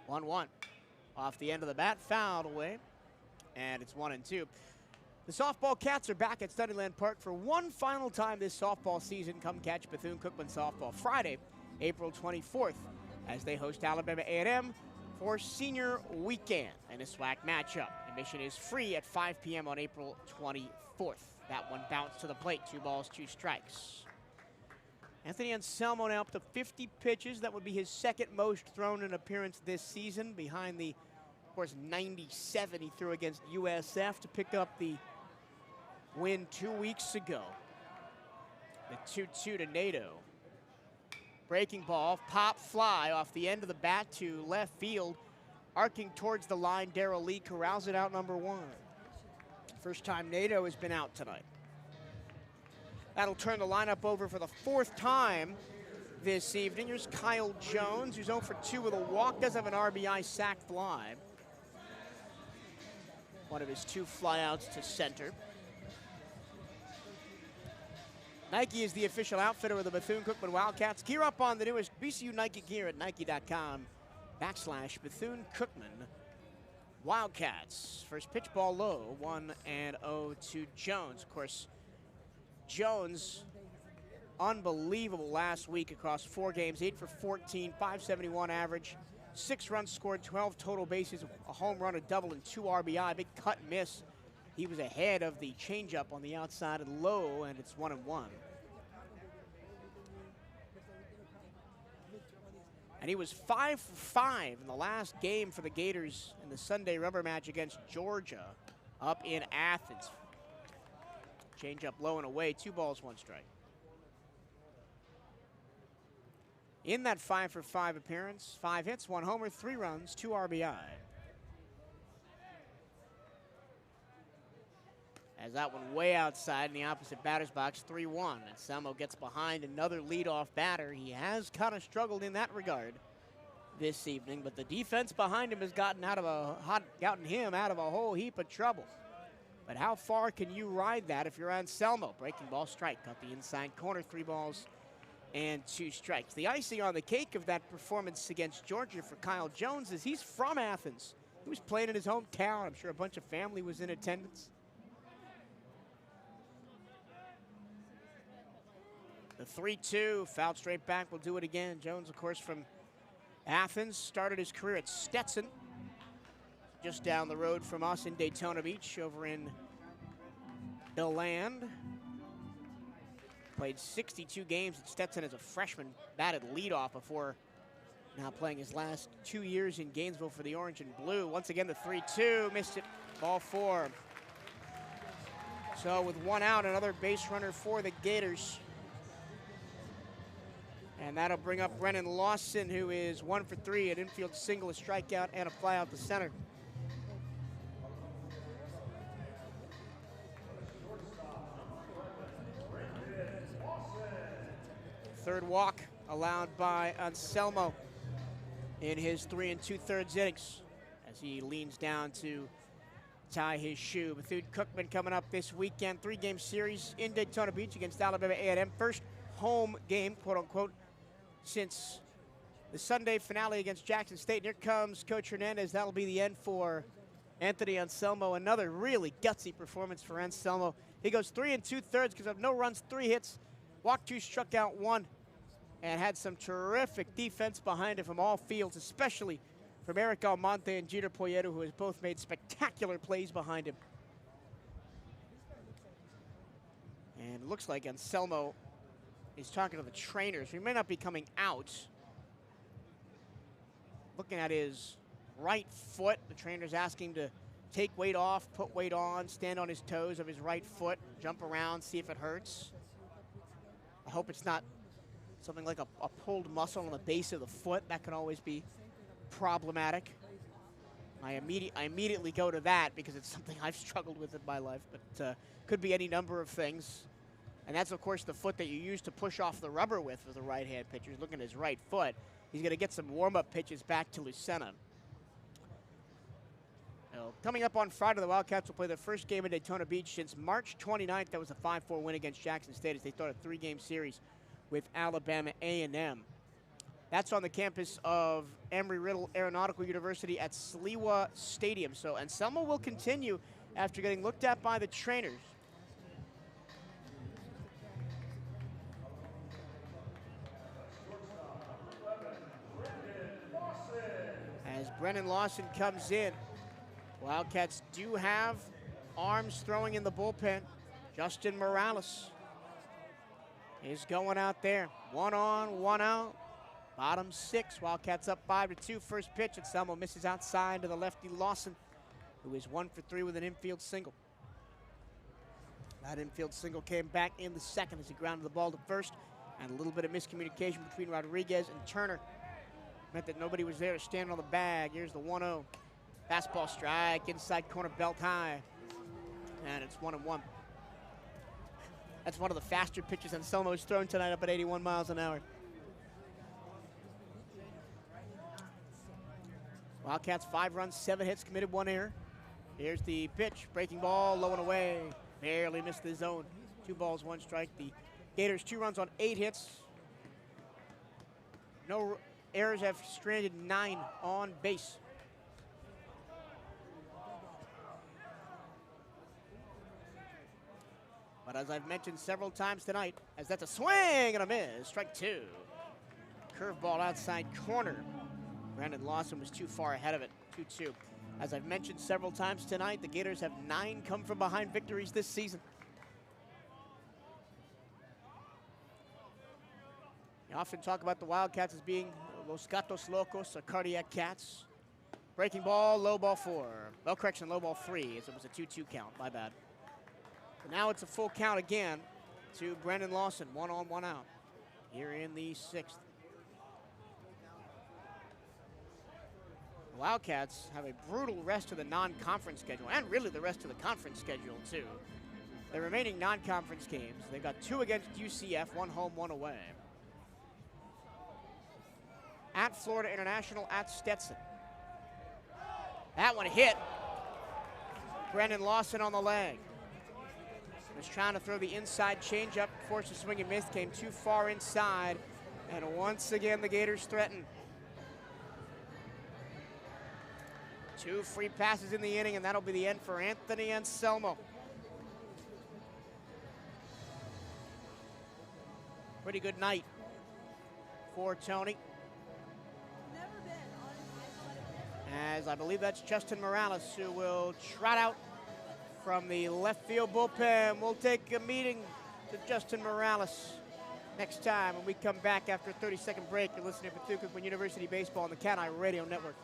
1-1 off the end of the bat, fouled away, and it's 1-2. The softball Cats are back at Studyland Park for one final time this softball season. Come catch Bethune-Cookman softball Friday, April 24th, as they host Alabama A&M for senior weekend in a SWAC matchup. Admission is free at 5 p.m. on April 24th. That one bounced to the plate, 2 balls, 2 strikes. Anthony Anselmo now up to 50 pitches. That would be his second most thrown in appearance this season, behind the, of course, 97 he threw against USF to pick up the win 2 weeks ago. The 2-2 to Nadeau. Breaking ball, pop fly off the end of the bat to left field. Arcing towards the line, Darrell Lee corrals it out, number 1. First time Nadeau has been out tonight. That'll turn the lineup over for the 4th time this evening. Here's Kyle Jones, who's 0 for 2 with a walk, does have an RBI sac fly. One of his 2 flyouts to center. Nike is the official outfitter of the Bethune-Cookman Wildcats. Gear up on the newest BCU Nike gear at Nike.com/Bethune-Cookman Wildcats. First pitch, ball low, 1-0 to Jones. Of course, Jones, unbelievable last week across 4 games, 8 for 14, 571 average, 6 runs scored, 12 total bases, a home run, a double, and 2 RBI. Big cut and miss. He was ahead of the changeup on the outside and low, and it's 1-1. And he was 5 for 5 in the last game for the Gators in the Sunday rubber match against Georgia up in Athens. Changeup low and away, 2 balls, 1 strike. In that 5 for 5 appearance, 5 hits, 1 homer, 3 runs, 2 RBI. As that one way outside in the opposite batter's box, 3-1. And Anselmo gets behind another leadoff batter. He has kind of struggled in that regard this evening, but the defense behind him has gotten him out of a whole heap of trouble. But how far can you ride that if you're Anselmo? Breaking ball, strike, cut the inside corner, 3 balls and 2 strikes. The icing on the cake of that performance against Georgia for Kyle Jones is he's from Athens. He was playing in his hometown. I'm sure a bunch of family was in attendance. The 3-2, fouled straight back, will do it again. Jones, of course, from Athens, started his career at Stetson, just down the road from us in Daytona Beach, over in DeLand. Played 62 games at Stetson as a freshman, batted leadoff before now playing his last 2 years in Gainesville for the Orange and Blue. Once again, the 3-2, missed it, ball 4. So with 1 out, another base runner for the Gators. And that'll bring up Brennan Lawson, who is 1 for 3, an infield single, a strikeout, and a fly out to center. Third walk allowed by Anselmo in his 3 2/3 innings as he leans down to tie his shoe. Bethune-Cookman coming up this weekend, 3-game series in Daytona Beach against Alabama A&M. First home game, quote unquote, since the Sunday finale against Jackson State. And here comes Coach Hernandez. That'll be the end for Anthony Anselmo. Another really gutsy performance for Anselmo. He goes 3 2/3 because of no runs, 3 hits, walked 2, struck out 1. and had some terrific defense behind him from all fields, especially from Eric Almonte and Jeter Poyeto, who has both made spectacular plays behind him. And it looks like Anselmo is talking to the trainers. He may not be coming out. Looking at his right foot, the trainer's asking him to take weight off, put weight on, stand on his toes of his right foot, jump around, see if it hurts. I hope it's not something like a pulled muscle on the base of the foot. That can always be problematic. I immediately go to that because it's something I've struggled with in my life, but could be any number of things. And that's, of course, the foot that you use to push off the rubber with for the right-hand pitcher. Looking at his right foot. He's going to get some warm-up pitches back to Lucena. Now, coming up on Friday, the Wildcats will play their first game in Daytona Beach since March 29th. That was a 5-4 win against Jackson State as they start a 3-game series with Alabama A&M. That's on the campus of Embry-Riddle Aeronautical University at Sliwa Stadium. So Anselmo will continue after getting looked at by the trainers. As Brennan Lawson comes in, Wildcats do have arms throwing in the bullpen. Justin Morales is going out there. 1 on, 1 out. Bottom 6. Wildcats up 5-2. First pitch, Anselmo misses outside to the lefty Lawson, who is 1 for 3 with an infield single. That infield single came back in the second as he grounded the ball to first, and a little bit of miscommunication between Rodriguez and Turner meant that nobody was there to stand on the bag. Here's the 1-0. Fastball strike, inside corner, belt high, and it's 1-1. That's one of the faster pitches Anselmo's thrown tonight, up at 81 miles an hour. Wildcats 5 runs, 7 hits, committed 1 error. Here's the pitch, breaking ball, low and away. Barely missed the zone. 2 balls, 1 strike. The Gators 2 runs on 8 hits. No errors, have stranded 9 on base. But as I've mentioned several times tonight, as that's a swing and a miss, strike 2. Curveball outside corner. Brandon Lawson was too far ahead of it, 2-2. As I've mentioned several times tonight, the Gators have 9 come-from-behind victories this season. You often talk about the Wildcats as being Los Gatos Locos, or cardiac cats. Breaking ball, low ball 4. Well, correction, low ball 3, as it was a 2-2 count, my bad. But now it's a full count again to Brandon Lawson, 1 on, 1 out, here in the 6th. The Wildcats have a brutal rest of the non-conference schedule, and really the rest of the conference schedule, too. The remaining non-conference games, they've got 2 against UCF, 1 home, 1 away. At Florida International, at Stetson. That one hit. Brandon Lawson on the leg. Was trying to throw the inside changeup, forced a swing and miss, came too far inside, and once again the Gators threaten. 2 free passes in the inning, and that'll be the end for Anthony Anselmo. Pretty good night for Tony. As I believe that's Justin Morales who will trot out from the left field bullpen. We'll take a meeting to Justin Morales next time when we come back after a 30-second break. You're listening to Bethune-Cookman University Baseball on the CatEye Radio Network.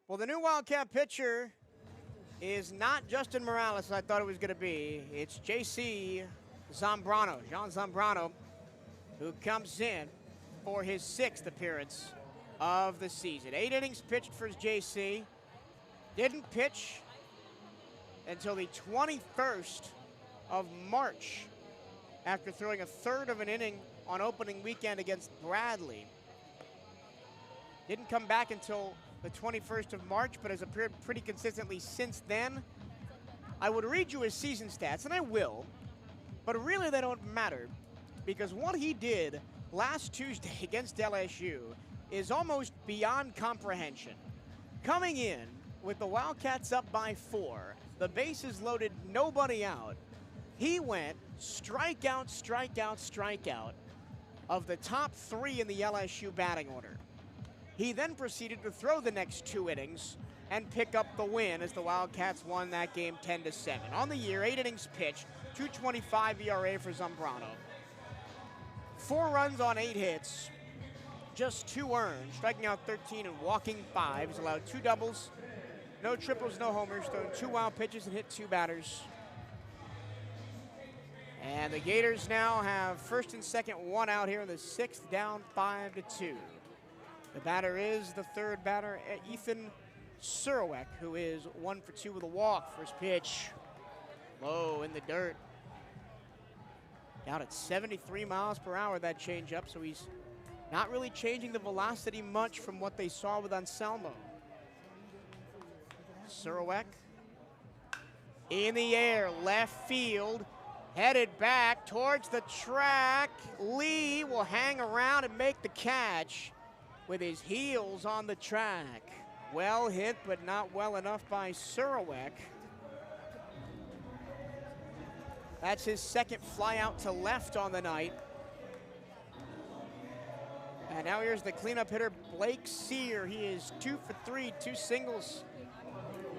Well, the new Wildcat pitcher is not Justin Morales I thought it was going to be. It's J.C. Zambrano, Jean Zambrano, who comes in for his 6th appearance of the season. 8 innings pitched for J.C. Didn't pitch until the 21st of March after throwing a third of an inning on opening weekend against Bradley. Didn't come back until the 21st of March, but has appeared pretty consistently since then. I would read you his season stats, and I will, but really they don't matter, because what he did last Tuesday against LSU is almost beyond comprehension. Coming in with the Wildcats up by 4, the bases loaded, nobody out, he went strikeout, strikeout, strikeout of the top 3 in the LSU batting order. He then proceeded to throw the next 2 innings and pick up the win as the Wildcats won that game 10-7. On the year, 8 innings pitched, 2.25 ERA for Zambrano. 4 runs on 8 hits, just 2 earned, striking out 13 and walking 5. He's allowed 2 doubles, no triples, no homers, thrown 2 wild pitches and hit 2 batters. And the Gators now have first and second, 1 out here in the 6th, down 5-2. The batter is the 3rd batter, Ethan Surowiec, who is 1 for 2 with a walk. First pitch, low in the dirt. Down at 73 miles per hour, that changeup, so he's not really changing the velocity much from what they saw with Anselmo. Surowiec in the air, left field, headed back towards the track. Lee will hang around and make the catch with his heels on the track. Well hit, but not well enough by Surowiec. That's his 2nd fly out to left on the night. And now here's the cleanup hitter, Blake Sear. He is 2 for 3, 2 singles.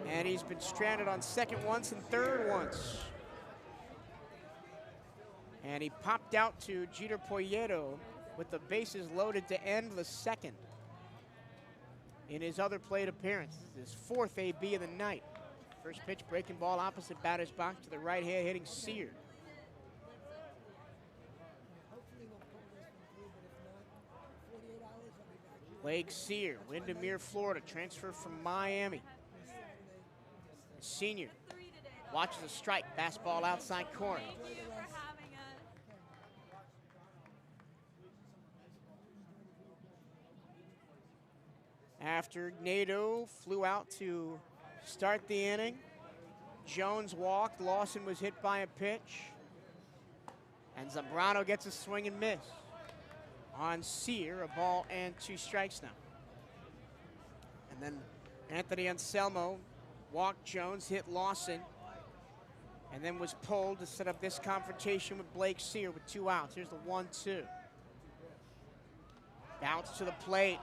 And he's been stranded on 2nd once and 3rd once. And he popped out to Jeter Poyeto with the bases loaded to end the 2nd. In his other plate appearance, his 4th AB of the night. First pitch, breaking ball opposite batter's box to the right hand, hitting Sear. Blake Sear, Windermere, Florida, transfer from Miami. Senior watches a strike, fastball outside corner. After Nadeau flew out to start the inning, Jones walked, Lawson was hit by a pitch, and Zambrano gets a swing and miss. On Sear, a ball and 2 strikes now. And then Anthony Anselmo walked Jones, hit Lawson, and then was pulled to set up this confrontation with Blake Sear with 2 outs. Here's the 1-2. Bounce to the plate.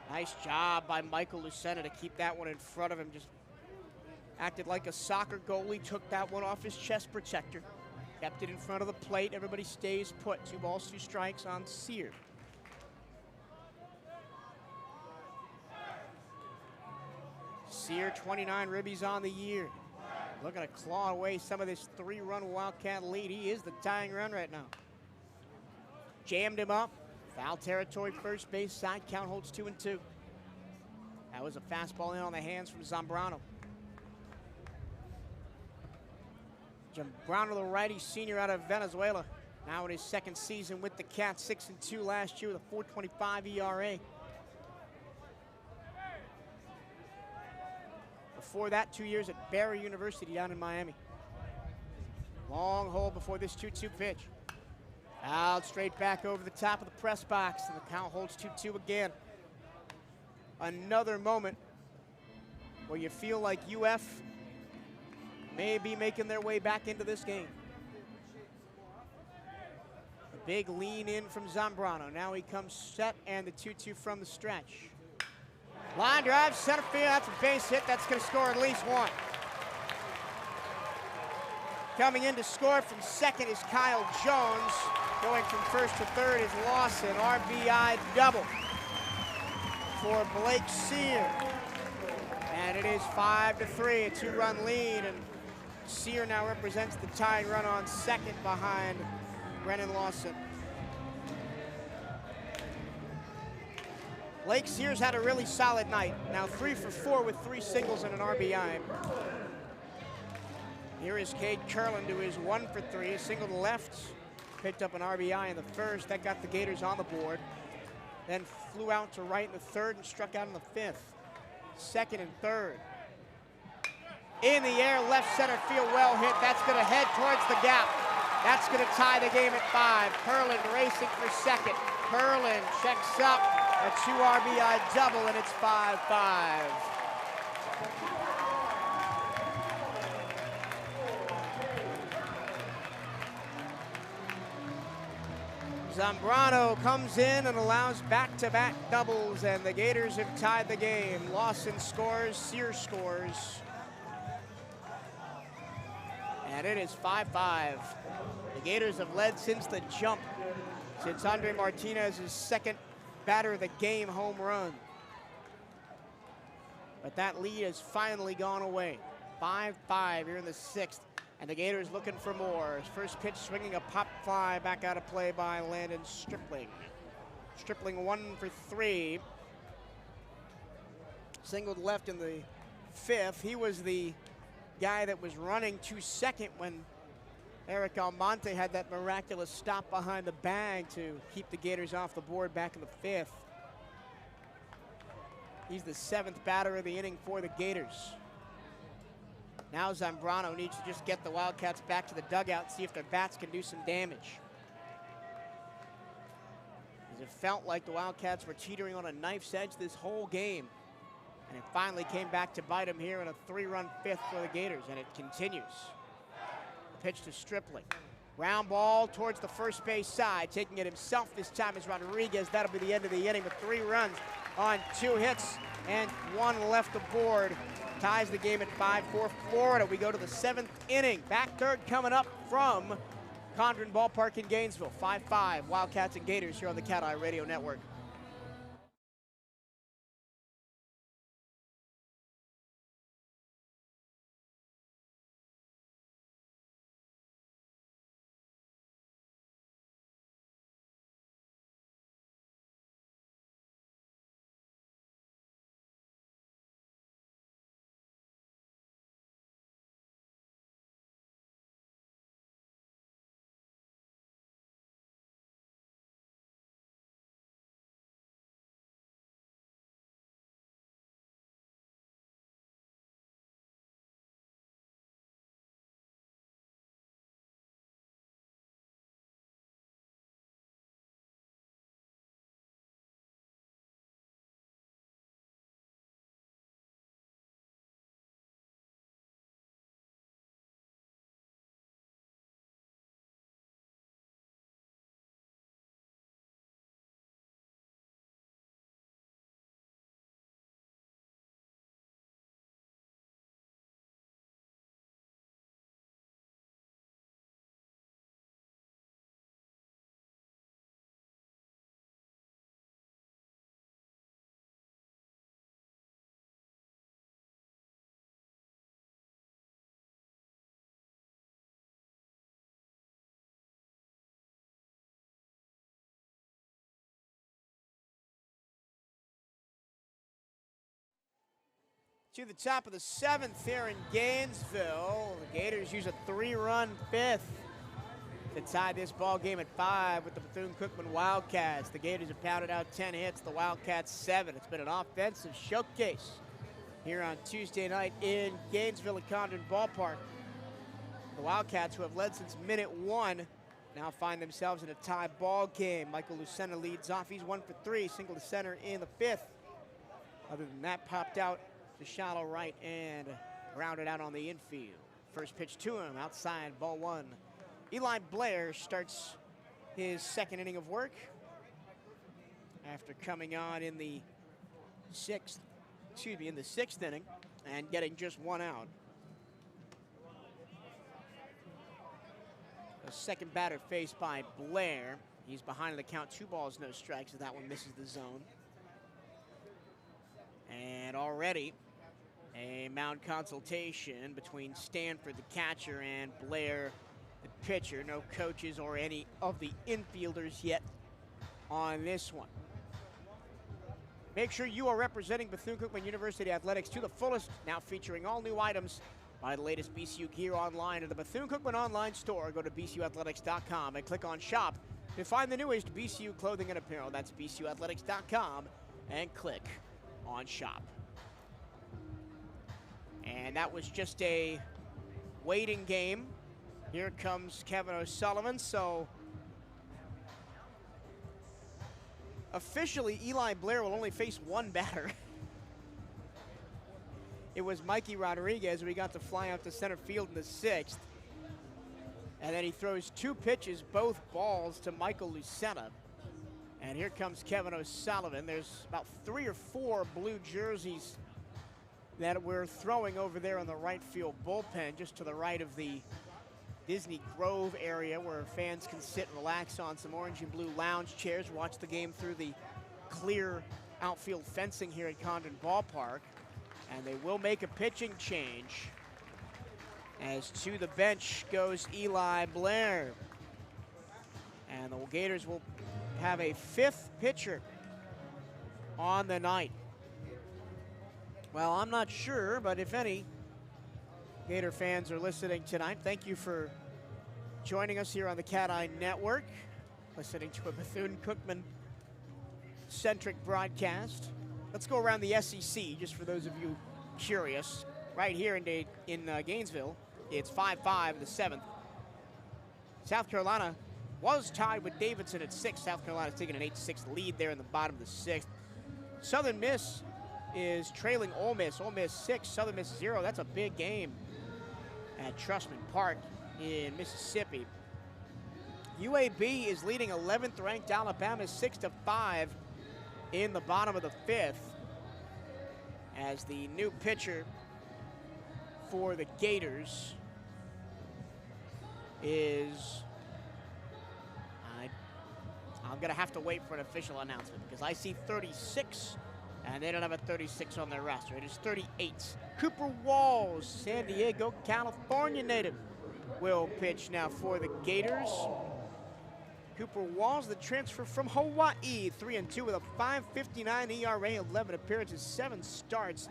Nice job by Michael Lucena to keep that one in front of him. Just acted like a soccer goalie, took that one off his chest protector. Kept it in front of the plate. Everybody stays put. 2 balls, 2 strikes on Sear. Sear, 29 ribbies on the year. Looking to claw away some of this 3-run Wildcat lead. He is the tying run right now. Jammed him up. Foul territory, first base side. Count holds 2-2. That was a fastball in on the hands from Zambrano. Zambrano, the righty senior out of Venezuela. Now in his 2nd season with the Cats, 6-2 last year with a 4.25 ERA. Before that, 2 years at Barry University down in Miami. Long hold before this 2-2 pitch. Out straight back over the top of the press box, and the count holds 2-2 again. Another moment where you feel like UF may be making their way back into this game. A big lean in from Zambrano. Now he comes set, and the 2-2 from the stretch. Line drive, center field, that's a base hit. That's going to score at least 1. Coming in to score from 2nd is Kyle Jones. Going from 1st to 3rd is Lawson. RBI double for Blake Sear. it is 5-3, a 2-run lead, and Sear now represents the tying run on second behind Brennan Lawson. Blake Sears had a really solid night. Now 3 for 4 with 3 singles and an RBI. Here is Cade Curlin, who is 1 for 3, a single to left. Picked up an RBI in the first. That got the Gators on the board. Then flew out to right in the third and struck out in the fifth. Second and third. In the air, left center field, well hit. That's going to head towards the gap. That's going to tie the game at 5. Curlin racing for second. Curlin checks up, a 2 RBI double, and it's 5-5. Zambrano comes in and allows back-to-back doubles, and the Gators have tied the game. Lawson scores, Sears scores. And it is 5-5. The Gators have led since the jump, since Andre Martinez's second batter of the game home run. But that lead has finally gone away. 5-5 here in the sixth. And the Gators looking for more. His first pitch swinging a pop fly back out of play by Landon Stripling. Stripling 1 for 3. Singled left in the fifth. He was the guy that was running to second when Eric Almonte had that miraculous stop behind the bag to keep the Gators off the board back in the fifth. He's the 7th batter of the inning for the Gators. Now Zambrano needs to just get the Wildcats back to the dugout, see if their bats can do some damage. As it felt like the Wildcats were teetering on a knife's edge this whole game. And it finally came back to bite them here in a 3-run fifth for the Gators, and it continues. The pitch to Stripling. Ground ball towards the first base side. Taking it himself this time is Rodriguez. That'll be the end of the inning with 3 runs on 2 hits and 1 left aboard. Ties the game at 5-4 Florida. We go to the 7th inning. Back third coming up from Condren Ballpark in Gainesville. 5-5 Wildcats and Gators here on the CatEye Radio Network. To the top of the 7th here in Gainesville. The Gators use a 3-run fifth to tie this ball game at 5 with the Bethune-Cookman Wildcats. The Gators have pounded out 10 hits, the Wildcats 7. It's been an offensive showcase here on Tuesday night in Gainesville at Condren Ballpark. The Wildcats, who have led since minute 1, now find themselves in a tie ball game. Michael Lucena leads off. He's 1 for 3, single to center in the 5th. Other than that, popped out to shallow right and grounded out on the infield. First pitch to him, outside, ball 1. Eli Blair starts his 2nd inning of work after coming on in the 6th inning and getting just 1 out. The second batter faced by Blair. He's behind the count, 2 balls, no strikes, as that one misses the zone. And already A mound consultation between Stanford, the catcher, and Blair, the pitcher. No coaches or any of the infielders yet on this one. Make sure you are representing Bethune-Cookman University Athletics to the fullest, now featuring all new items. Buy the latest BCU gear online at the Bethune-Cookman online store. Go to bcuathletics.com and click on shop to find the newest BCU clothing and apparel. That's bcuathletics.com and click on shop. And that was just a waiting game. Here comes Kevin O'Sullivan. So officially, Eli Blair will only face one batter. It was Mikey Rodriguez, we got to fly out to center field in the 6th. And then he throws 2 pitches, both balls, to Michael Lucena. And here comes Kevin O'Sullivan. There's about 3 or 4 blue jerseys that we're throwing over there on the right field bullpen, just to the right of the Disney Grove area where fans can sit and relax on some orange and blue lounge chairs, watch the game through the clear outfield fencing here at Condon Ballpark. And they will make a pitching change, as to the bench goes Eli Blair. And the Gators will have a 5th pitcher on the night. Well, I'm not sure, but if any Gator fans are listening tonight, thank you for joining us here on the CatEye Network, listening to a Bethune-Cookman-centric broadcast. Let's go around the SEC, just for those of you curious. Right here in Gainesville, it's 5-5 in the 7th. South Carolina was tied with Davidson at 6. South Carolina's taking an 8-6 lead there in the bottom of the 6th. Southern Miss is trailing Ole Miss. Ole Miss 6, Southern Miss 0. That's a big game at Trustman Park in Mississippi. UAB is leading 11th ranked Alabama 6-5 in the bottom of the 5th, as the new pitcher for the Gators is, I'm gonna have to wait for an official announcement because I see 36 and they don't have a 36 on their roster. It is 38. Cooper Walls, San Diego, California native, will pitch now for the Gators. Cooper Walls, the transfer from Hawaii, 3-2 with a 5.59 ERA, 11 appearances, 7 starts,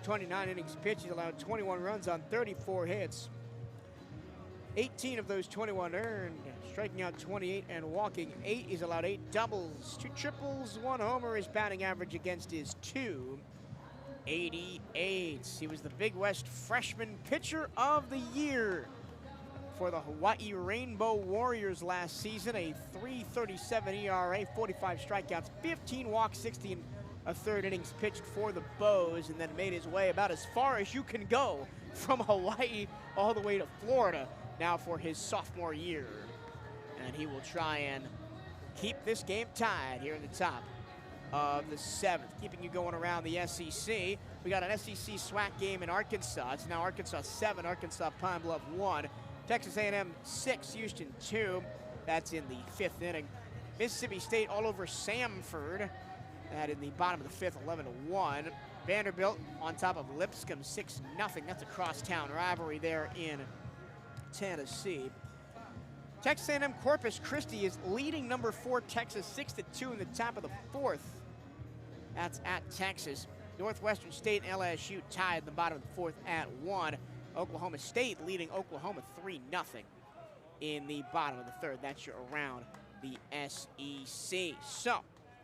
29 innings pitched. He's allowed 21 runs on 34 hits. 18 of those 21 earned, striking out 28 and walking 8. He's allowed 8 doubles, 2 triples, 1 homer. His batting average against is .288. He was the Big West Freshman Pitcher of the Year for the Hawaii Rainbow Warriors last season. A 3.37 ERA, 45 strikeouts, 15 walks, 60 and a third innings pitched for the Bows, and then made his way about as far as you can go from Hawaii all the way to Florida now for his sophomore year. And he will try and keep this game tied here in the top of the 7th. Keeping you going around the SEC, we got an SEC SWAC game in Arkansas. It's now Arkansas 7, Arkansas Pine Bluff 1. Texas A&M 6, Houston 2. That's in the 5th inning. Mississippi State all over Samford. That in the bottom of the 5th, 11-1. Vanderbilt on top of Lipscomb, 6-0. That's a crosstown rivalry there in Tennessee. Texas A&M Corpus Christi is leading number 4 Texas 6-2 in the top of the 4th. That's at Texas. Northwestern State and LSU tied in the bottom of the 4th at 1. Oklahoma State leading Oklahoma 3-0 in the bottom of the 3rd. That's your around the SEC. So,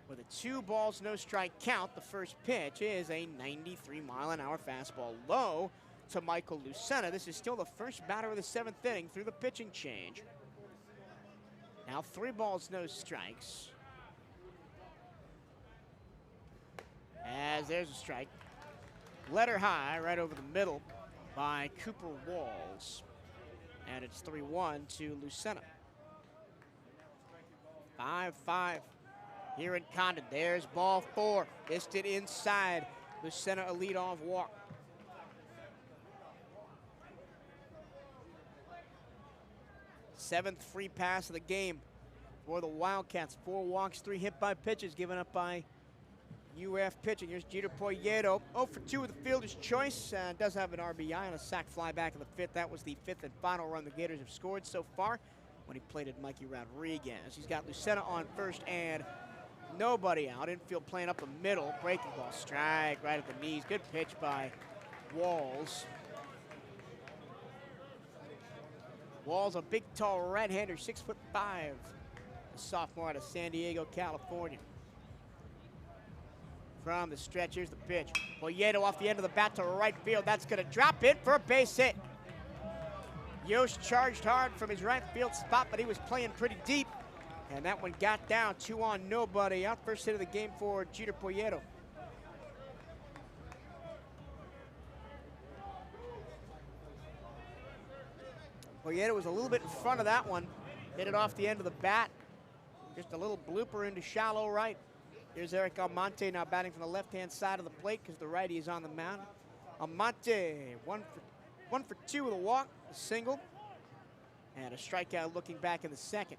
with a 2 balls, no strike count, the first pitch is a 93-mile-an-hour fastball low to Michael Lucena. This is still the first batter of the 7th inning through the pitching change. Now 3 balls, no strikes. As there's a strike. Letter high right over the middle by Cooper Walls. And it's 3-1 to Lucena. 5-5 here in Condon. There's ball 4. Missed it inside. Lucena a leadoff walk. Seventh free pass of the game for the Wildcats. 4 walks, 3 hit by pitches given up by UF pitching. Here's Jeter Poyeto. 0 for 2 with the fielder's choice. Does have an RBI and a sac fly back in the 5th. That was the 5th and final run the Gators have scored so far when he played at Mikey Rodriguez. He's got Lucena on first and nobody out. Infield playing up the middle. Breaking ball, strike right at the knees. Good pitch by Walls. Walls, a big, tall right-hander, 6'5", a sophomore out of San Diego, California. From the stretch, here's the pitch. Poyeto off the end of the bat to right field. That's going to drop in for a base hit. Yost charged hard from his right field spot, but he was playing pretty deep. And that one got down, 2 on, nobody out. First hit of the game for Jeter Poyeto. Poyeto was a little bit in front of that one. Hit it off the end of the bat. Just a little blooper into shallow right. Here's Eric Almonte now batting from the left-hand side of the plate because the righty is on the mound. Almonte, 1 for 2 with a walk, a single, and a strikeout looking back in the 2nd.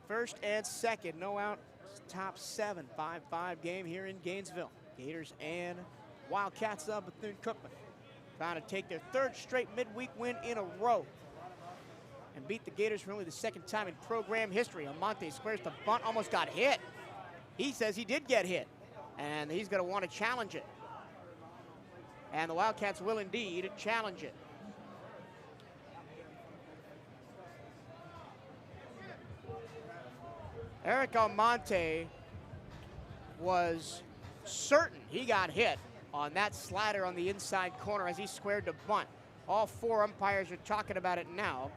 First and second, no out, top 7, 5-5 game here in Gainesville. Gators and Wildcats of Bethune-Cookman trying to take their 3rd straight midweek win in a row and beat the Gators for only the 2nd time in program history. Almonte squares the bunt, almost got hit. He says he did get hit, and he's going to want to challenge it. And the Wildcats will indeed challenge it. Eric Almonte was certain he got hit on that slider on the inside corner as he squared the bunt. All 4 umpires are talking about it now.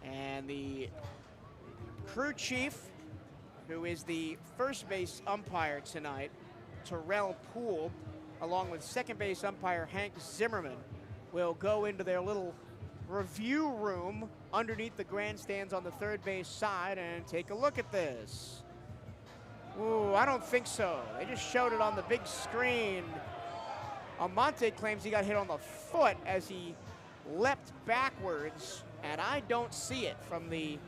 And the crew chief, who is the first base umpire tonight, Terrell Poole, along with second base umpire Hank Zimmerman, will go into their little review room underneath the grandstands on the 3rd base side and take a look at this. Ooh, I don't think so. They just showed it on the big screen. Almonte claims he got hit on the foot as he leapt backwards, and I don't see it from the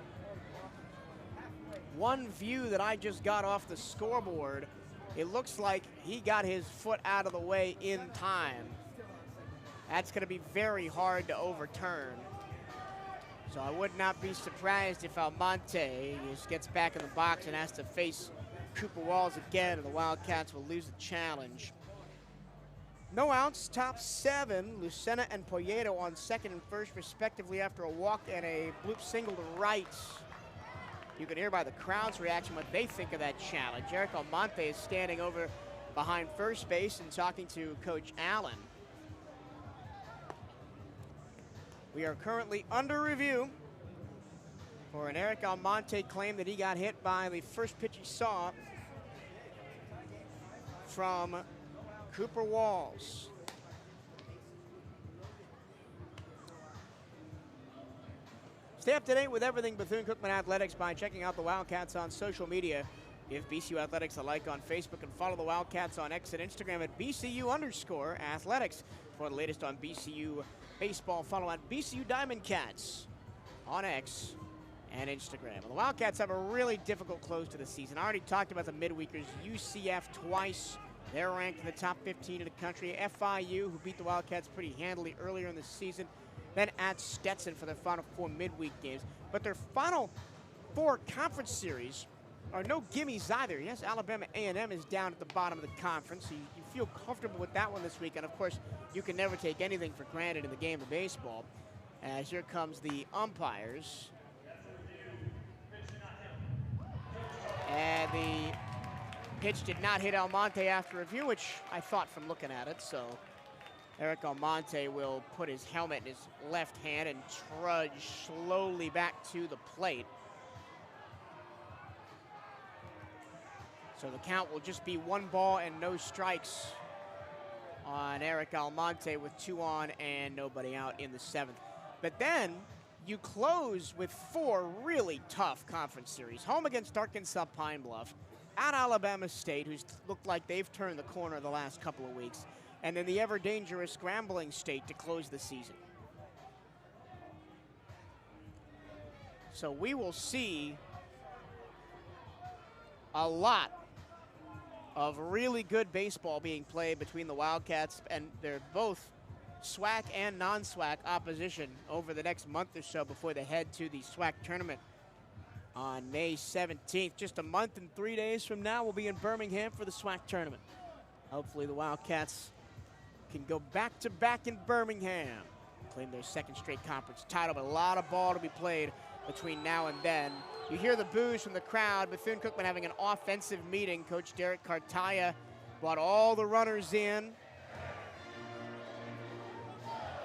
one view that I just got off the scoreboard. It looks like he got his foot out of the way in time. That's going to be very hard to overturn. So I would not be surprised if Almonte just gets back in the box and has to face Cooper Walls again, and the Wildcats will lose the challenge. No outs, top 7. Lucena and Poyeto on 2nd and 1st, respectively, after a walk and a bloop single to right. You can hear by the crowd's reaction what they think of that challenge. Eric Almonte is standing over behind first base and talking to Coach Allen. We are currently under review for an Eric Almonte claim that he got hit by the first pitch he saw from Cooper Walls. Stay up to date with everything Bethune-Cookman Athletics by checking out the Wildcats on social media. Give BCU Athletics a like on Facebook and follow the Wildcats on X and Instagram at BCU_Athletics. For the latest on BCU baseball, follow at BCU Diamondcats on X and Instagram. And the Wildcats have a really difficult close to the season. I already talked about the midweekers. UCF twice. They're ranked in the top 15 in the country. FIU, who beat the Wildcats pretty handily earlier in the season. Then at Stetson for their final 4 midweek games. But their final 4 conference series are no gimmies either. Yes, Alabama A&M is down at the bottom of the conference. So you feel comfortable with that one this week. And, of course, you can never take anything for granted in the game of baseball. As here comes the umpires. And the pitch did not hit Almonte after review, which I thought from looking at it. So Eric Almonte will put his helmet in his left hand and trudge slowly back to the plate. So the count will just be 1 ball and no strikes on Eric Almonte with 2 on and nobody out in the 7th. But then you close with 4 really tough conference series. Home against Arkansas Pine Bluff, at Alabama State, who's looked like they've turned the corner the last couple of weeks, and then the ever-dangerous Grambling State to close the season. So we will see a lot of really good baseball being played between the Wildcats, and they're both SWAC and non-SWAC opposition over the next month or so before they head to the SWAC tournament on May 17th. Just a month and 3 days from now, we'll be in Birmingham for the SWAC tournament. Hopefully the Wildcats can go back-to-back in Birmingham, claim their second straight conference title, but a lot of ball to be played between now and then. You hear the boos from the crowd. Bethune-Cookman having an offensive meeting. Coach Derek Cartaya brought all the runners in,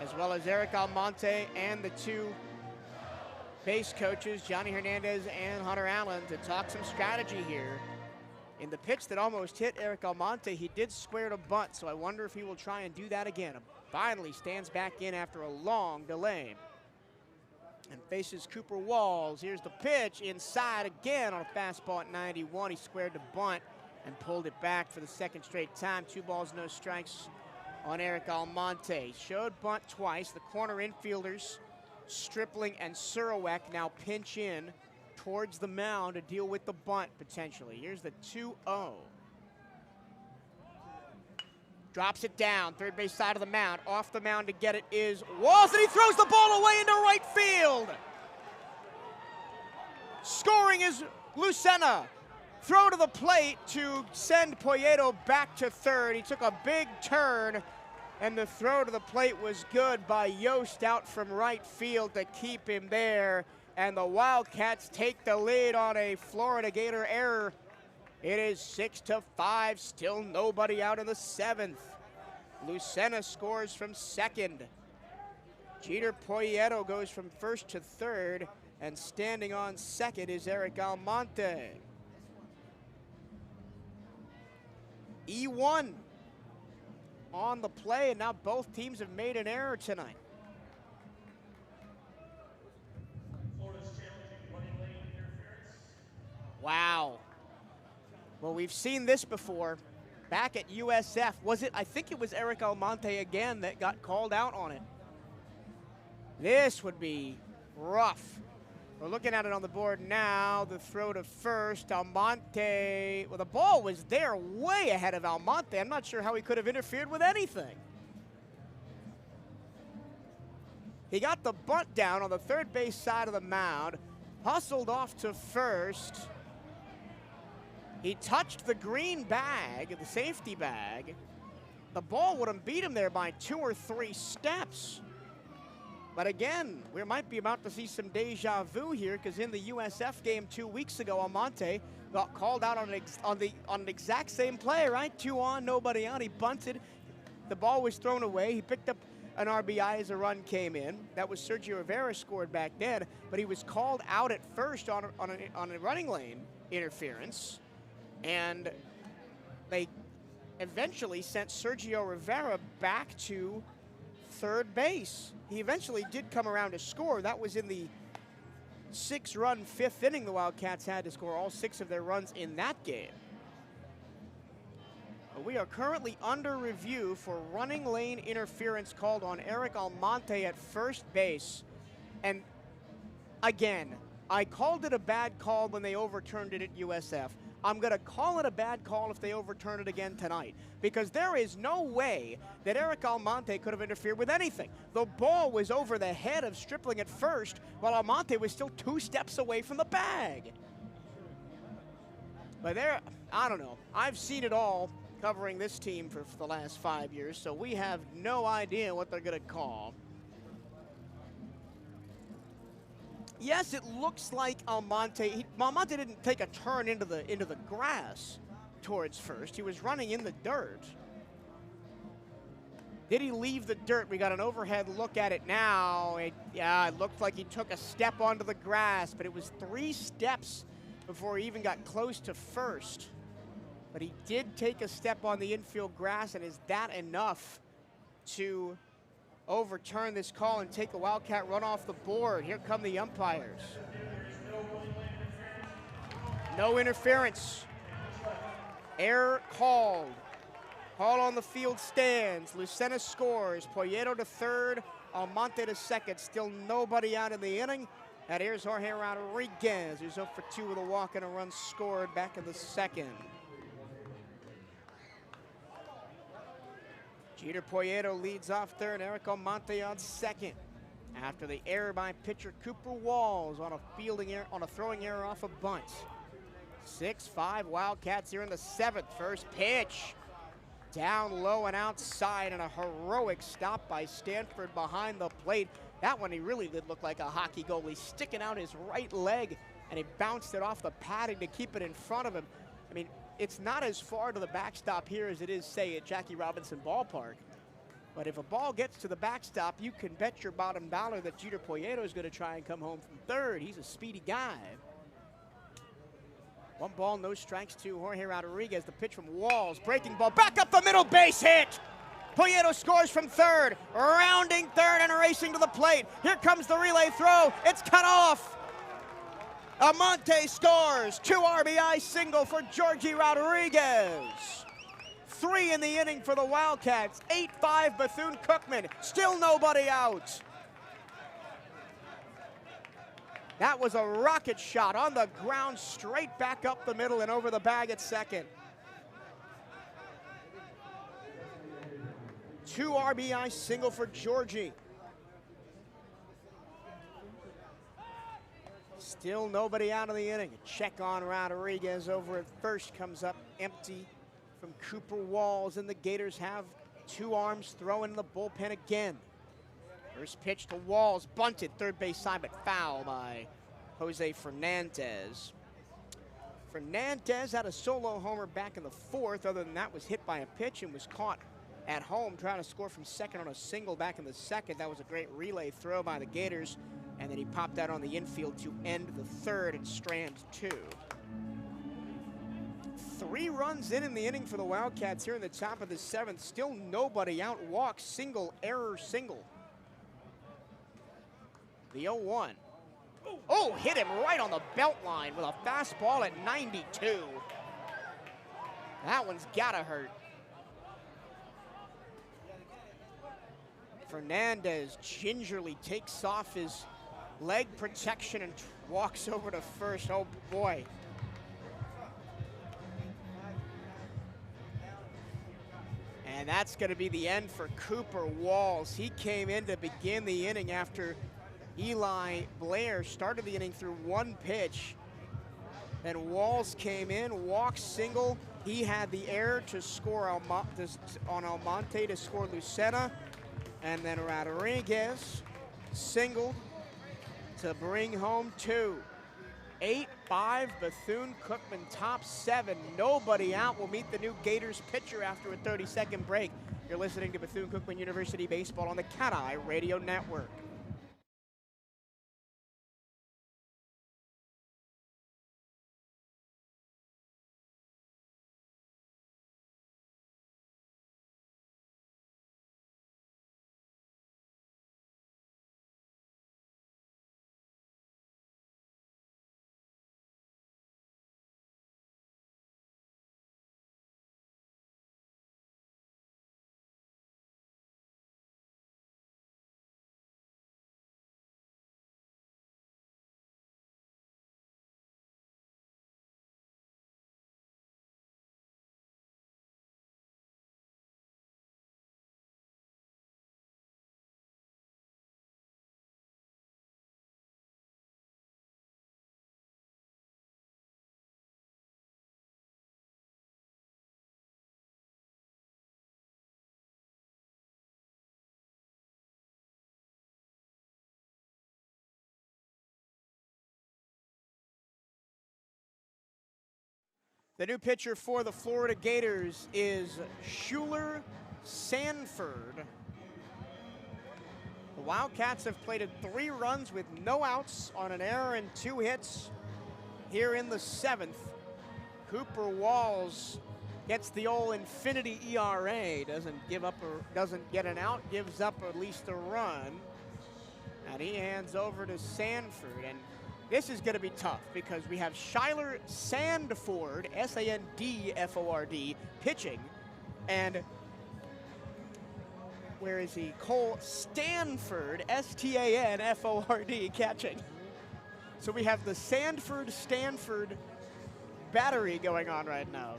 as well as Eric Almonte and the two base coaches, Johnny Hernandez and Hunter Allen, to talk some strategy here. In the pitch that almost hit Eric Almonte, he did square to bunt, so I wonder if he will try and do that again. Finally stands back in after a long delay and faces Cooper Walls. Here's the pitch, inside again on a fastball at 91. He squared to bunt and pulled it back for the second straight time. 2 balls, no strikes on Eric Almonte. Showed bunt twice. The corner infielders, Stripling and Surawek, now pinch in towards the mound to deal with the bunt potentially. Here's the 2-0. Drops it down, third base side of the mound. Off the mound to get it is Walls, and he throws the ball away into right field. Scoring is Lucena. Throw to the plate to send Poyeto back to third. He took a big turn, and the throw to the plate was good by Yost out from right field to keep him there. And the Wildcats take the lead on a Florida Gator error. It is 6-5, still nobody out in the 7th. Lucena scores from second. Jeter Poyeto goes from first to third, and standing on second is Eric Almonte. E1 on the play, and now both teams have made an error tonight. Wow. Well, we've seen this before. Back at USF, I think it was Eric Almonte again that got called out on it. This would be rough. We're looking at it on the board now. The throw to first, Almonte. Well, the ball was there way ahead of Almonte. I'm not sure how he could have interfered with anything. He got the bunt down on the third base side of the mound, hustled off to first. He touched the green bag, the safety bag. The ball would have beat him there by 2 or 3 steps. But again, we might be about to see some deja vu here, because in the USF game 2 weeks ago, Almonte got called out on an exact same play, right? 2 on, nobody out. He bunted. The ball was thrown away. He picked up an RBI as a run came in. That was Sergio Rivera scored back then, but he was called out at first on a running lane interference. And they eventually sent Sergio Rivera back to third base. He eventually did come around to score. That was in the 6-run 5th inning. The Wildcats had to score all 6 of their runs in that game. But we are currently under review for running lane interference called on Eric Almonte at first base. And again, I called it a bad call when they overturned it at USF. I'm going to call it a bad call if they overturn it again tonight, because there is no way that Eric Almonte could have interfered with anything. The ball was over the head of Stripling at first, while Almonte was still 2 steps away from the bag. But there, I don't know. I've seen it all covering this team for the last 5 years, so we have no idea what they're going to call. Yes, it looks like Almonte didn't take a turn into the grass towards first. He was running in the dirt. Did he leave the dirt? We got an overhead look at it now. It looked like he took a step onto the grass, but it was 3 steps before he even got close to first. But he did take a step on the infield grass, and is that enough to overturn this call and take a Wildcat run off the board? Here come the umpires. No interference. Error called. Call on the field stands. Lucena scores. Poyeto to third. Almonte to second. Still nobody out in the inning. And here's Jorge Rodriguez, who's 0 for 2 with a walk and a run scored back in the second. Jeter Poyeto leads off third, Eric Almonte on second. After the error by pitcher Cooper Walls on a throwing error off a bunt. 6-5 Wildcats here in the seventh. First pitch. Down low and outside, and a heroic stop by Stanford behind the plate. That one he really did look like a hockey goalie, sticking out his right leg, and he bounced it off the padding to keep it in front of him. I mean, it's not as far to the backstop here as it is, say, at Jackie Robinson Ballpark. But if a ball gets to the backstop, you can bet your bottom dollar that Jeter Poyeto is going to try and come home from third. He's a speedy guy. 1 ball, no strikes to Jorge Rodriguez. The pitch from Walls, breaking ball, back up the middle, base hit. Poyeto scores from third, rounding third and racing to the plate. Here comes the relay throw. It's cut off. Almonte scores. 2 RBI single for Georgie Rodriguez. 3 in the inning for the Wildcats. 8-5 Bethune-Cookman. Still nobody out. That was a rocket shot on the ground, straight back up the middle and over the bag at second. 2 RBI single for Georgie. Still nobody out of the inning. A check on Rodriguez over at first comes up empty from Cooper Walls, and the Gators have 2 arms throwing in the bullpen again. First pitch to Walls, bunted third base side, but foul by Jose Fernandez. Fernandez had a solo homer back in the fourth. Other than that, was hit by a pitch and was caught at home trying to score from second on a single back in the second. That was a great relay throw by the Gators, and then he popped out on the infield to end the third and strand 2. 3 runs in the inning for the Wildcats here in the top of the seventh. Still nobody out. Walk, single, error, single. The 0-1. Oh, hit him right on the belt line with a fastball at 92. That one's gotta hurt. Fernandez gingerly takes off his leg protection and walks over to first. Oh boy. And that's going to be the end for Cooper Walls. He came in to begin the inning after Eli Blair started the inning through 1 pitch. Then Walls came in, walked single. He had the error to score on Almonte to score Lucena. And then Rodriguez singled to bring home 2. 8-5 Bethune-Cookman top 7. Nobody out. Will meet the new Gators pitcher after a 30-second break. You're listening to Bethune-Cookman University Baseball on the CatEye Radio Network. The new pitcher for the Florida Gators is Schuler Sanford. The Wildcats have plated 3 runs with no outs on an error and 2 hits here in the 7th. Cooper Walls gets the old infinity ERA, doesn't get an out, gives up at least a run. And he hands over to Sanford, and this is going to be tough because we have Shyler Sandford, S-A-N-D-F-O-R-D, pitching, and where is he? Cole Stanford, S-T-A-N-F-O-R-D, catching. So we have the Sanford-Stanford battery going on right now.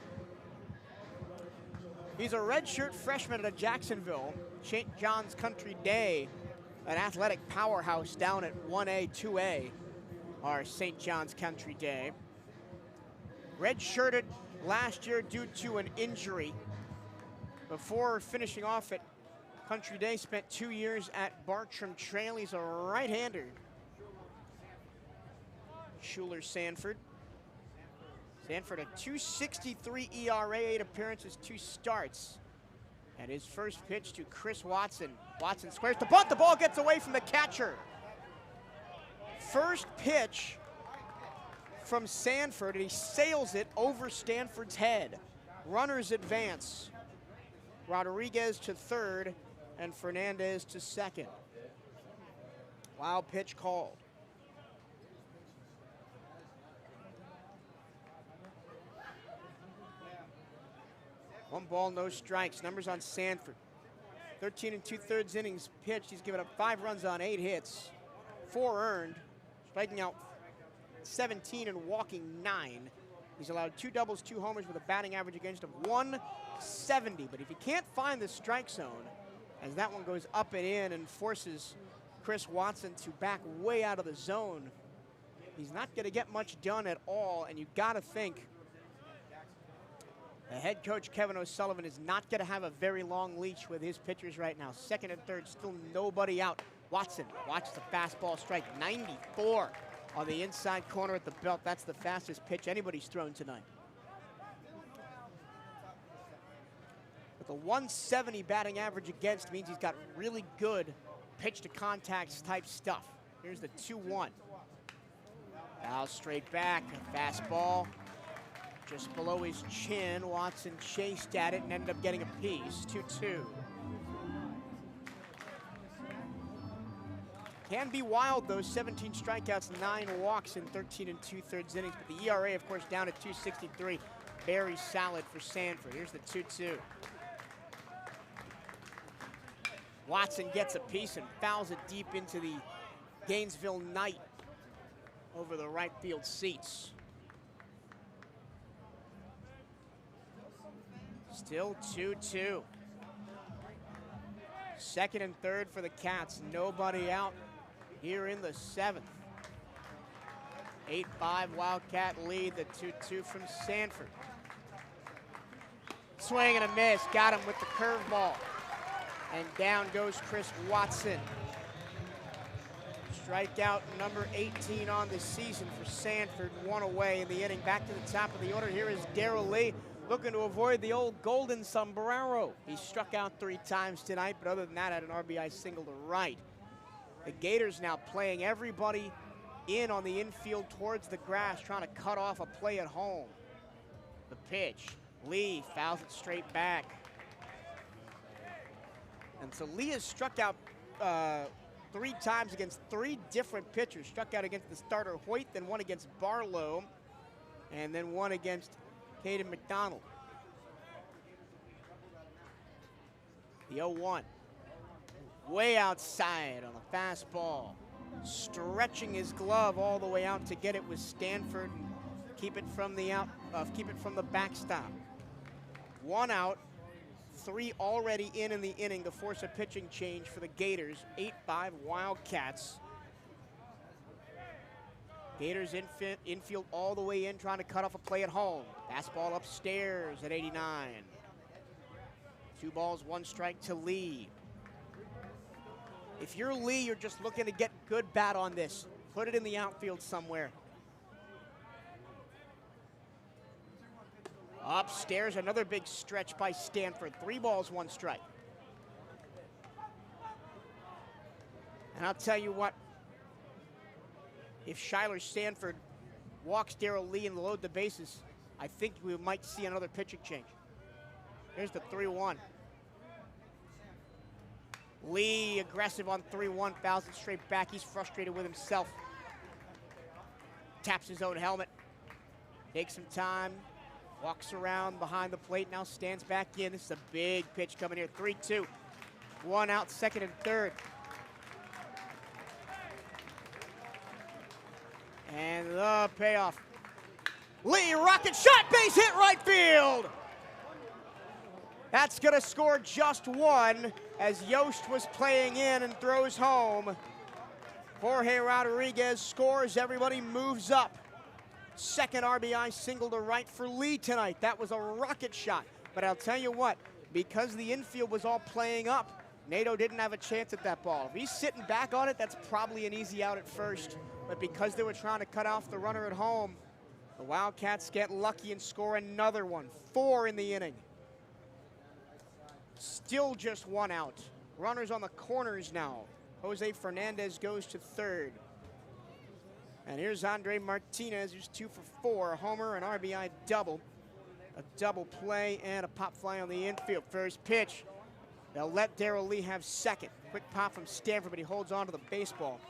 He's a redshirt freshman at Jacksonville, St. John's Country Day, an athletic powerhouse down at 1A, 2A, our St. John's Country Day. Redshirted last year due to an injury. Before finishing off at Country Day, spent 2 years at Bartram Trail. He's a right-hander. Schuler Sanford. Sanford a 2.63 ERA, 8 appearances, 2 starts. And his first pitch to Chris Watson. Watson squares the bunt, the ball gets away from the catcher. First pitch from Sanford, and he sails it over Stanford's head. Runners advance. Rodriguez to third, and Fernandez to second. Wild pitch called. One ball, no strikes. Numbers on Sanford. 13 2/3 innings pitched. He's given up 5 runs on 8 hits, 4 earned, striking out 17 and walking 9. He's allowed 2 doubles, 2 homers with a batting average against him 170. But if he can't find the strike zone, as that one goes up and in and forces Chris Watson to back way out of the zone, he's not going to get much done at all. And you've got to think the head coach, Kevin O'Sullivan, is not going to have a very long leash with his pitchers right now. Second and third, still nobody out. Watson, watch the fastball strike, 94 on the inside corner at the belt. That's the fastest pitch anybody's thrown tonight. With a 170 batting average against means he's got really good pitch to contact type stuff. Here's the 2-1. Foul straight back, a fastball just below his chin. Watson chased at it and ended up getting a piece. 2-2. Can be wild though, 17 strikeouts, 9 walks in 13 2/3 innings. But the ERA, of course, down at 2.63. Very solid for Sanford. Here's the 2-2. Watson gets a piece and fouls it deep into the Gainesville night over the right field seats. Still 2-2. Second and third for the Cats. Nobody out here in the 7th. 8-5 Wildcat lead, the 2-2 from Sanford. Swing and a miss, got him with the curveball. And down goes Chris Watson. Strikeout number 18 on the season for Sanford, 1 away in the inning. Back to the top of the order, here is Darrell Lee, looking to avoid the old golden sombrero. He struck out 3 times tonight, but other than that, had an RBI single to right. The Gators now playing everybody in on the infield towards the grass, trying to cut off a play at home. The pitch, Lee fouls it straight back. And so Lee has struck out 3 times against 3 different pitchers. Struck out against the starter Hoyt, then 1 against Barlow, and then 1 against Caden McDonald. The 0-1. Way outside on a fastball. Stretching his glove all the way out to get it with Stanford and keep it from the backstop. 1 out, 3 already in the inning to force a pitching change for the Gators. 8-5 Wildcats. Gators infield all the way in, trying to cut off a play at home. Fastball upstairs at 89. 2 balls, 1 strike to Lee. If you're Lee, you're just looking to get good bat on this. Put it in the outfield somewhere. Upstairs, another big stretch by Stanford. 3 balls, 1 strike. And I'll tell you what, if Schuyler Stanford walks Darrell Lee and load the bases, I think we might see another pitching change. Here's the 3-1. Lee aggressive on 3-1, fouls it straight back. He's frustrated with himself. Taps his own helmet. Takes some time. Walks around behind the plate, now stands back in. This is a big pitch coming here. 3-2. 1 out, second and third. And the payoff. Lee, rocket shot, base hit right field. That's gonna score just one as Yost was playing in and throws home. Jorge Rodriguez scores, everybody moves up. Second RBI single to right for Lee tonight. That was a rocket shot. But I'll tell you what, because the infield was all playing up, Nato didn't have a chance at that ball. If he's sitting back on it, that's probably an easy out at first. But because they were trying to cut off the runner at home, the Wildcats get lucky and score another one. 4 in the inning. Still just 1 out. Runners on the corners now. Jose Fernandez goes to third. And here's Andre Martinez, who's 2 for 4, a homer, an RBI double. A double play and a pop fly on the infield. First pitch. They'll let Darrell Lee have second. Quick pop from Stanford, but he holds on to the baseball.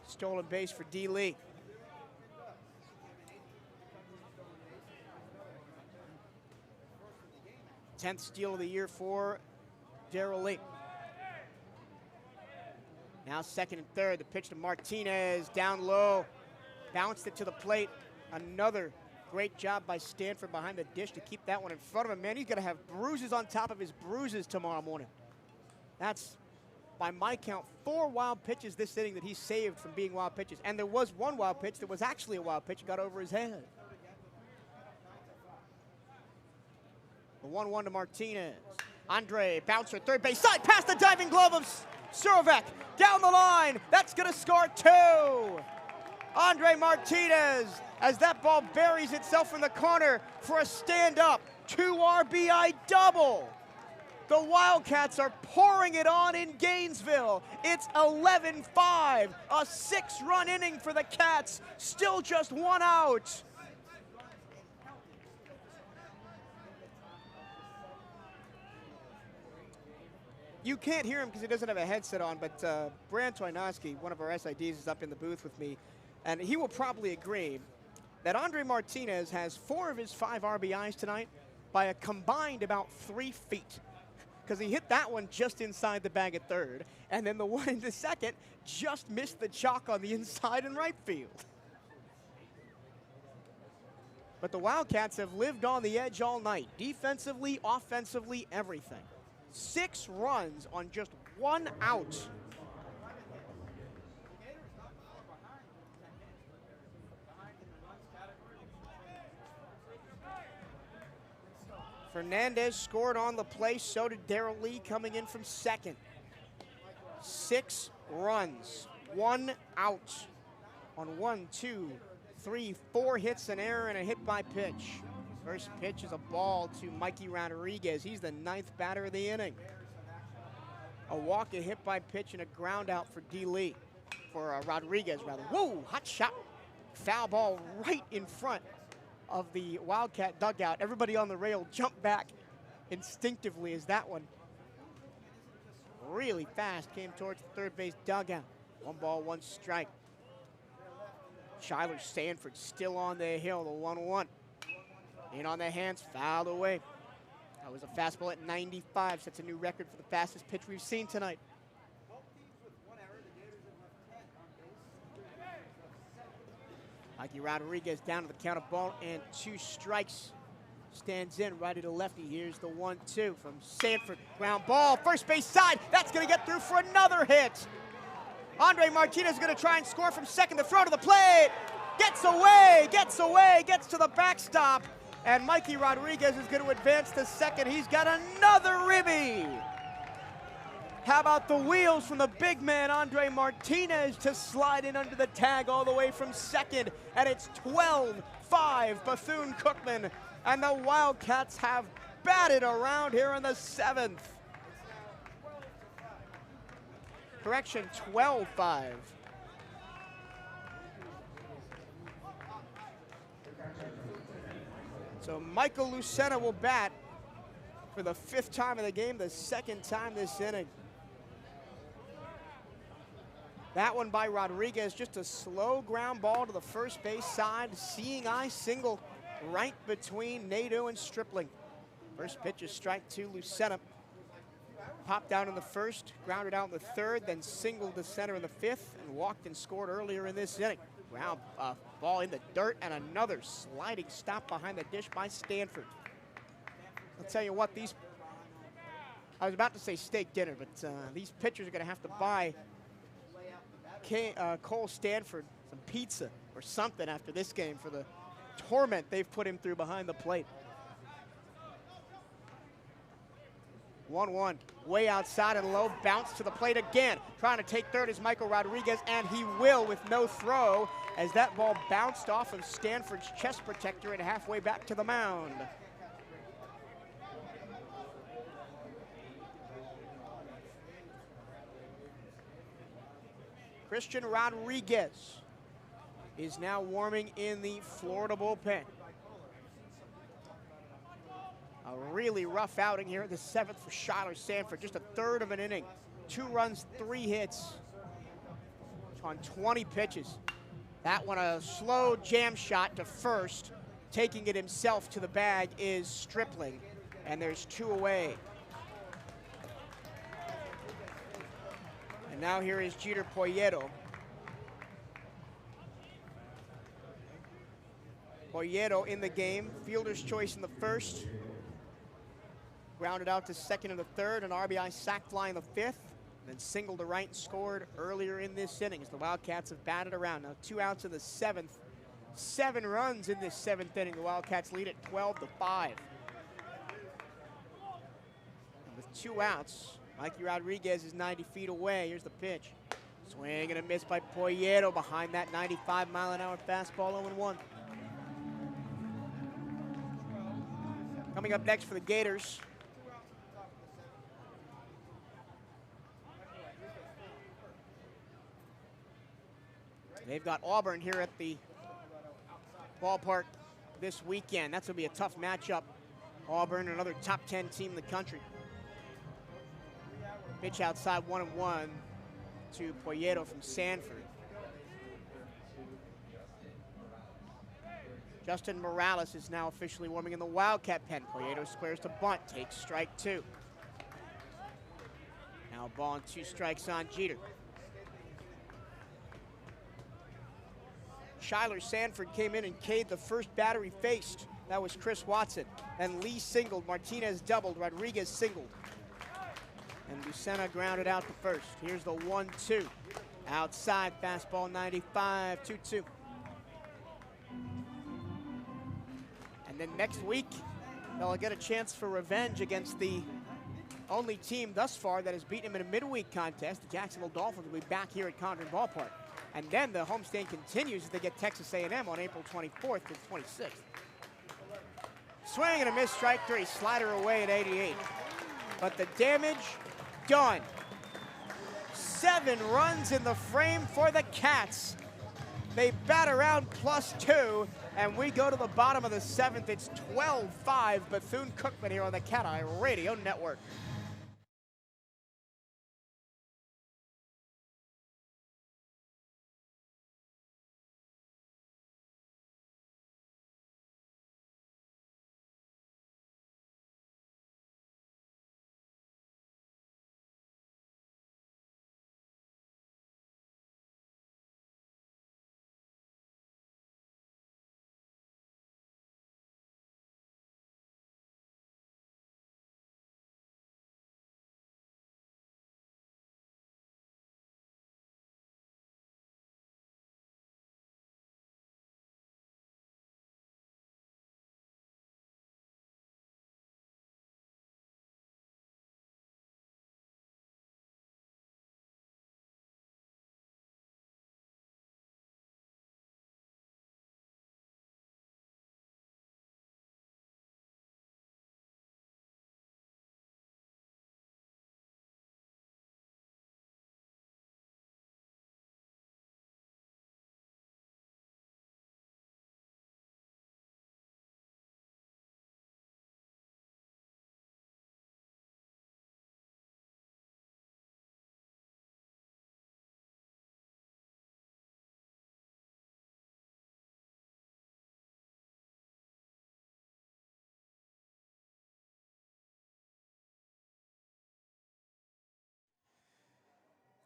Stolen base for D. Lee. Tenth steal of the year for Darrell Lee. Now second and third, the pitch to Martinez, down low. Bounced it to the plate. Another great job by Stanford behind the dish to keep that one in front of him. Man, he's gonna have bruises on top of his bruises tomorrow morning. That's, by my count, 4 wild pitches this inning that he saved from being wild pitches. And there was one wild pitch that was actually a wild pitch and got over his head. The 1-1 to Martinez. Andre, bouncer, third base side, past the diving glove of Surovec. Down the line, that's gonna score 2. Andre Martinez, as that ball buries itself in the corner for a stand-up 2 RBI double. The Wildcats are pouring it on in Gainesville. It's 11-5, a 6-run inning for the Cats, still just 1 out. You can't hear him because he doesn't have a headset on, but Brand Toynoski, one of our SIDs, is up in the booth with me, and he will probably agree that Andre Martinez has 4 of his 5 RBIs tonight by a combined about 3 feet. Because he hit that one just inside the bag at third, and then the one in the second just missed the chalk on the inside and right field. But the Wildcats have lived on the edge all night, defensively, offensively, everything. 6 runs on just 1 out. Fernandez scored on the play, so did Darrell Lee coming in from second. 6 runs, 1 out on 1, 2, 3, 4 hits, an error, and a hit by pitch. First pitch is a ball to Mikey Rodriguez. He's the 9th batter of the inning. A walk, a hit by pitch, and a ground out for D. Lee, for Rodriguez rather. Whoa, hot shot. Foul ball right in front of the Wildcat dugout. Everybody on the rail jumped back instinctively as that one really fast came towards the third base dugout. 1 ball, 1 strike. Shyler Stanford still on the hill, the 1-1. In on the hands, fouled away. That was a fastball at 95. Sets a new record for the fastest pitch we've seen tonight. Mikey Rodriguez down to the count of ball and 2 strikes. Stands in, righty to lefty. Here's the 1-2 from Stanford. Ground ball, first base side. That's gonna get through for another hit. Andre Martinez is gonna try and score from second. The throw to the plate. Gets away, gets to the backstop. And Mikey Rodriguez is going to advance to second. He's got another ribby. How about the wheels from the big man, Andre Martinez, to slide in under the tag all the way from second. And it's 12-5 Bethune-Cookman. And the Wildcats have batted around here in the 7th. Correction, 12-5. So Michael Lucena will bat for the 5th time of the game, the 2nd time this inning. That one by Rodriguez, just a slow ground ball to the first base side. Seeing eye single right between Nadeau and Stripling. First pitch is strike 2, Lucena. Popped down in the first, grounded out in the 3rd, then singled to center in the 5th, and walked and scored earlier in this inning. Ground ball in the dirt, and another sliding stop behind the dish by Stanford. I'll tell you what, I was about to say steak dinner, but these pitchers are going to have to buy Cole Stanford some pizza or something after this game for the torment they've put him through behind the plate. 1-1, way outside and low, bounce to the plate again. Trying to take third is Michael Rodriguez, and he will with no throw as that ball bounced off of Stanford's chest protector and halfway back to the mound. Christian Rodriguez is now warming in the Florida bullpen. A really rough outing here in the 7th for Schuyler Sanford. Just a third of an inning. 2 runs, 3 hits on 20 pitches. That one a slow jam shot to first. Taking it himself to the bag is Stripling. And there's 2 away. And now here is Jeter Poyeto. Poyeto in the game. Fielder's choice in the 1st. Grounded out to 2nd and the 3rd, an RBI sac fly in the 5th, then singled to right and scored earlier in this inning as the Wildcats have batted around. Now 2 outs in the 7th, 7 runs in this 7th inning. The Wildcats lead at 12-5. With 2 outs, Mikey Rodriguez is 90 feet away. Here's the pitch. Swing and a miss by Poyeto behind that 95-mile-an-hour fastball, 0-1. Coming up next for the Gators, they've got Auburn here at the ballpark this weekend. That's going to be a tough matchup. Auburn, another top 10 team in the country. Pitch outside 1-1 to Poyeto from Sanford. Justin Morales is now officially warming in the Wildcat pen. Poyeto squares to bunt, takes strike 2. Now ball and 2 strikes on Jeter. Schuyler Sanford came in and K'd the first batter he faced. That was Chris Watson. Then Lee singled, Martinez doubled, Rodriguez singled. And Lucena grounded out to first. Here's the 1-2. Outside, fastball 95, 2-2. And then next week, they'll get a chance for revenge against the only team thus far that has beaten him in a midweek contest. The Jacksonville Dolphins will be back here at Condren Ballpark. And then the homestand continues as they get Texas A&M on April 24th to 26th. Swing and a miss, strike 3. Slider away at 88. But the damage done. 7 runs in the frame for the Cats. They bat around +2, and we go to the bottom of the 7th. It's 12-5 Bethune-Cookman here on the CatEye Radio Network.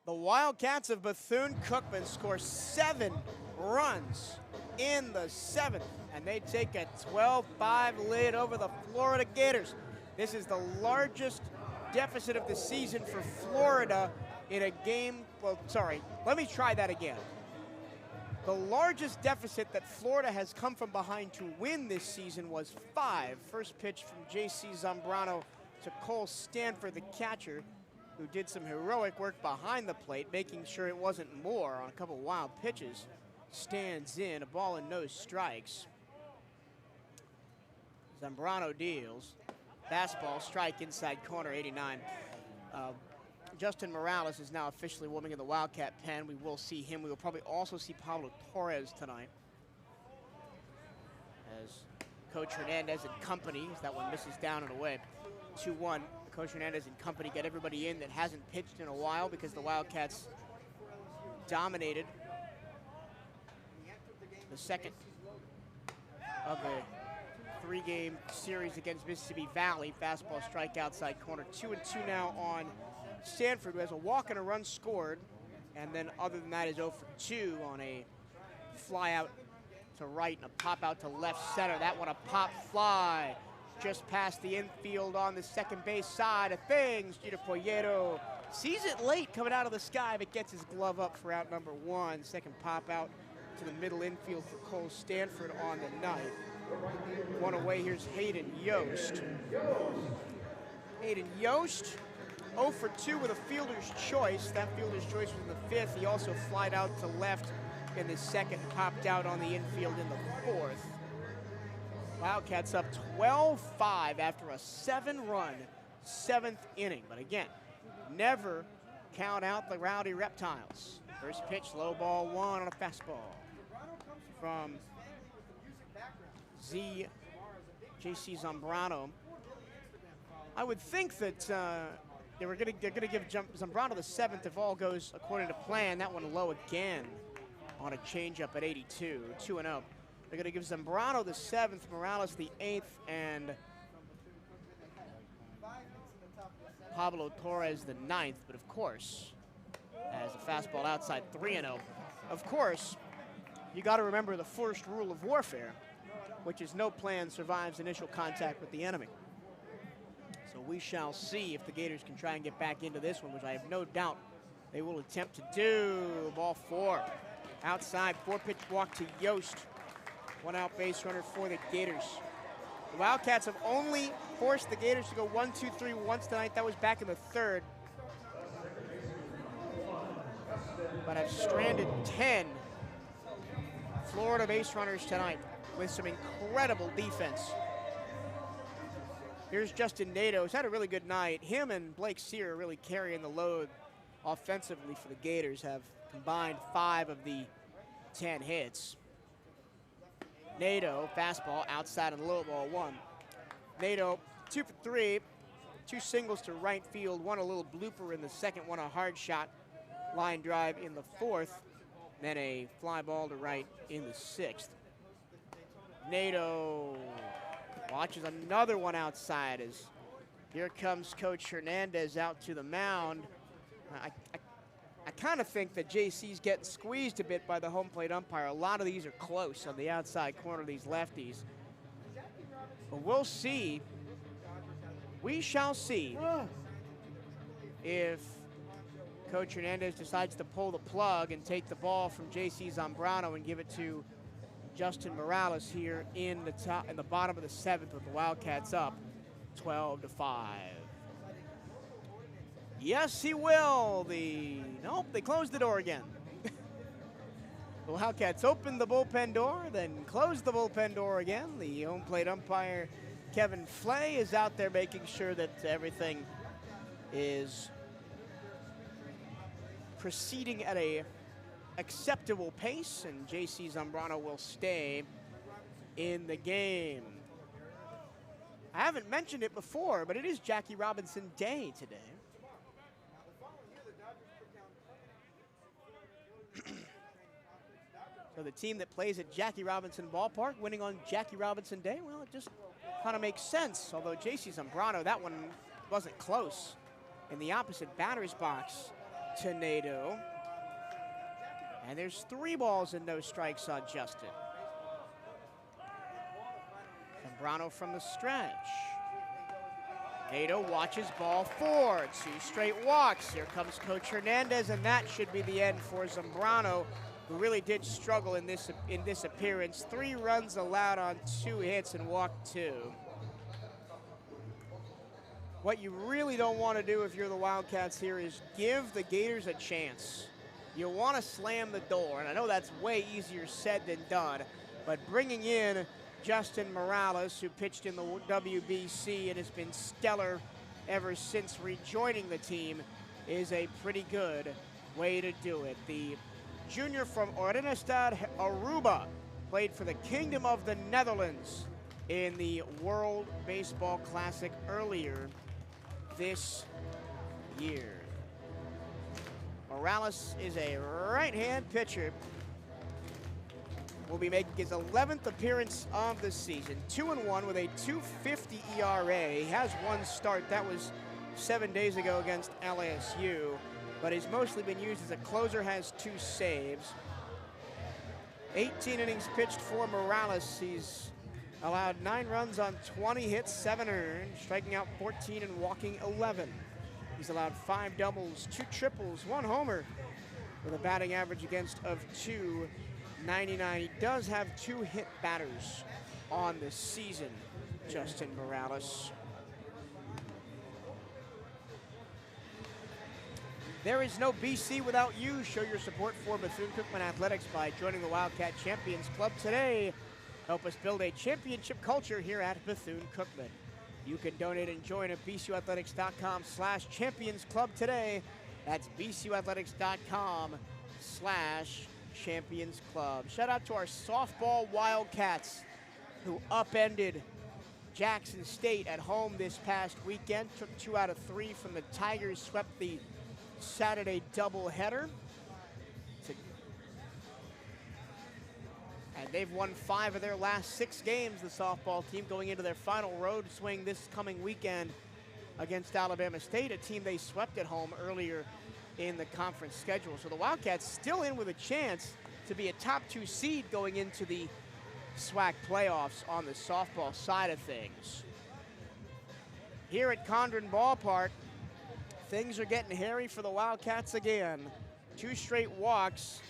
The Wildcats of Bethune-Cookman score 7 runs in the 7th, and they take a 12-5 lead over the Florida Gators. This is the largest deficit of the season for Florida in a game. Well, sorry, let me try that again. The largest deficit that Florida has come from behind to win this season was 5. First pitch from J.C. Zambrano to Cole Stanford, the catcher, who did some heroic work behind the plate, making sure it wasn't more on a couple wild pitches. Stands in, a ball and no strikes. Zambrano deals. Fastball, strike inside corner, 89. Justin Morales is now officially warming in the Wildcat pen. We will see him. We will probably also see Pablo Torres tonight, as Coach Hernandez and company, as that one misses down and away. 2-1. Coach Hernandez and company get everybody in that hasn't pitched in a while, because the Wildcats dominated the second of the 3-game series against Mississippi Valley. Fastball, strike outside corner. 2-2 now on Stanford, who has a walk and a run scored, and then other than that is 0 for 2 on a fly out to right and a pop out to left center. That one a pop fly just past the infield on the second base side of things. Jeter Poyeto sees it late coming out of the sky, but gets his glove up for out number 1. Second pop out to the middle infield for Cole Stanford on the 9th. One away, here's Hayden Yost. Hayden Yost, 0 for 2 with a fielder's choice. That fielder's choice was in the 5th. He also flied out to left in the 2nd, popped out on the infield in the 4th. Wildcats up 12-5 after a 7-run 7th inning. But again, never count out the Rowdy Reptiles. First pitch, low ball 1 on a fastball from J.C. Zambrano. I would think that they're going to give Zambrano the 7th if all goes according to plan. That one low again on a changeup at 82, 2-0. They're going to give Zambrano the 7th, Morales the 8th, and Pablo Torres the 9th. But of course, as a fastball outside, 3-0. Of course, you got to remember the first rule of warfare, which is no plan survives initial contact with the enemy. So we shall see if the Gators can try and get back into this one, which I have no doubt they will attempt to do. Ball 4. Outside, 4-pitch walk to Yost. 1 out base runner for the Gators. The Wildcats have only forced the Gators to go 1-2-3 once tonight. That was back in the 3rd. But have stranded 10 Florida base runners tonight with some incredible defense. Here's Justin Nato. He's had a really good night. Him and Blake Sear are really carrying the load offensively for the Gators, have combined 5 of the 10 hits. Nato, fastball, outside and low ball 1. Nato, 2 for 3, 2 singles to right field, 1 a little blooper in the 2nd, 1 a hard shot, line drive in the 4th, then a fly ball to right in the 6th. Nato watches another one outside as here comes Coach Hernandez out to the mound. I kind of think that JC's getting squeezed a bit by the home plate umpire. A lot of these are close on the outside corner, these lefties. But we'll see. We shall see if Coach Hernandez decides to pull the plug and take the ball from J.C. Zambrano and give it to Justin Morales here in the bottom of the 7th with the Wildcats up 12-5. Yes, he will. Nope, they closed the door again. The Wildcats opened the bullpen door, then closed the bullpen door again. The home plate umpire, Kevin Flay, is out there making sure that everything is proceeding at a acceptable pace, and J.C. Zambrano will stay in the game. I haven't mentioned it before, but it is Jackie Robinson Day today. So the team that plays at Jackie Robinson Ballpark winning on Jackie Robinson Day, well, it just kind of makes sense. Although J.C. Zambrano, that one wasn't close. In the opposite batter's box to Nato. And there's 3 balls and no strikes on Justin. Zambrano from the stretch. Nato watches ball 4, 2 straight walks. Here comes Coach Hernandez, and that should be the end for Zambrano, who really did struggle in this appearance. 3 runs allowed on 2 hits and walked 2. What you really don't want to do if you're the Wildcats here is give the Gators a chance. You want to slam the door, and I know that's way easier said than done, but bringing in Justin Morales, who pitched in the WBC and has been stellar ever since rejoining the team, is a pretty good way to do it. The junior from Orenestad, Aruba, played for the Kingdom of the Netherlands in the World Baseball Classic earlier this year. Morales is a right-hand pitcher. Will be making his 11th appearance of the season. 2-1 with a 2.50 ERA. He has 1 start. That was 7 days ago against LSU. But he's mostly been used as a closer, has 2 saves. 18 innings pitched for Morales. He's allowed 9 runs on 20 hits, 7 earned, striking out 14 and walking 11. He's allowed 5 doubles, 2 triples, 1 homer, with a batting average against of .299. He does have 2 hit batters on the season, Justin Morales. There is no BC without you. Show your support for Bethune-Cookman Athletics by joining the Wildcat Champions Club today. Help us build a championship culture here at Bethune-Cookman. You can donate and join at bcuathletics.com/champions club today. That's bcuathletics.com/champions club. Shout out to our softball Wildcats, who upended Jackson State at home this past weekend. Took 2 out of 3 from the Tigers, swept the Saturday doubleheader. And they've won 5 of their last 6 games, the softball team, going into their final road swing this coming weekend against Alabama State, a team they swept at home earlier in the conference schedule. So the Wildcats still in with a chance to be a top 2 seed going into the SWAC playoffs on the softball side of things. Here at Condren Ballpark, things are getting hairy for the Wildcats again. 2 straight walks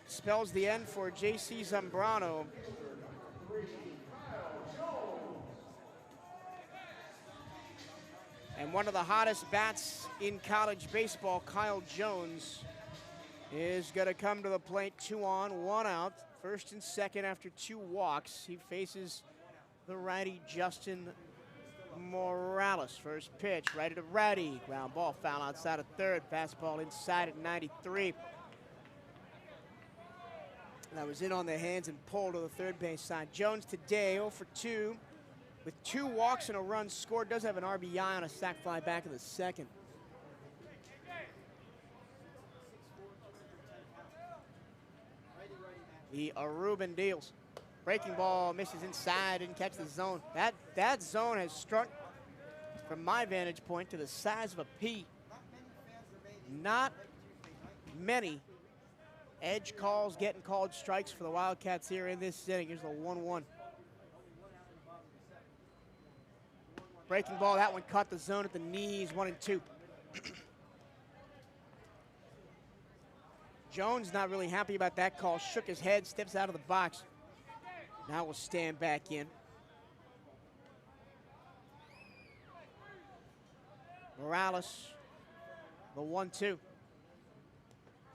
spells the end for J.C. Zambrano. And one of the hottest bats in college baseball, Kyle Jones, is going to come to the plate. 2 on, 1 out. First and second after 2 walks. He faces the righty Justin Morales. First pitch, righty to righty. Ground ball, foul outside of third. Fastball inside at 93. That was in on the hands and pulled to the third base side. Jones today 0 for 2 with 2 walks and a run scored. Does have an RBI on a sac fly back in the second. The Aruban deals. Breaking ball misses inside, didn't catch the zone. That zone has struck, from my vantage point, to the size of a pea. Not many edge calls getting called strikes for the Wildcats here in this inning. Here's the 1-1. Breaking ball, that one caught the zone at the knees, 1-2. Jones not really happy about that call. Shook his head, steps out of the box. Now we'll stand back in. Morales, the 1-2.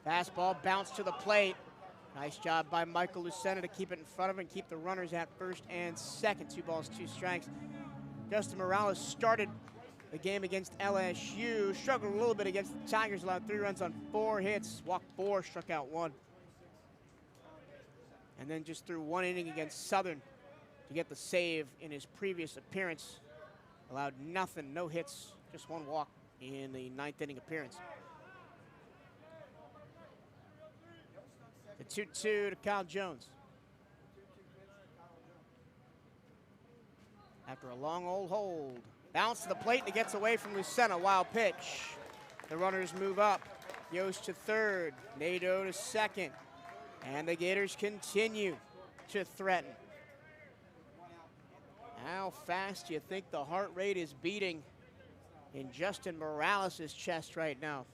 Fastball bounced to the plate. Nice job by Michael Lucena to keep it in front of him and keep the runners at first and second. 2 balls, 2 strikes. Justin Morales started the game against LSU. Struggled a little bit against the Tigers. Allowed 3 runs on 4 hits. Walked 4, struck out 1. And then just threw 1 inning against Southern to get the save in his previous appearance. Allowed nothing, no hits, just 1 walk in the 9th inning appearance. The 2-2 to Kyle Jones. After a long old hold. Bounce to the plate and it gets away from Lucena. Wild pitch. The runners move up. Yost to third. Nato to second. And the Gators continue to threaten. How fast do you think the heart rate is beating in Justin Morales' chest right now?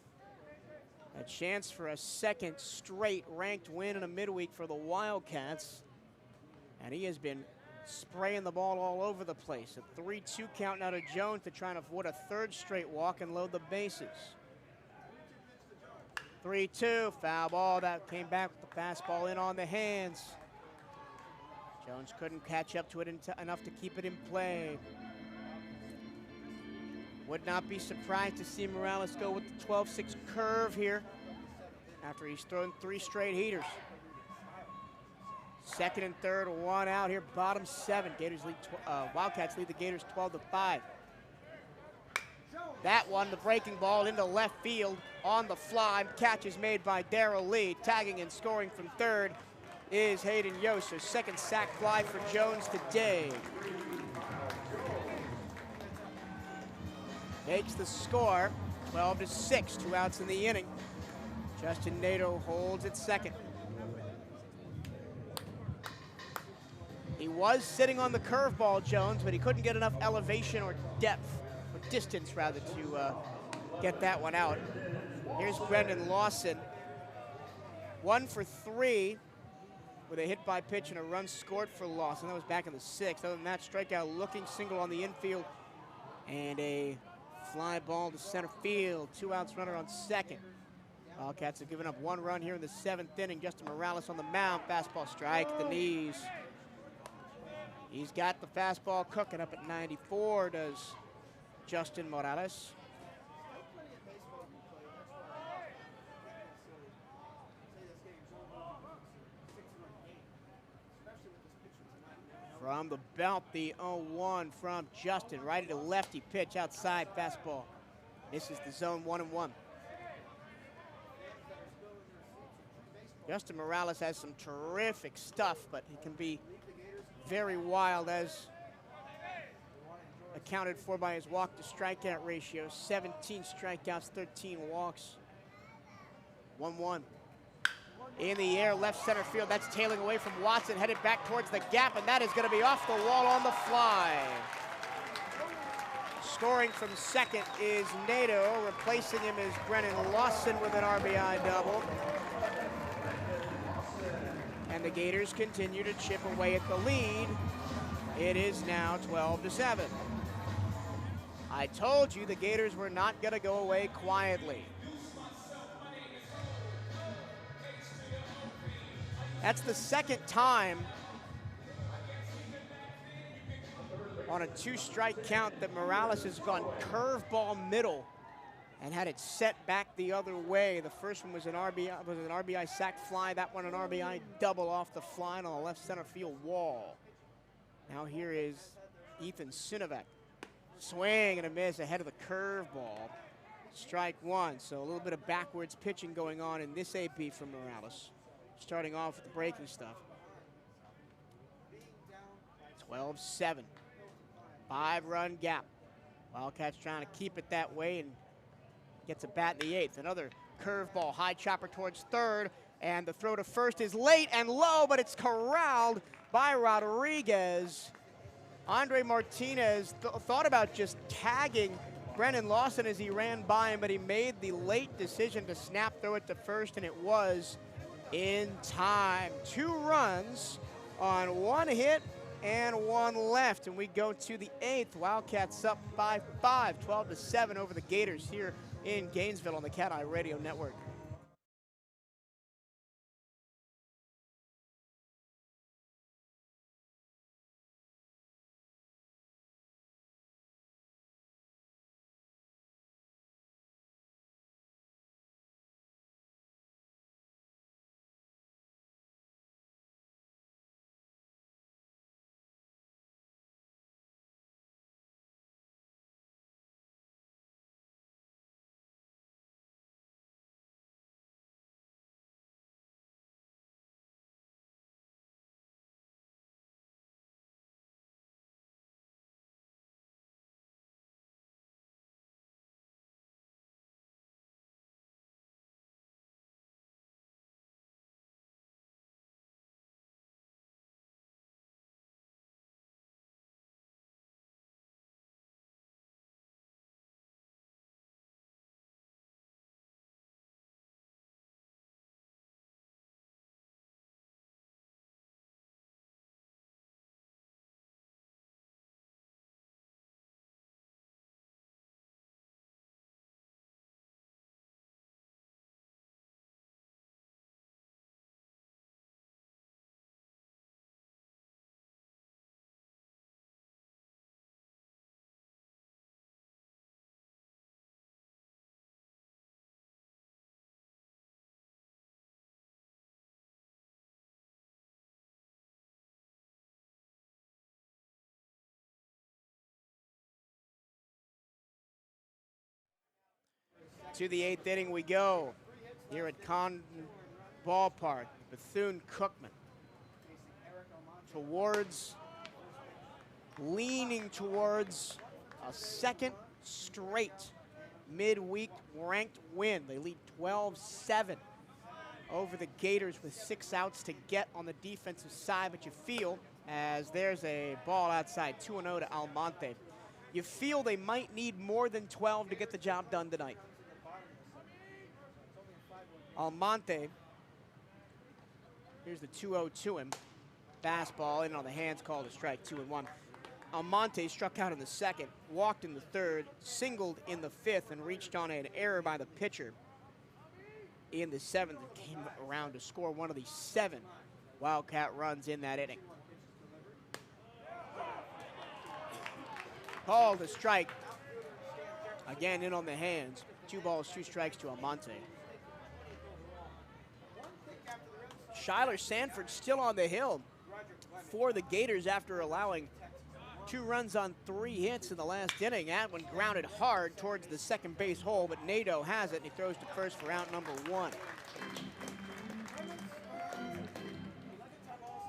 A chance for a second straight ranked win in a midweek for the Wildcats. And he has been spraying the ball all over the place. A 3-2 count now to Jones to try and avoid a third straight walk and load the bases. 3-2, foul ball. That came back with the fastball in on the hands. Jones couldn't catch up to it enough to keep it in play. Would not be surprised to see Morales go with the 12-6 curve here after he's thrown 3 straight heaters. Second and third, 1 out here, bottom 7. Wildcats lead the Gators 12-5. That one, the breaking ball into left field on the fly. Catch is made by Darrell Lee. Tagging and scoring from third is Hayden Yost. So second sack fly for Jones today. Makes the score 12-6, 2 outs in the inning. Justin Nadeau holds at second. He was sitting on the curveball, Jones, but he couldn't get enough elevation or depth, or distance rather, to get that one out. Here's Brendan Lawson. 1 for 3 with a hit by pitch and a run scored for Lawson. That was back in the 6th. Other than that, strikeout looking, single on the infield, and a fly ball to center field. 2 outs, runner on second. Wildcats have given up 1 run here in the 7th inning. Justin Morales on the mound. Fastball strike at the knees. He's got the fastball cooking up at 94, does Justin Morales. From the belt, the 0-1 from Justin. Righty to lefty pitch outside, fastball. This is the zone 1-1. Justin Morales has some terrific stuff, but he can be very wild, as accounted for by his walk to strikeout ratio. 17 strikeouts, 13 walks. 1-1. In the air, left center field. That's tailing away from Watson, headed back towards the gap, and that is going to be off the wall on the fly. Scoring from second is Nadeau. Replacing him is Brennan Lawson with an RBI double. And the Gators continue to chip away at the lead. It is now 12-7. I told you the Gators were not going to go away quietly. That's the second time on a 2-strike count that Morales has gone curveball middle and had it set back the other way. The first one was an RBI sac fly. That one an RBI double off the fly on the left center field wall. Now here is Ethan Sinovac. Swing and a miss ahead of the curveball. Strike 1. So a little bit of backwards pitching going on in this AP from Morales. Starting off with the breaking stuff. 12-7. 5-run gap. Wildcats trying to keep it that way and gets a bat in the 8th. Another curveball, high chopper towards third, and the throw to first is late and low, but it's corralled by Rodriguez. Andre Martinez thought about just tagging Brennan Lawson as he ran by him, but he made the late decision to snap throw it to first, and it was in time. 2 runs on 1 hit and 1 left, and we go to the 8th. Wildcats up by 5, 12-7 over the Gators here in Gainesville on the CatEye Radio Network. To the 8th inning we go here at Condon Ballpark. Bethune-Cookman leaning towards a second straight midweek ranked win. They lead 12-7 over the Gators with 6 outs to get on the defensive side, but you feel, as there's a ball outside, 2-0 to Almonte, you feel they might need more than 12 to get the job done tonight. Almonte, here's the 2-0 to him. Fastball in on the hands, called a strike, 2-1. Almonte struck out in the second, walked in the third, singled in the fifth, and reached on an error by the pitcher in the seventh and came around to score one of the 7 Wildcat runs in that inning. Called a strike. Again, in on the hands. 2 balls, 2 strikes to Almonte. Shyler Sanford still on the hill for the Gators after allowing 2 runs on 3 hits in the last inning. That one grounded hard towards the second base hole, but Nadeau has it, and he throws to first for out number 1.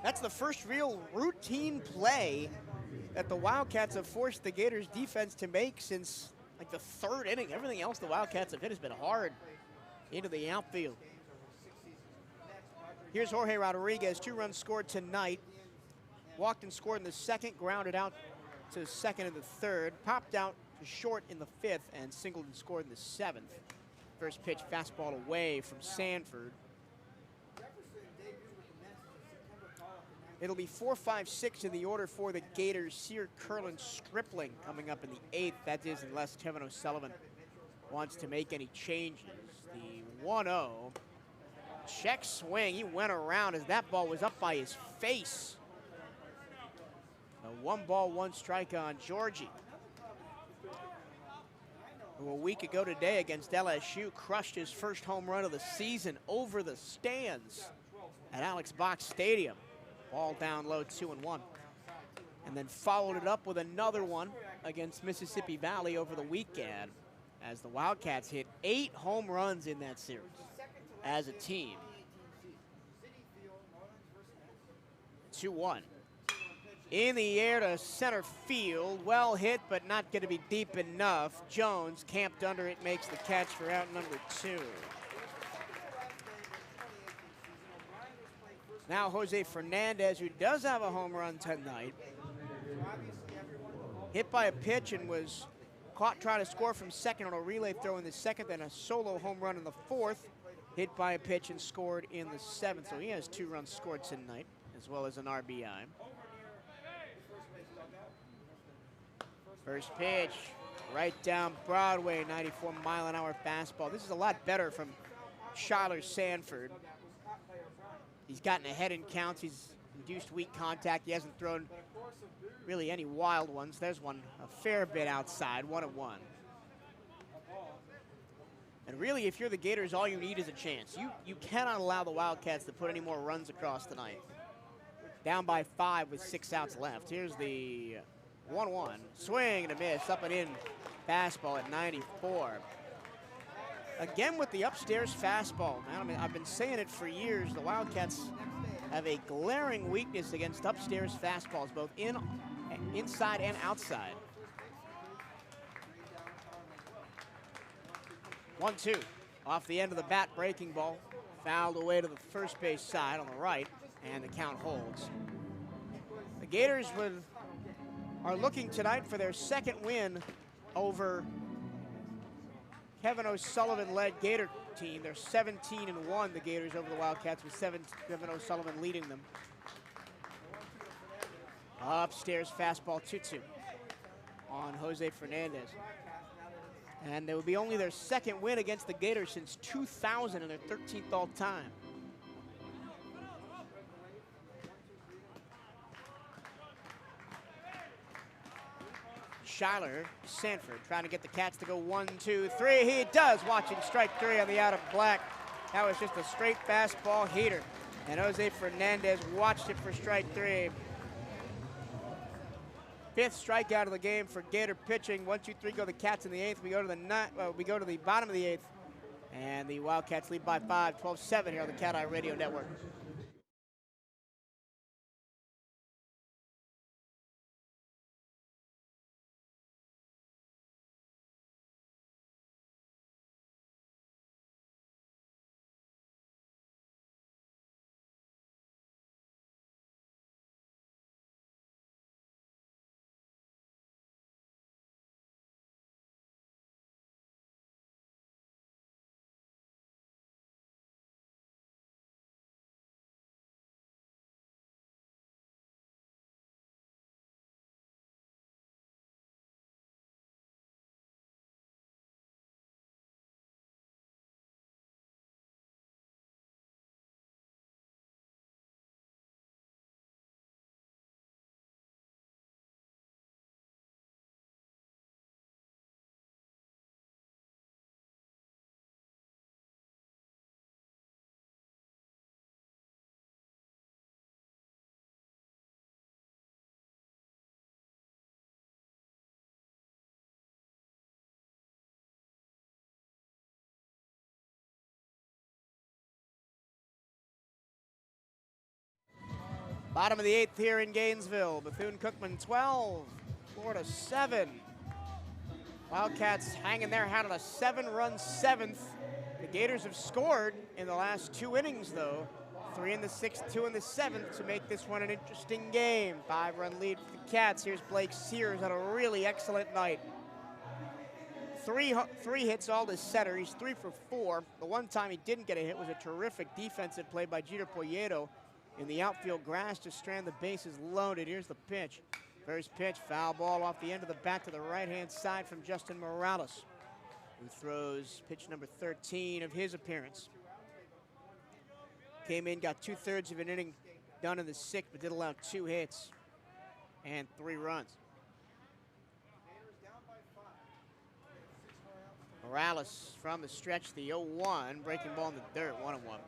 That's the first real routine play that the Wildcats have forced the Gators defense to make since like the 3rd inning. Everything else the Wildcats have hit has been hard into the outfield. Here's Jorge Rodriguez, 2 runs scored tonight. Walked and scored in the second, grounded out to second in the third, popped out to short in the 5th, and singled and scored in the 7th. First pitch, fastball away from Sanford. It'll be 4-5-6 in the order for the Gators. Sear, Curlin, Stripling coming up in the 8th. That is unless Kevin O'Sullivan wants to make any changes. The 1-0. Check swing. He went around as that ball was up by his face. A 1 ball, 1 strike on Georgie, who a week ago today against LSU crushed his first home run of the season over the stands at Alex Box Stadium. Ball down low, 2-1. And then followed it up with another one against Mississippi Valley over the weekend as the Wildcats hit 8 home runs in that series as a team. 2-1. In the air to center field. Well hit, but not going to be deep enough. Jones camped under it, makes the catch for out number 2. Now Jose Fernandez, who does have a home run tonight, hit by a pitch and was caught trying to score from second on a relay throw in the second, then a solo home run in the 4th, hit by a pitch and scored in the 7th. So he has 2 runs scored tonight, as well as an RBI. First pitch, right down Broadway, 94-mile-an-hour fastball. This is a lot better from Shyler Sanford. He's gotten ahead in counts. He's induced weak contact. He hasn't thrown really any wild ones. There's one a fair bit outside, 1-1. And really, if you're the Gators, all you need is a chance. You cannot allow the Wildcats to put any more runs across tonight. Down by 5 with 6 outs left. Here's the 1-1. Swing and a miss, up and in. Fastball at 94. Again with the upstairs fastball, man. I mean, I've been saying it for years. The Wildcats have a glaring weakness against upstairs fastballs, both inside and outside. 1-2. Off the end of the bat, breaking ball. Fouled away to the first base side on the right, and the count holds. The Gators are looking tonight for their 2nd win over Kevin O'Sullivan-led Gator team. They're 17-1, the Gators, over the Wildcats, with Kevin O'Sullivan leading them. Upstairs fastball, 2-2 on Jose Fernandez. And it will be only their 2nd win against the Gators since 2000 and their 13th all time. Shyler Sanford trying to get the Cats to go 1, 2, 3. He does, watching strike 3 on the out of black. That was just a straight fastball heater. And Jose Fernandez watched it for strike 3. 5th strikeout of the game for Gator pitching. 1, 2, 3 go the Cats in the 8th. We go to the bottom of the 8th And the Wildcats lead by 5, 12-7 here on the CatEye Radio Network. Bottom of the 8th here in Gainesville. Bethune-Cookman 12, Florida 7. Wildcats hanging their hat on a 7-run 7th. The Gators have scored in the last 2 innings, though. 3 in the 6th, 2 in the 7th to make this one an interesting game. 5-run lead for the Cats. Here's Blake Sears on a really excellent night. Three hits all to center. He's 3 for 4. The one time he didn't get a hit was a terrific defensive play by Jeter Poyeto in the outfield grass to strand the bases loaded. Here's the pitch. First pitch, foul ball off the end of the bat to the right-hand side from Justin Morales, who throws pitch number 13 of his appearance. Came in, got 2/3 of an inning done in the 6th, but did allow 2 hits and 3 runs. Morales from the stretch, the 0-1, breaking ball in the dirt, 1-1.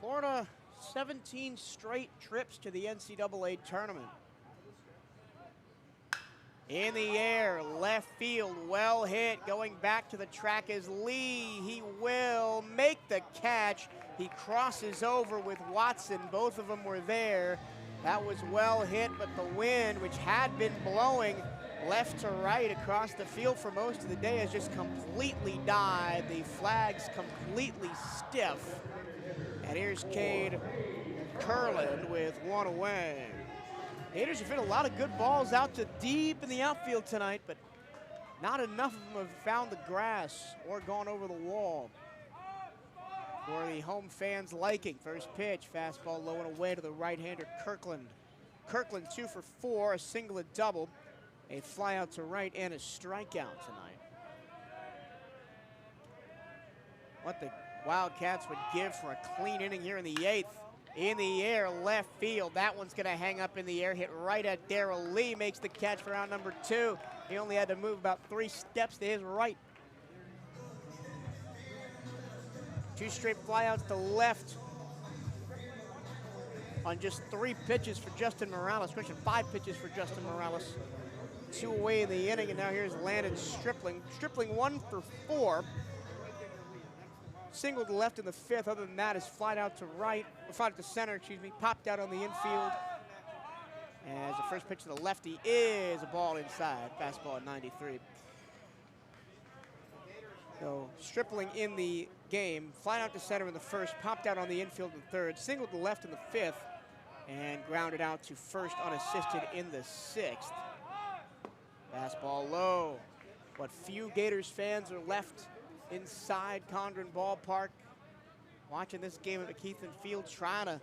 Florida, 17 straight trips to the NCAA tournament. In the air, left field, well hit. Going back to the track is Lee. He will make the catch. He crosses over with Watson. Both of them were there. That was well hit, but the wind, which had been blowing left to right across the field for most of the day, has just completely died. The flag's completely stiff. And here's Cade Curlin with 1 away. Gators have hit a lot of good balls out to deep in the outfield tonight, but not enough of them have found the grass or gone over the wall for the home fans' liking. First pitch, fastball low and away to the right-hander Kirkland. Kirkland 2 for 4, a single, a double, a fly out to right, and a strikeout tonight. What the Wildcats would give for a clean inning here in the 8th. In the air, left field. That one's going to hang up in the air, hit right at Darrell Lee. Makes the catch for round number 2. He only had to move about 3 steps to his right. 2 straight flyouts to left on just 3 pitches for Justin Morales. Question, 5 pitches for Justin Morales. 2 away in the inning, and now here's Landon Stripling. Stripling 1 for 4. Single to left in the 5th. Other than that, is flied out to right, or flied out to center, excuse me, popped out on the infield. As the first pitch to the lefty is a ball inside. Fastball at 93. So Stripling in the game, flied out to center in the 1st, popped out on the infield in the 3rd, single to left in the 5th, and grounded out to 1st unassisted in the 6th. Fastball low. What few Gators fans are left inside Condren Ballpark, watching this game at McKeithen Field, trying to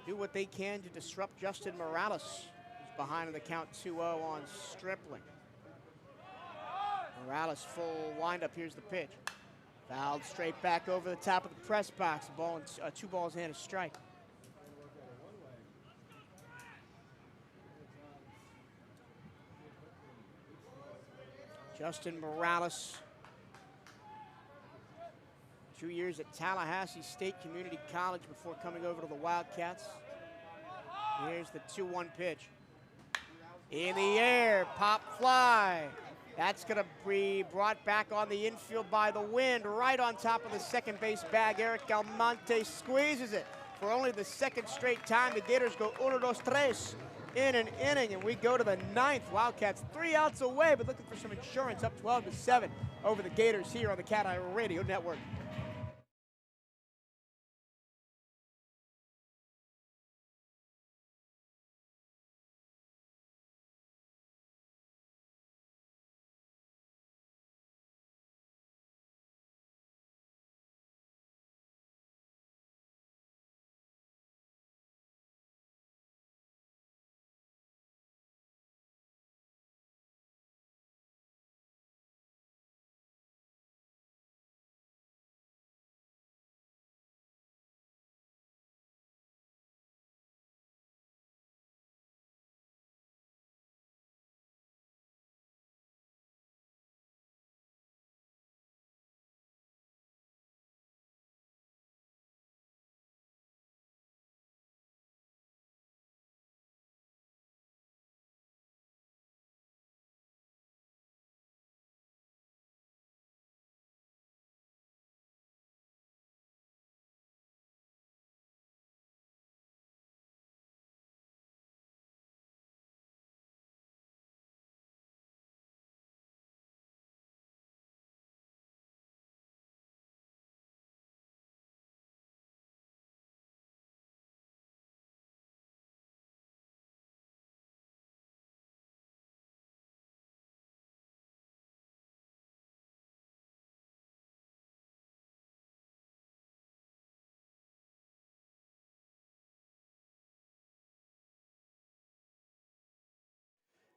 do what they can to disrupt Justin Morales, who's behind in the count 2-0 on Stripling. Morales full windup. Here's the pitch. Fouled straight back over the top of the press box. Ball and 2 balls and a strike. Justin Morales, 2 years at Tallahassee State Community College before coming over to the Wildcats. Here's the 2-1 pitch. In the air, pop fly. That's going to be brought back on the infield by the wind, right on top of the second base bag. Eric Almonte squeezes it for only the second straight time. The Gators go 1-2-3 in an inning, and we go to the ninth. Wildcats 3 outs away, but looking for some insurance, up 12-7 over the Gators here on the CatEye Radio Network.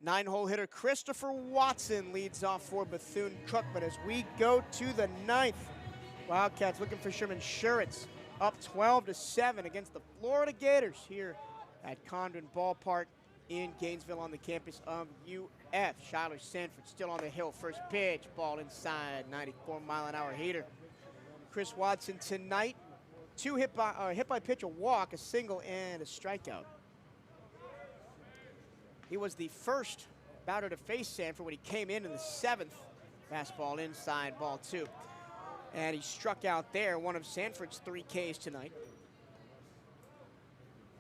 Nine-hole hitter Christopher Watson leads off for Bethune-Cookman as we go to the ninth. Wildcats looking for some insurance, up 12-7 against the Florida Gators here at Condon Ballpark in Gainesville on the campus of UF. Shyler Sanford still on the hill. First pitch, ball inside, 94-mile-an-hour heater. Chris Watson tonight, 2 hit by pitch, a walk, a single, and a strikeout. He was the first batter to face Sanford when he came in the 7th. Fastball inside, ball 2. And he struck out there, one of Sanford's 3 Ks tonight.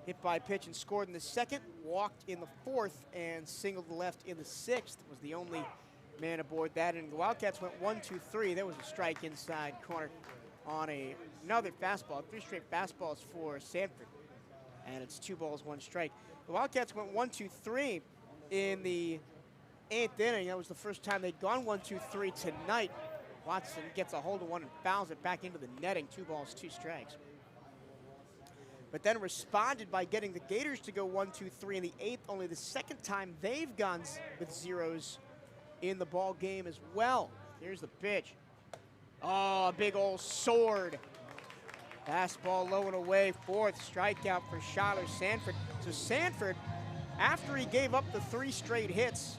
Hit by pitch and scored in the 2nd, walked in the 4th, and singled the left in the 6th. Was the only man aboard that. And the Wildcats went 1-2-3. There was a strike inside corner on another fastball. 3 straight fastballs for Sanford. And it's 2 balls, 1 strike. The Wildcats went 1-2-3 in the 8th inning. That was the first time they'd gone 1-2-3 tonight. Watson gets a hold of one and fouls it back into the netting. 2 balls, 2 strikes. But then responded by getting the Gators to go 1-2-3 in the 8th. Only the 2nd time they've gone with zeros in the ball game as well. Here's the pitch. Oh, a big old sword. Fastball low and away, 4th strikeout for Shyler Sanford. So Sanford, after he gave up the 3 straight hits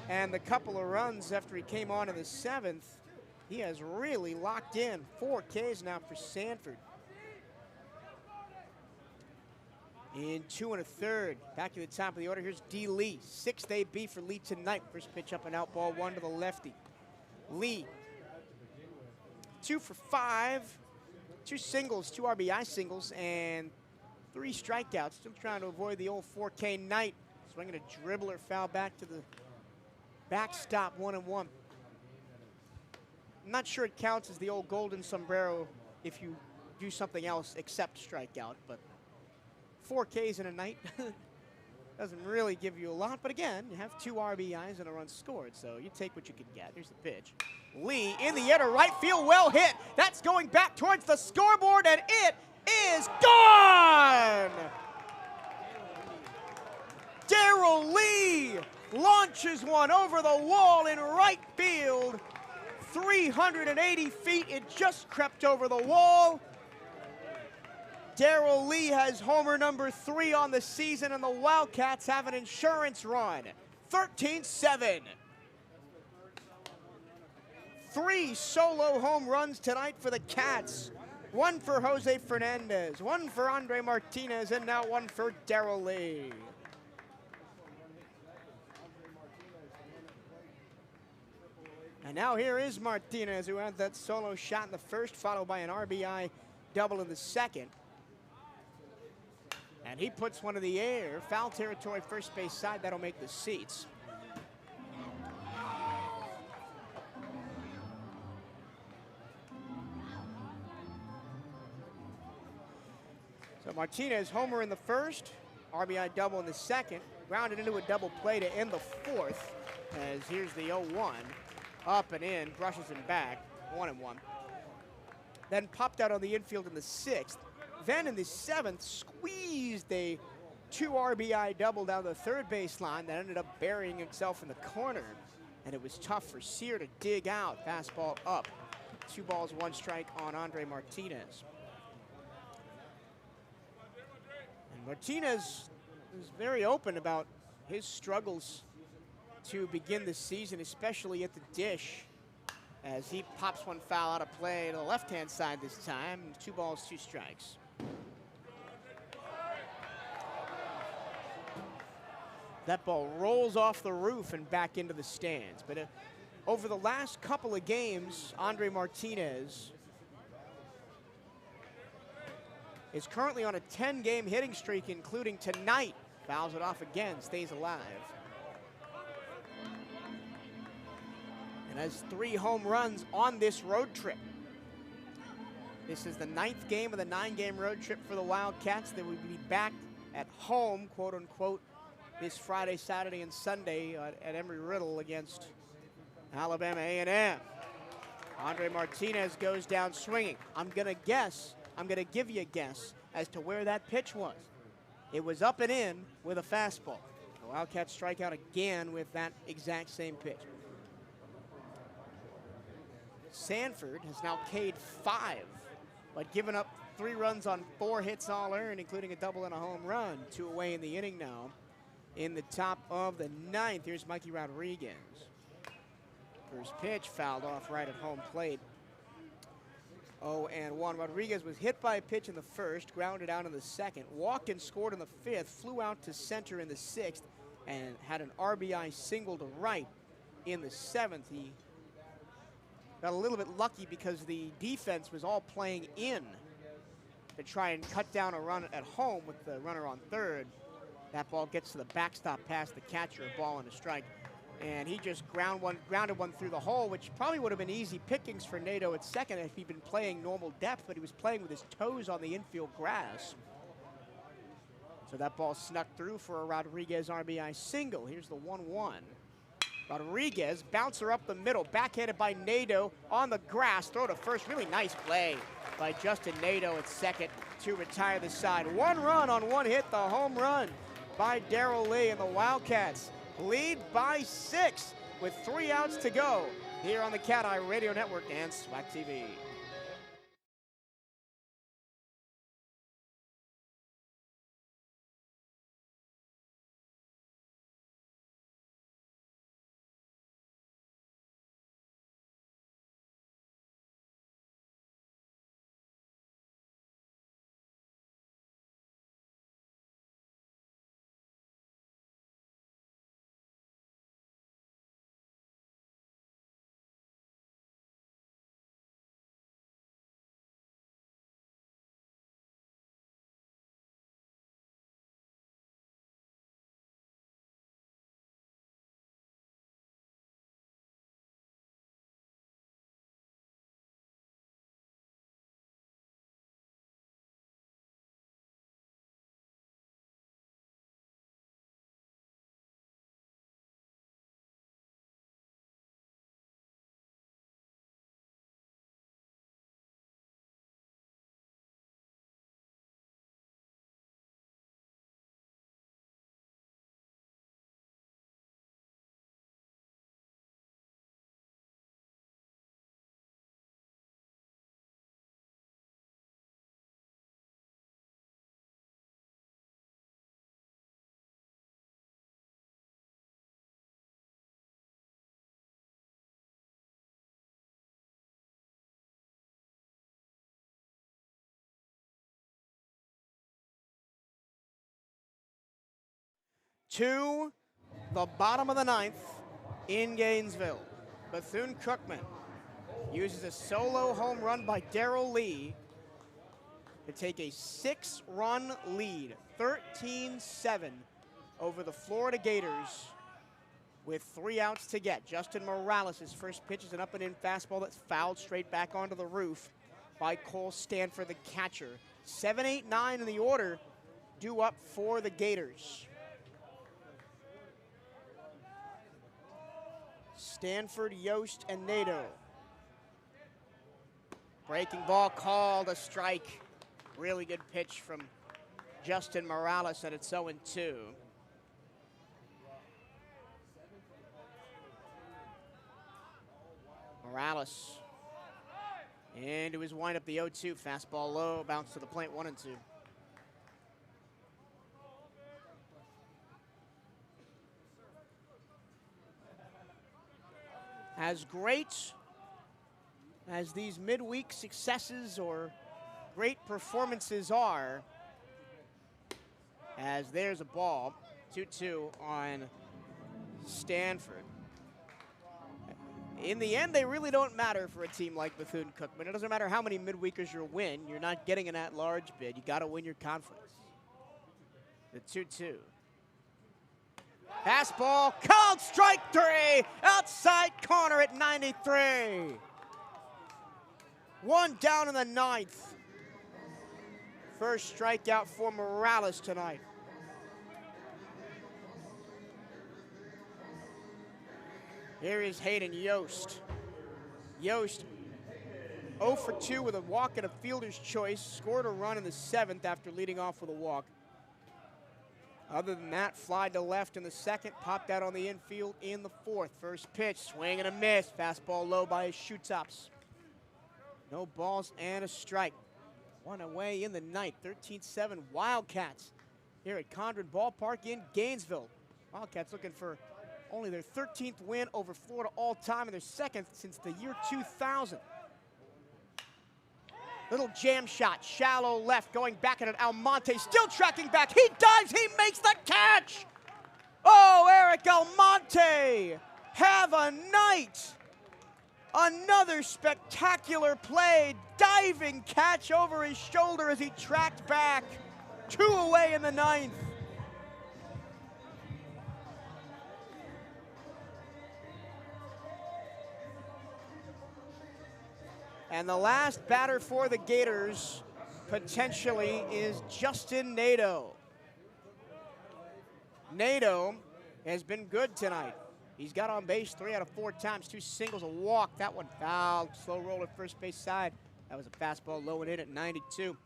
and the couple of runs after he came on in the 7th, he has really locked in. 4 Ks now for Sanford. In 2 1/3, back to the top of the order, here's D. Lee. 6th AB for Lee tonight. First pitch up and out, ball 1 to the lefty. Lee, 2 for 5, 2 singles, 2 RBI singles, and 3 strikeouts. Still trying to avoid the old 4K night. Swinging a dribbler, foul back to the backstop, 1-1. I'm not sure it counts as the old golden sombrero if you do something else except strikeout, but 4 Ks in a night doesn't really give you a lot. But again, you have 2 RBIs and a run scored, so you take what you can get. Here's the pitch. Lee in the air to right field, well hit. That's going back towards the scoreboard, and it is gone! Darrell Lee launches one over the wall in right field. 380 feet, it just crept over the wall. Darrell Lee has homer number 3 on the season, and the Wildcats have an insurance run. 13-7. 3 solo home runs tonight for the Cats. 1 for Jose Fernandez, 1 for Andre Martinez, and now 1 for Darrell Lee. And now here is Martinez, who had that solo shot in the first, followed by an RBI double in the second. And he puts one in the air. Foul territory, first base side. That'll make the seats. So Martinez, homer in the first, RBI double in the second, grounded into a double play to end the fourth, as here's the 0-1. Up and in, brushes him back, 1-1. Then popped out on the infield in the sixth. Then in the seventh, squeezed a 2 RBI double down the third baseline that ended up burying himself in the corner. And it was tough for Sear to dig out. Fastball up. 2 balls, 1 strike on Andre Martinez. And Martinez was very open about his struggles to begin the season, especially at the dish, as he pops one foul out of play to the left-hand side this time. 2 balls, 2 strikes. That ball rolls off the roof and back into the stands. But over the last couple of games, Andre Martinez is currently on a 10-game hitting streak, including tonight. Fouls it off again, stays alive. And has 3 home runs on this road trip. This is the 9th game of the 9-game road trip for the Wildcats. They will be back at home, quote unquote, this Friday, Saturday, and Sunday at Embry-Riddle against Alabama A&M. Andre Martinez goes down swinging. I'm going to give you a guess as to where that pitch was. It was up and in with a fastball. The Wildcats strike out again with that exact same pitch. Sanford has now K'd 5, but given up 3 runs on 4 hits all earned, including a double and a home run. 2 away in the inning now. In the top of the 9th, here's Mikey Rodriguez. First pitch fouled off right at home plate. 0-1. Rodriguez was hit by a pitch in the first, grounded out in the second, walked and scored in the 5th, flew out to center in the 6th, and had an RBI single to right in the 7th. He got a little bit lucky because the defense was all playing in to try and cut down a run at home with the runner on third. That ball gets to the backstop past the catcher, a ball and a strike. And he just grounded one through the hole, which probably would have been easy pickings for Nadeau at second if he'd been playing normal depth, but he was playing with his toes on the infield grass. So that ball snuck through for a Rodriguez RBI single. Here's the 1-1. Rodriguez, bouncer up the middle, backhanded by Nadeau on the grass, throw to first. Really nice play by Justin Nadeau at second to retire the side. 1 run on 1 hit, the home run by Darrell Lee, and the Wildcats lead by 6 with 3 outs to go here on the CatEye Radio Network and SWAC TV. To the bottom of the 9th in Gainesville. Bethune-Cookman uses a solo home run by Darrell Lee to take a 6-run lead, 13-7 over the Florida Gators with 3 outs to get. Justin Morales, his first pitch is an up and in fastball that's fouled straight back onto the roof by Cole Stanford, the catcher. 7, 8, 9 in the order due up for the Gators. Stanford, Yost, and Nadeau. Breaking ball called a strike. Really good pitch from Justin Morales, and it's 0-2. Morales into his windup, the 0-2. Fastball low, bounce to the plate, 1-2. As great as these midweek successes or great performances are, as there's a ball, 2-2 on Stanford. In the end, they really don't matter for a team like Bethune-Cookman. It doesn't matter how many midweekers you win. You're not getting an at-large bid. You got to win your conference. The 2-2. Fastball, called strike 3, outside corner at 93. 1 down in the 9th. First strikeout for Morales tonight. Here is Hayden Yost. Yost 0 for 2 with a walk and a fielder's choice. Scored a run in the 7th after leading off with a walk. Other than that, fly to left in the 2nd, popped out on the infield in the 4th. First pitch, swing and a miss. Fastball low by his shoe tops. No balls and a strike. 1 away in the 9th, 13-7 Wildcats here at Condren Ballpark in Gainesville. Wildcats looking for only their 13th win over Florida all time and their 2nd since the year 2000. Little jam shot, shallow left, going back at it. Almonte still tracking back. He dives, he makes the catch. Oh, Eric Almonte, have a night. Another spectacular play, diving catch over his shoulder as he tracked back. 2 away in the 9th. And the last batter for the Gators, potentially, is Justin Nadeau. Nadeau has been good tonight. He's got on base 3 out of 4 times, 2 singles, a walk. That one fouled, slow roll at first base side. That was a fastball low and in at 92.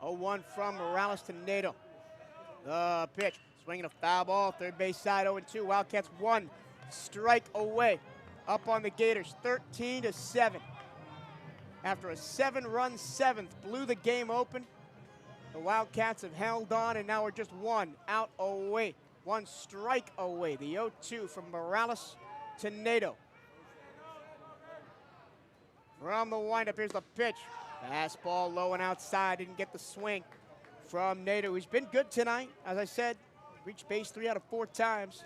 Oh, 1 from Morales to Nadeau. The pitch, swinging a foul ball, third base side, 0-2. Wildcats 1 strike away. Up on the Gators, 13-7. After a 7-run 7th, blew the game open. The Wildcats have held on, and now we're just 1 out away. 1 strike away. The 0-2 from Morales to Nadeau. From the windup, here's the pitch. Fastball low and outside, didn't get the swing from Nadeau, who's been good tonight. As I said, reached base 3 out of 4 times.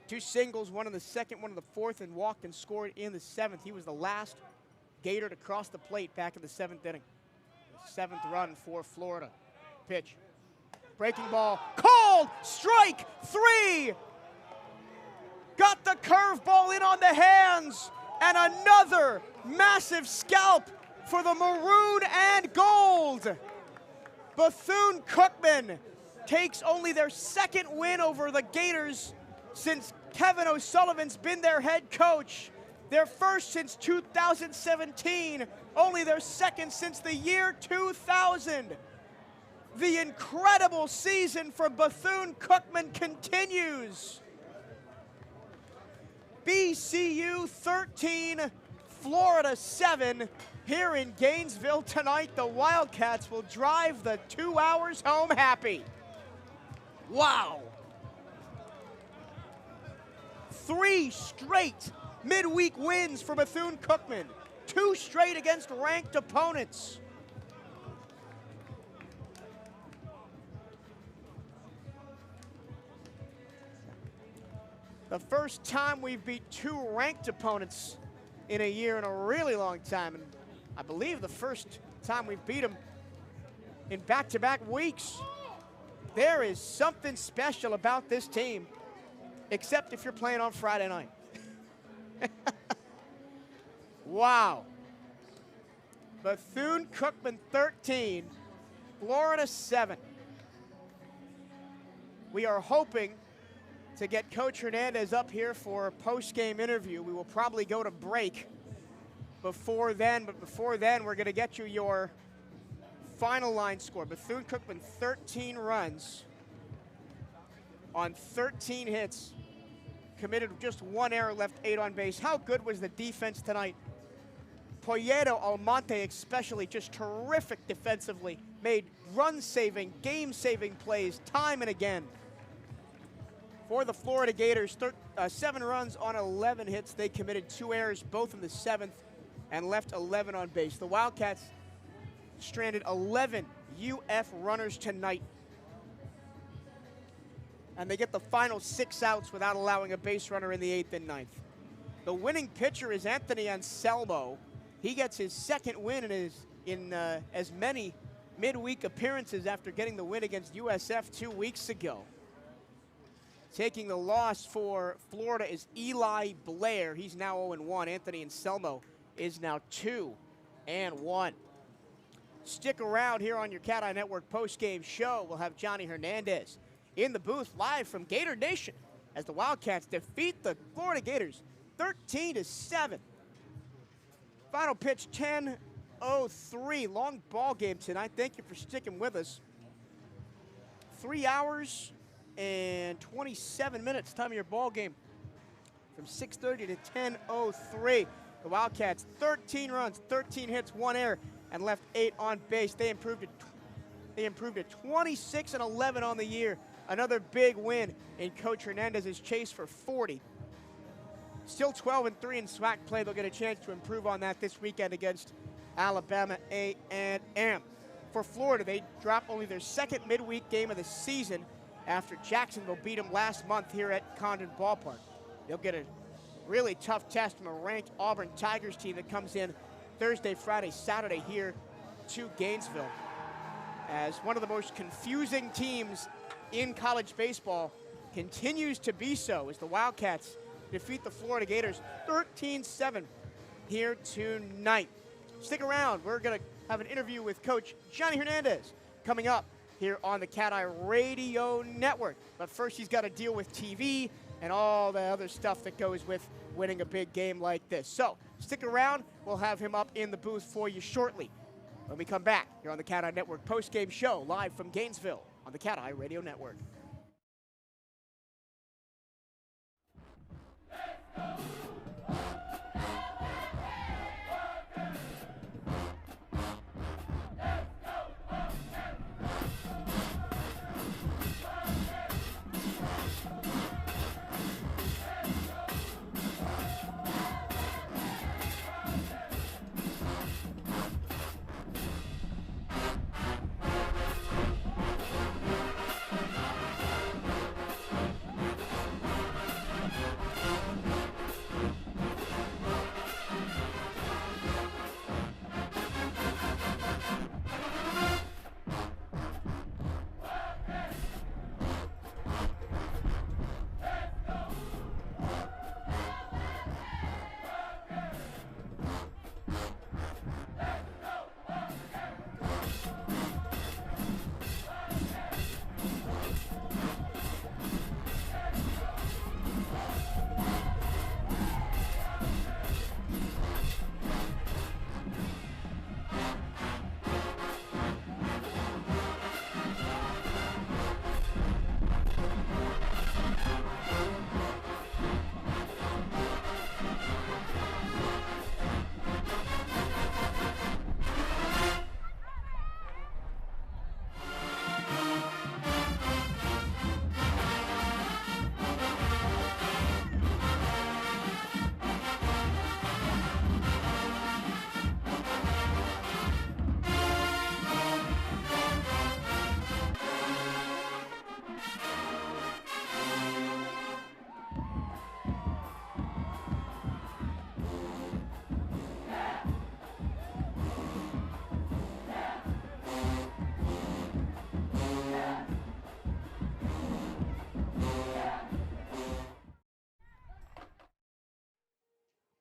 2 singles, 1 in the 2nd, 1 in the 4th, and walked and scored in the 7th. He was the last Gator to cross the plate back in the 7th inning. The 7th run for Florida. Pitch. Breaking ball, called, strike 3. Got the curveball in on the hands, and another massive scalp for the maroon and gold. Bethune-Cookman takes only their 2nd win over the Gators since Kevin O'Sullivan's been their head coach. Their 1st since 2017, only their 2nd since the year 2000. The incredible season for Bethune-Cookman continues. BCU 13, Florida 7. Here in Gainesville tonight, the Wildcats will drive the 2 hours home happy. Wow. 3 straight midweek wins for Bethune-Cookman. 2 straight against ranked opponents. The first time we've beat 2 ranked opponents in a year in a really long time. And I believe the first time we've beat them in back-to-back weeks. There is something special about this team, except if you're playing on Friday night. Wow. Bethune-Cookman 13, Florida 7. We are hoping to get Coach Hernandez up here for a post-game interview. We will probably go to break before then, but before then, we're going to get you your final line score. Bethune-Cookman 13 runs on 13 hits, committed just 1 error, left 8 on base. How good was the defense tonight? Poyedo Almonte especially, just terrific defensively, made run-saving, game-saving plays time and again. For the Florida Gators, 7 runs on 11 hits. They committed 2 errors, both in the 7th, and left 11 on base. The Wildcats stranded 11 UF runners tonight. And they get the final 6 outs without allowing a base runner in the 8th and 9th. The winning pitcher is Anthony Anselmo. He gets his 2nd win in as many midweek appearances after getting the win against USF 2 weeks ago. Taking the loss for Florida is Eli Blair. He's now 0-1. Anthony Anselmo is now 2-1. Stick around here on your CatEye Network post-game show. We'll have Johnny Hernandez in the booth live from Gator Nation as the Wildcats defeat the Florida Gators 13-7. Final pitch 10:03. Long ball game tonight. Thank you for sticking with us. 3 hours and 27 minutes, time of your ball game, from 6:30 to 10:03. The Wildcats, 13 runs, 13 hits, 1 error, and left 8 on base. They improved to 26-11 on the year. Another big win in Coach Hernandez's chase for 40. Still 12-3 in SWAC play. They'll get a chance to improve on that this weekend against Alabama A&M. For Florida, they drop only their 2nd midweek game of the season after Jacksonville beat them last month here at Condon Ballpark. They'll get a really tough test from a ranked Auburn Tigers team that comes in Thursday, Friday, Saturday here to Gainesville. As one of the most confusing teams in college baseball continues to be so as the Wildcats defeat the Florida Gators 13-7 here tonight. Stick around. We're going to have an interview with Coach Johnny Hernandez coming up here on the CatEye Radio Network. But first, he's got to deal with TV and all the other stuff that goes with winning a big game like this. So stick around. We'll have him up in the booth for you shortly when we come back here on the CatEye Network post-game show live from Gainesville on the CatEye Radio Network.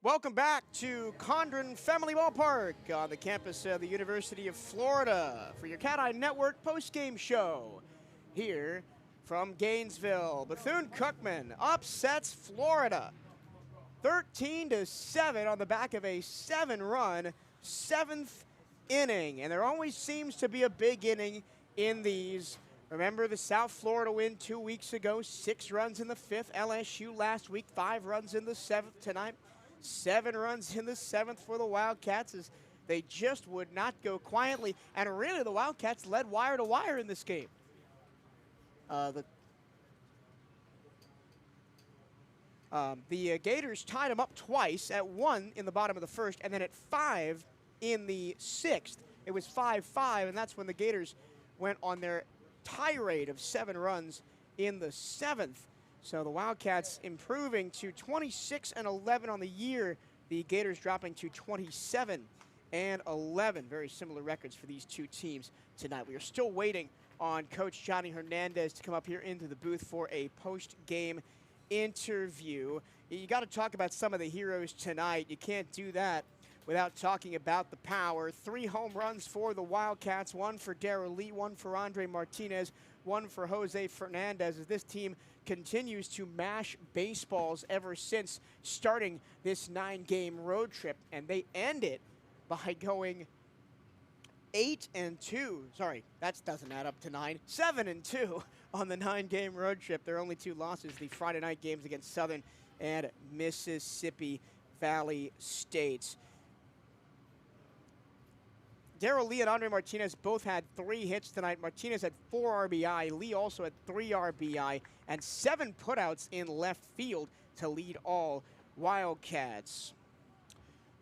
Welcome back to Condren Family Ballpark on the campus of the University of Florida for your CatEye Network postgame show. Here from Gainesville, Bethune-Cookman upsets Florida 13-7 on the back of a 7-run 7th inning. And there always seems to be a big inning in these. Remember the South Florida win 2 weeks ago, 6 runs in the 5th. LSU last week, 5 runs in the 7th tonight. 7 runs in the 7th for the Wildcats as they just would not go quietly. And really, the Wildcats led wire to wire in this game. The Gators tied them up twice, at 1 in the bottom of the 1st and then at 5 in the 6th. It was 5-5, and that's when the Gators went on their tirade of 7 runs in the 7th. So the Wildcats improving to 26-11 on the year. The Gators dropping to 27-11. Very similar records for these two teams tonight. We are still waiting on Coach Johnny Hernandez to come up here into the booth for a post-game interview. You got to talk about some of the heroes tonight. You can't do that without talking about the power. 3 home runs for the Wildcats, 1 for Darrell Lee, 1 for Andre Martinez, 1 for Jose Fernandez, as this team continues to mash baseballs ever since starting this 9-game road trip. And they end it by going 8-2. Sorry, that doesn't add up to 9. 7-2 on the 9-game road trip. Their only 2 losses, the Friday night games against Southern and Mississippi Valley State. Darrell Lee and Andre Martinez both had 3 hits tonight. Martinez had 4 RBI. Lee also had 3 RBI and 7 putouts in left field to lead all Wildcats.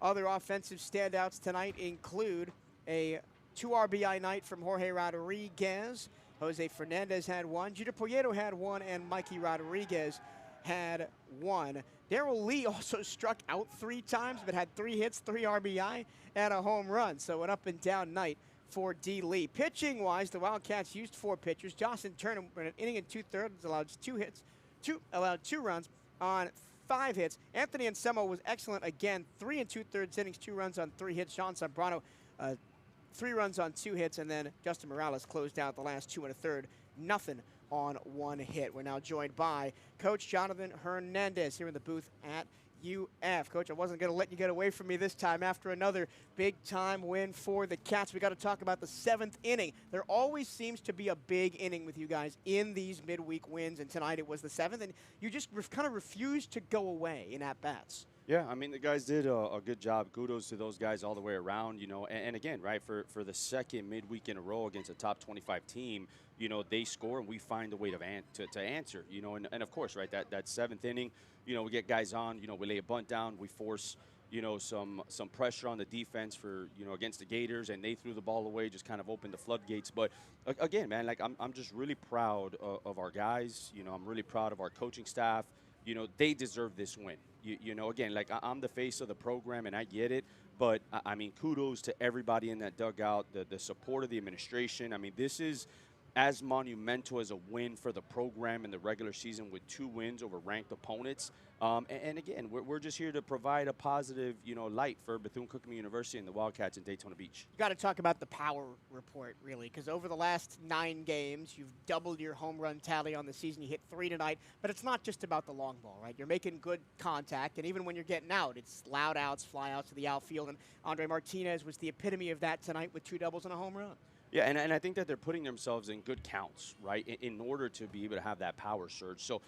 Other offensive standouts tonight include a 2 RBI night from Jorge Rodriguez. Jose Fernandez had 1. Jeter Poyeto had 1, and Mikey Rodriguez had 1. Darrell Lee also struck out 3 times, but had 3 hits, 3 RBI, and a home run. So an up-and-down night for D. Lee. Pitching-wise, the Wildcats used 4 pitchers. Jocelyn Turner, in an inning and 2/3, allowed 2 hits, allowed 2 runs on 5 hits. Anthony Anselmo was excellent again. 3 2/3 innings, 2 runs on 3 hits. Sean Zambrano, 3 runs on 2 hits, and then Justin Morales closed out the last 2 1/3. Nothing on 1 hit. We're now joined by Coach Jonathan Hernandez here in the booth at UF. Coach, I wasn't going to let you get away from me this time after another big-time win for the Cats. We got to talk about the 7th inning. There always seems to be a big inning with you guys in these midweek wins, and tonight it was the 7th, and you just kind of refused to go away in at-bats. Yeah, I mean, the guys did a good job. Kudos to those guys all the way around, you know. And again, right, for the second midweek in a row against a top 25 team, you know, they score and we find a way to answer, you know. And of course, right, that 7th inning, you know, we get guys on, you know, we lay a bunt down, we force, you know, some pressure on the defense for, you know, against the Gators, and they threw the ball away, just kind of opened the floodgates. But again, man, like I'm just really proud of our guys. You know, I'm really proud of our coaching staff. You know, they deserve this win. You know, again, like I'm the face of the program and I get it, but I mean, kudos to everybody in that dugout, the support of the administration. I mean, this is as monumental as a win for the program in the regular season with 2 wins over ranked opponents. And again, we're just here to provide a positive, you know, light for Bethune-Cookman University and the Wildcats in Daytona Beach. You got to talk about the power report, really, because over the last 9 games, you've doubled your home run tally on the season. You hit 3 tonight, but it's not just about the long ball, right? You're making good contact, and even when you're getting out, it's loud outs, fly outs to the outfield, and Andre Martinez was the epitome of that tonight with 2 doubles and a home run. Yeah, and I think that they're putting themselves in good counts, right, in order to be able to have that power surge. So,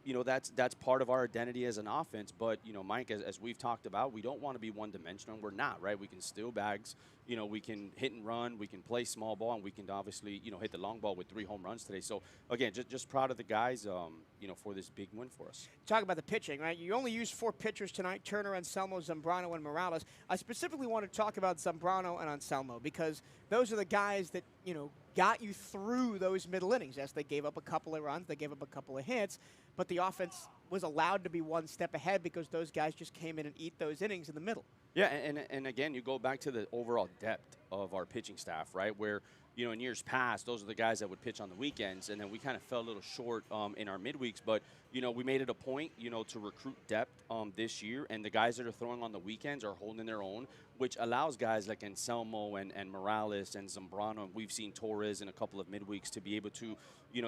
you know, that's part of our identity as an offense. But, you know, Mike, as we've talked about, we don't want to be one-dimensional. We're not, right? We can steal bags. You know, we can hit and run. We can play small ball, and we can obviously, you know, hit the long ball with 3 home runs today. So, again, just proud of the guys, you know, for this big win for us. Talk about the pitching, right? You only used 4 pitchers tonight, Turner, Anselmo, Zambrano, and Morales. I specifically want to talk about Zambrano and Anselmo because those are the guys that, you know, got you through those middle innings. Yes, they gave up a couple of runs, they gave up a couple of hits, but the offense was allowed to be 1 step ahead because those guys just came in and eat those innings in the middle. Yeah, and again, you go back to the overall depth of our pitching staff, right? Where, in years past, those are the guys that would pitch on the weekends, and then we kind of fell a little short in our midweeks. But, we made it a point, to recruit depth this year, and the guys that are throwing on the weekends are holding their own, which allows guys like Anselmo and Morales and Zambrano, and we've seen Torres in a couple of midweeks to be able to,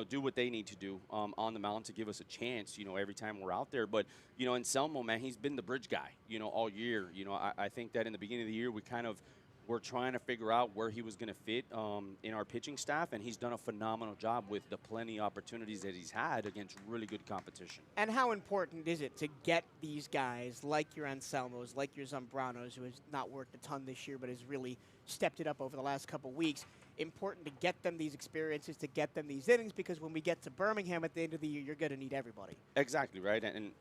do what they need to do on the mound to give us a chance, every time we're out there. But, Anselmo, man, he's been the bridge guy, all year. I think that in the beginning of the year, we're trying to figure out where he was going to fit in our pitching staff, and he's done a phenomenal job with the plenty of opportunities that he's had against really good competition. And how important is it to get these guys like your Anselmos, like your Zambranos, who has not worked a ton this year but has really stepped it up over the last couple weeks, important to get them these experiences, to get them these innings, because when we get to Birmingham at the end of the year, you're going to need everybody. Exactly, right? And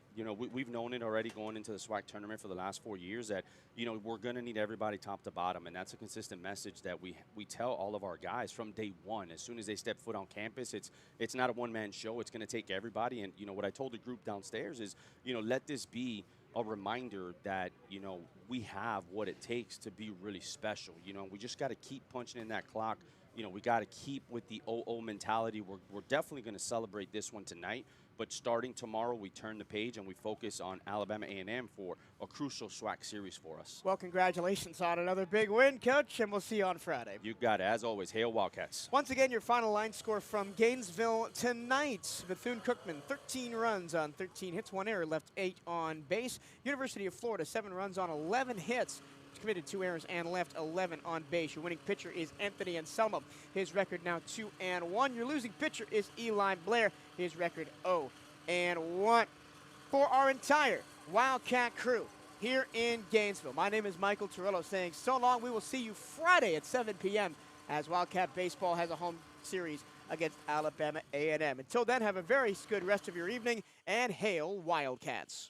we've known it already going into the SWAC tournament for the last 4 years that, we're going to need everybody top to bottom, and that's a consistent message that we tell all of our guys from day one. As soon as they step foot on campus, it's not a one-man show. It's going to take everybody, and, what I told the group downstairs is, let this be a reminder that, we have what it takes to be really special. We just got to keep punching in that clock. We got to keep with the 0-0 mentality. We're definitely going to celebrate this one tonight, but starting tomorrow, we turn the page and we focus on Alabama A&M for a crucial SWAC series for us. Well, congratulations on another big win, Coach, and we'll see you on Friday. You got it. As always, hail Wildcats. Once again, your final line score from Gainesville tonight. Bethune-Cookman, 13 runs on 13 hits, 1 error, left 8 on base. University of Florida, 7 runs on 11 hits. Committed 2 errors and left 11 on base. Your winning pitcher is Anthony Anselmo. His record now 2-1. Your losing pitcher is Eli Blair. His record 0-1. For our entire Wildcat crew here in Gainesville, my name is Michael Torello saying so long. We will see you Friday at 7 p.m. as Wildcat Baseball has a home series against Alabama A&M. Until then, have a very good rest of your evening, and hail Wildcats.